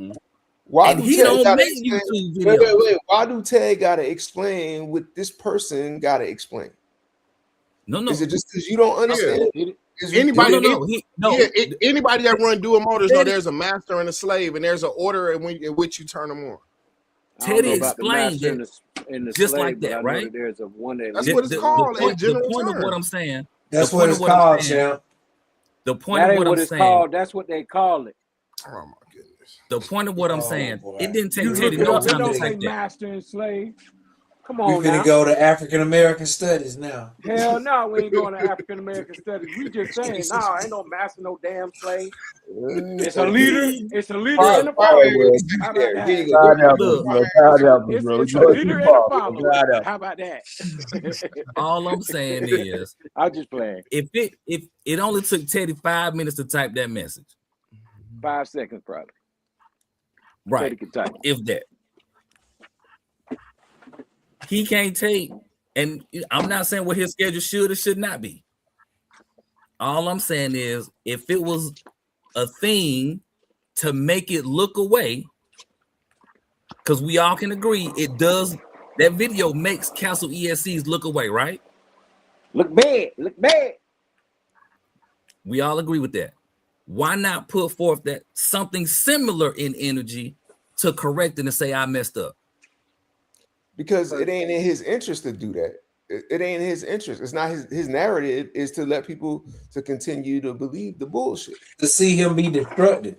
Why and do he Ted don't make YouTube videos? Wait. Why do Ted gotta explain what this person gotta explain? No. Is it just because you don't understand? Anybody that run dual motors know there's a master and a slave, and there's an order in which you turn them on. Teddy explained it just like that, right? There's a one that that's what it's called. The point of what I'm saying. That's what it's called, Champ. The point of what I'm saying. That's what they call it. Oh my goodness. The point of what I'm saying. It didn't take Teddy no time to type that. Master and slave. Come on, we're gonna go to African American studies now. Hell no, we ain't going to African American studies. We just saying, no, ain't no master, no damn slave. It's a leader. It's a leader in the follower. How about that? It's a leader in the follower. How about that? All I'm saying is, I'm just playing. If it only took Teddy 5 minutes to type that message, 5 seconds probably. Right. If that. He can't take And I'm not saying what his schedule should or should not be. All I'm saying is if it was a thing to make it look away, because we all can agree it does, that video makes Castle ESCs look away, right? Look bad. Look bad. We all agree with that. Why not put forth that something similar in energy to correct it and say I messed up? Because it ain't in his interest to do that. It ain't in his interest. It's not his narrative is to let people to continue to believe the bullshit. To see him be destructive.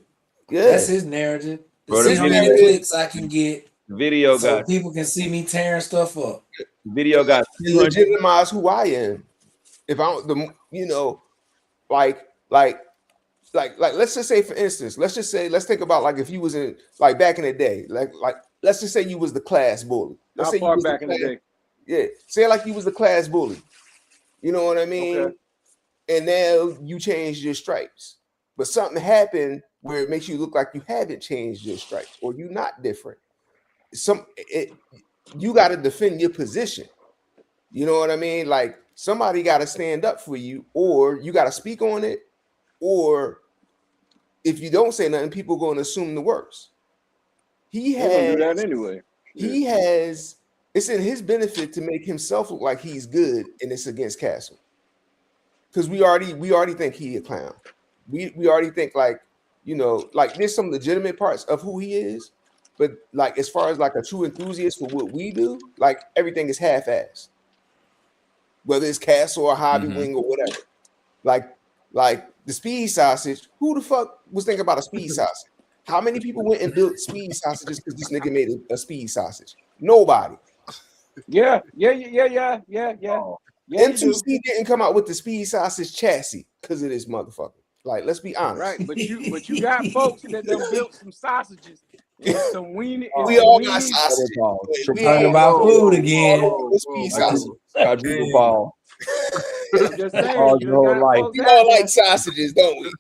Yeah. That's his narrative. To Bro, see the how many video- clicks I can get The video so got people can see me tearing stuff up. video got To 200. legitimize who I am. If I don't, like let's just say, for instance, let's think about like if you was in like back in the day, like let's just say you was the class bully. Let's How say you far was back in the day? Yeah, say like you was the class bully. You know what I mean? Okay. And now you changed your stripes, but something happened where it makes you look like you haven't changed your stripes or you're not different. You got to defend your position. You know what I mean? Like somebody got to stand up for you, or you got to speak on it, or if you don't say nothing, people going to assume the worst. He They're gonna do has, that anyway. he has. It's in his benefit to make himself look like he's good, and it's against Castle. Because we already think he a clown. We already think like there's some legitimate parts of who he is, but like as far as like a true enthusiast for what we do, like everything is half-assed. Whether it's Castle or Hobby Wing or whatever. Like the speed sausage, who the fuck was thinking about a speed sausage? How many people went and built speed sausages because this nigga made a speed sausage? Nobody. Yeah. M2C didn't come out with the speed sausage chassis because of this motherfucker. Like, let's be honest. Right, but you got folks that done built some sausages and some weenie. We all got sausages. Talking about food again. Speed sausage. Quadruple ball. I'm just saying, All you your got life. folks We out all there like sausages, don't we?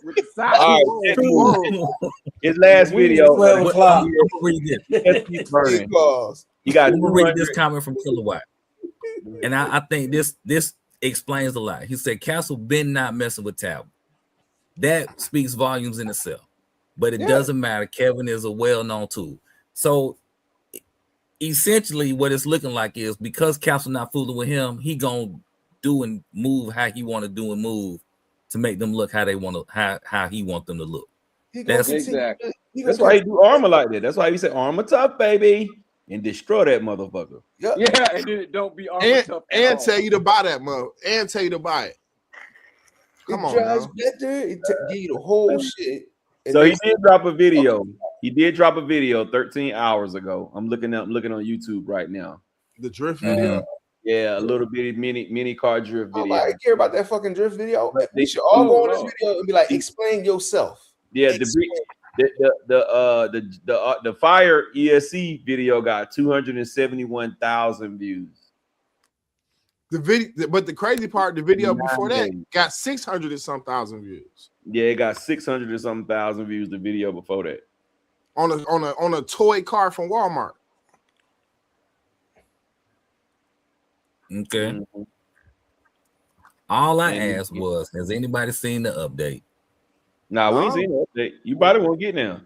with the All sausage. right. His last video. 12 o'clock. I'm gonna read this. Burning. Because He got I'm gonna read this 200. comment from Kilowatt, and I think this explains a lot. He said Castle been not messing with Talbot. That speaks volumes in itself, but it doesn't matter. Kevin is a well-known tool. So essentially what it's looking like is because Castle not fooling with him, he gonna do and move how he want to do and move to make them look how they want to how he want them to look. That's exactly. That's why he do armor like that. That's why he said armor tough, baby, and destroy that motherfucker. Yeah, and then it don't be armor And, tough. and tell you to buy that mother. And tell you to buy it. Come on, drives now. better. It give you the whole shit. And So he then- did drop a video. He did drop a video 13 hours ago. I'm looking on YouTube right now. The drift video. Yeah, a little bitty mini car drift video. Nobody care about that fucking drift video. But We they- should all go on this video and be like, explain yourself. Yeah, the Fire ESC video got 271,000 views. The video, but the crazy part, the video before that Nice. got 600 and some thousand views Yeah, it got 600 or something thousand views. The video before that. on a toy car from Walmart. Okay. Mm-hmm. All I And- asked was, has anybody seen the update? Nah, we ain't seen that update. You probably won't get now.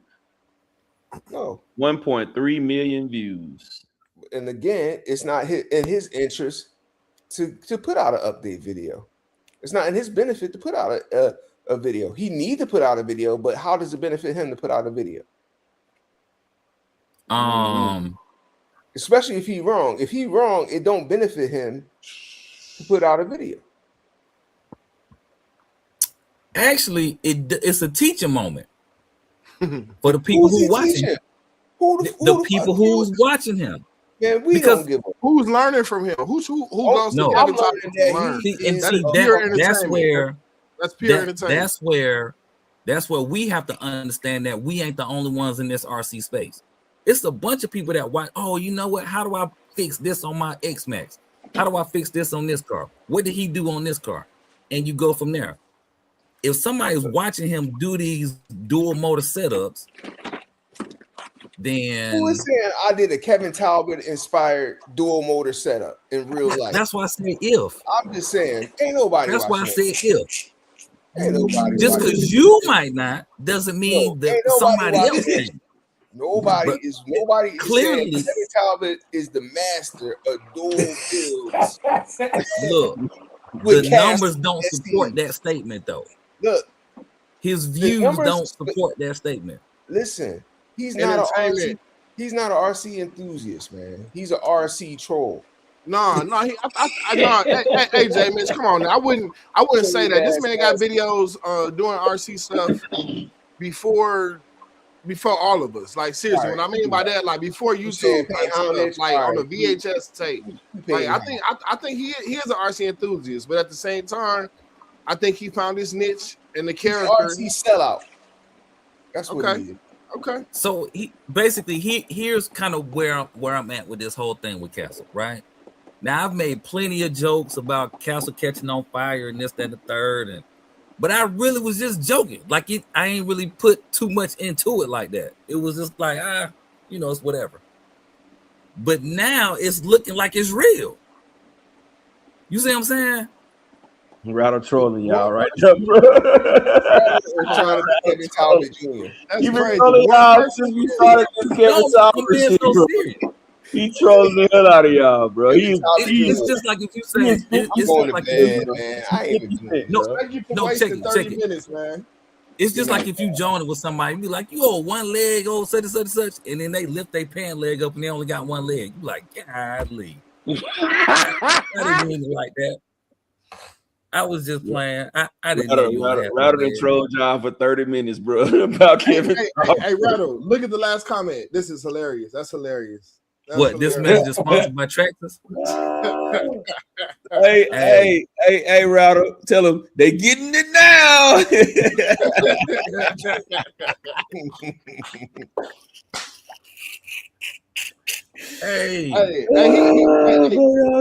No. 1.3 million views. And again, it's not in his interest to put out an update video. It's not in his benefit to put out a video. He need to put out a video, but how does it benefit him to put out a video? Especially if he wrong. If he wrong, it don't benefit him to put out a video. Actually, it's a teaching moment for the people Who's he who watching teaching? him. Who The people who's watching him. Man, we Because- don't give a Who's learning from him? Who goes no. to I'm Kevin Talk learning to that learn? he See, and is see pure that's entertainment. where That's pure that, entertainment. that's where we have to understand that we ain't the only ones in this RC space. It's a bunch of people that watch. Oh, you know what? How do I fix this on my X-Max? How do I fix this on this car? What did he do on this car? And you go from there. If somebody's watching him do these dual motor setups, then who is saying I did a Kevin Talbot inspired dual motor setup in real life? That's why I say if. I'm just saying, ain't nobody. That's why I say if. Ain't nobody. Just because you might not doesn't mean that somebody else can. Nobody is clearly. Kevin Talbot is the master of dual builds. Look, the numbers don't support that statement, though. Look, his views don't support that statement. Listen, he's not an RC. He's not an RC enthusiast, man. He's an RC troll. No, hey, J Mitch, come on now. I wouldn't say that. This man got videos doing RC stuff before all of us. Like seriously, what I mean by that, like before YouTube, like on the VHS tape. Like I think he is an RC enthusiast, but at the same time, I think he found his niche in the character. RC sellout. That's what he is. Okay. So here's kind of where I'm at with this whole thing with Castle, right? Now I've made plenty of jokes about Castle catching on fire and this, that, and the third, but I really was just joking. Like I ain't really put too much into it like that. It was just like it's whatever. But now it's looking like it's real. You see what I'm saying? Rattle trolling y'all right now, bro. Kevin Talbot Jr. You've been trolling y'all since we started this Kevin Talbot shit, bro. He trolling the hell out of y'all, bro. It's just like if you say it's like man. I ain't even check it. 30 minutes, man. It's just like if you join it with somebody, you be like, you owe one leg, such and such, and then they lift their pant leg up and they only got one leg. You like, godly. I didn't mean it like that. I was just playing. I didn't know. Rattle than troll John for 30 minutes, bro. About Kevin. Hey, Rattle, look at the last comment. This is hilarious. That's hilarious. This message is sponsored by Tractors? Hey, Rattle, tell them they getting it now.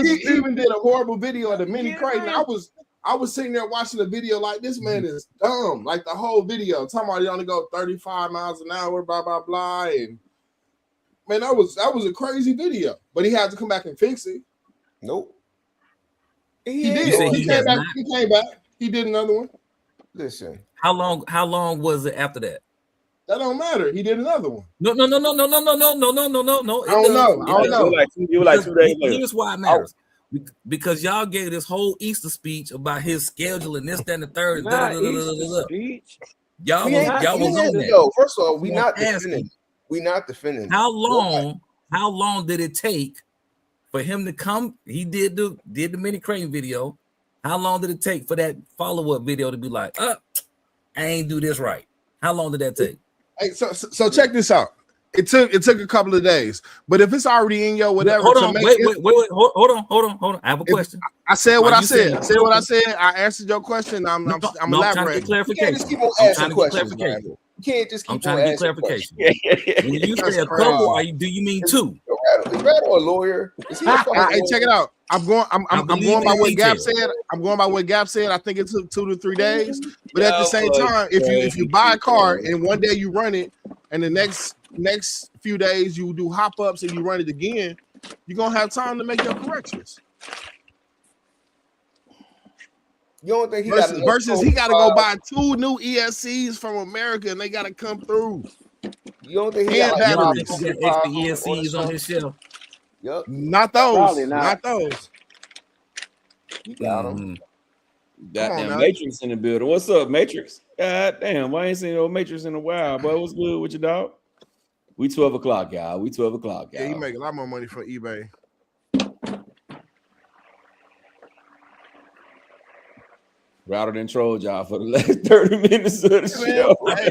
He even did a horrible video of the mini crate. And I was sitting there watching the video like this man is dumb. Like the whole video, talking about he only go 35 miles an hour, blah blah blah. And man, that was a crazy video. But he had to come back and fix it. Nope. He did. He came back. He did another one. Listen. How long was it after that? That don't matter. He did another one. No. I don't know. You were like 2 days later. Here's why it matters. Because y'all gave this whole Easter speech about his schedule and this, that, and the third. Y'all was on that. First of all, we not defending. How long did it take for him to come? He did the mini crane video. How long did it take for that follow-up video to be like, I ain't do this right? How long did that take? Hey, so check this out. It took a couple of days, but if it's already in your whatever, hold on. I have a question. I said what I said. I said what I said. I answered your question. I'm elaborating. Clarification. You can't just keep trying to get clarification. When you say a couple, do you mean two? Is Rattle a lawyer? Hey, check it out. I'm going by what Gap said. I'm going by what Gap said. I think it took 2 to 3 days. But at the same time, if you buy a car and one day you run it, and the next few days you do hop ups and you run it again, you're gonna have time to make your corrections. You don't think versus he got to go buy 2 new ESCs from America and they got to come through. You don't think he got extra ESCs on his shelf? Yep. Not those. Not those. You got them. Goddamn Matrix in the building. What's up, Matrix? God damn, I ain't seen no Matrix in a while, but what's good with your dog? We 12 o'clock, y'all. Yeah, you make a lot more money from eBay. Rather than troll y'all for the last 30 minutes of the show. That's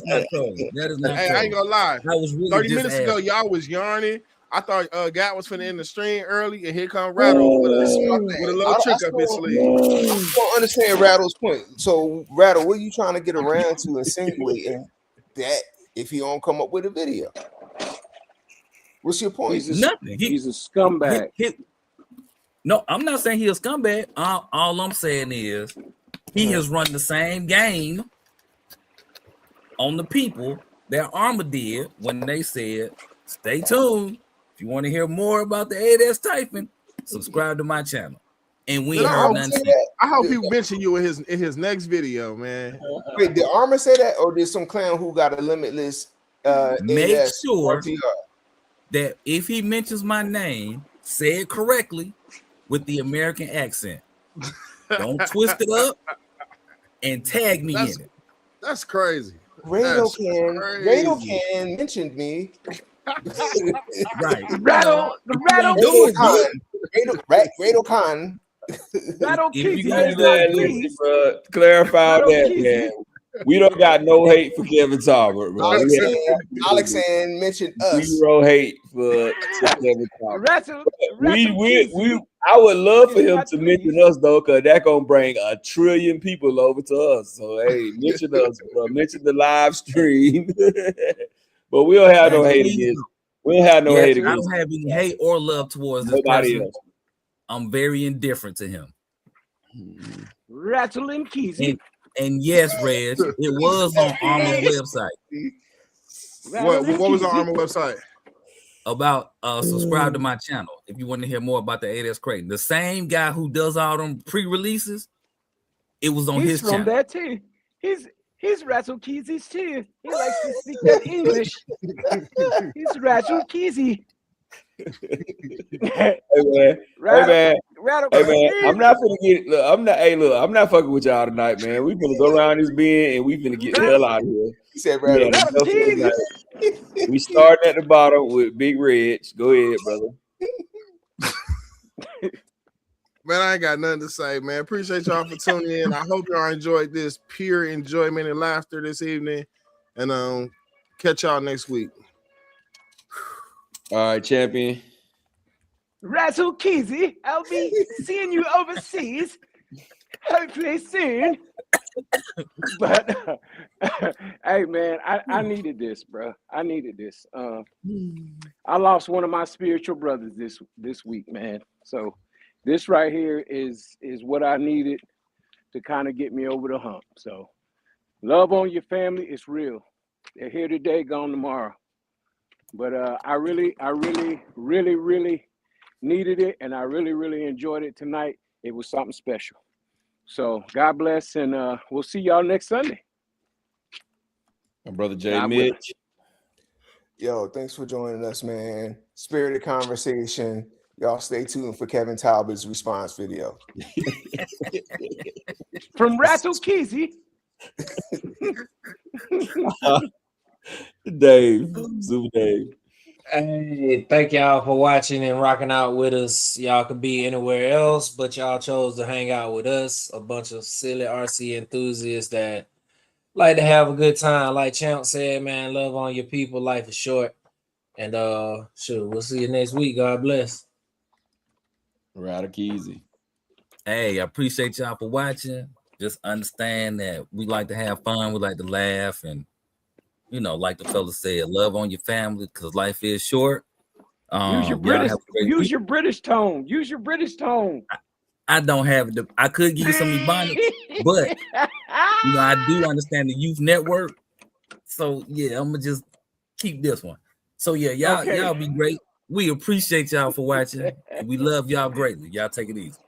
not trolling. That is not trolling. I ain't gonna lie. I was really 30 minutes ago, y'all was yarning. I thought Gat was finna end the stream early, and here come Rattle with a little trick up his sleeve. I don't understand Rattle's point. So, Rattle, what are you trying to get around to insinuating that if he don't come up with a video? What's your point? Nothing. He's a scumbag. No, I'm not saying he's a scumbag. All I'm saying is he has run the same game on the people their armor did when they said, "Stay tuned. If you want to hear more about the 8S typing, subscribe to my channel." And we Man, heard nothing. I hope he mention you in his next video, man. Wait, did Armor say that, or did some clown who got a limitless? Make AS sure RTR? that if he mentions my name, say it correctly with the American accent. Don't twist it up and tag me in it. That's crazy. Rado can mentioned me. Right. Rattle Khan. Rattle If you Kizzy. guys Clarify Rattle that, Kizzy. man. We don't got no hate for Kevin Talbot, bro. Alex and mentioned us. Zero hate for Kevin Talbot. Rattle I would love for him to mention us though, because that's gonna bring 1 trillion people over to us. So hey, mention us, bro. Mention the live stream. But we don't have no hate against. We don't have no hate I against. don't have any hate or love towards this Nobody person. else. I'm very indifferent to him. Rattling Kizzy. And yes, Reg, it was on Armor's website. What was the Armor website? About subscribe to my channel if you want to hear more about the 8S Creighton. The same guy who does all them pre-releases, it was on his He's from channel. that too. He's Rattle Kizzy's too. He likes to speak that English. He's Rattle Kizzy. Hey man, I'm not gonna get. Look, I'm not fucking with y'all tonight, man. We gonna go around this bend and we finna get the hell out of here. He said, We starting at the bottom with Big Reg. Go ahead, brother. Man, I ain't got nothing to say, man. Appreciate y'all for tuning in. I hope y'all enjoyed this pure enjoyment and laughter this evening. And catch y'all next week. All right, champion. Rattle Kizzy, I'll be seeing you overseas, hopefully soon. But hey, man, I needed this, bro. I needed this. I lost one of my spiritual brothers this week, man. So this right here is what I needed to kind of get me over the hump. So love on your family. It's real. They're here today, gone tomorrow. But I really needed it, and I really enjoyed it tonight. It was something special. So God bless, and we'll see y'all next Sunday. My brother Jay Mitch. Yo, thanks for joining us, man. Spirited conversation. Y'all stay tuned for Kevin Talbot's response video. From Rattle Kizzy. Dave, Super Dave. Hey, thank y'all for watching and rocking out with us. Y'all could be anywhere else, but y'all chose to hang out with us. A bunch of silly RC enthusiasts that like to have a good time. Like Champ said, man, love on your people. Life is short. And sure, we'll see you next week. God bless. Rattle Kizzy. Hey, I appreciate y'all for watching. Just understand that we like to have fun. We like to laugh, and like the fella said, love on your family because life is short. Use your British tone. Use your British tone. I don't have it. I could give you some Ebonics, but I do understand the youth network. So yeah, I'm gonna just keep this one. So yeah, y'all be great. We appreciate y'all for watching. And we love y'all greatly. Y'all take it easy.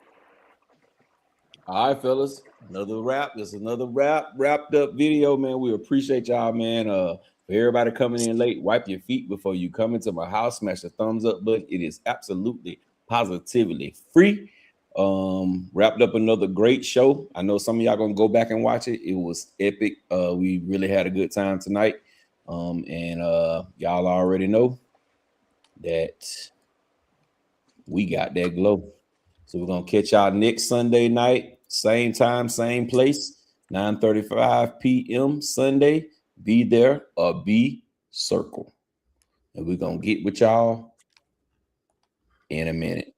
All right, fellas. Another wrap. This is another wrapped up video, man. We appreciate y'all, man. For everybody coming in late, wipe your feet before you come into my house. Smash the thumbs up button. It is absolutely positively free. Wrapped up another great show. I know some of y'all gonna go back and watch it. It was epic. We really had a good time tonight. And y'all already know that we got that glow. So we're gonna catch y'all next Sunday night, same time, same place, 9:35 p.m. Sunday. Be there or be circle. And we're gonna get with y'all in a minute.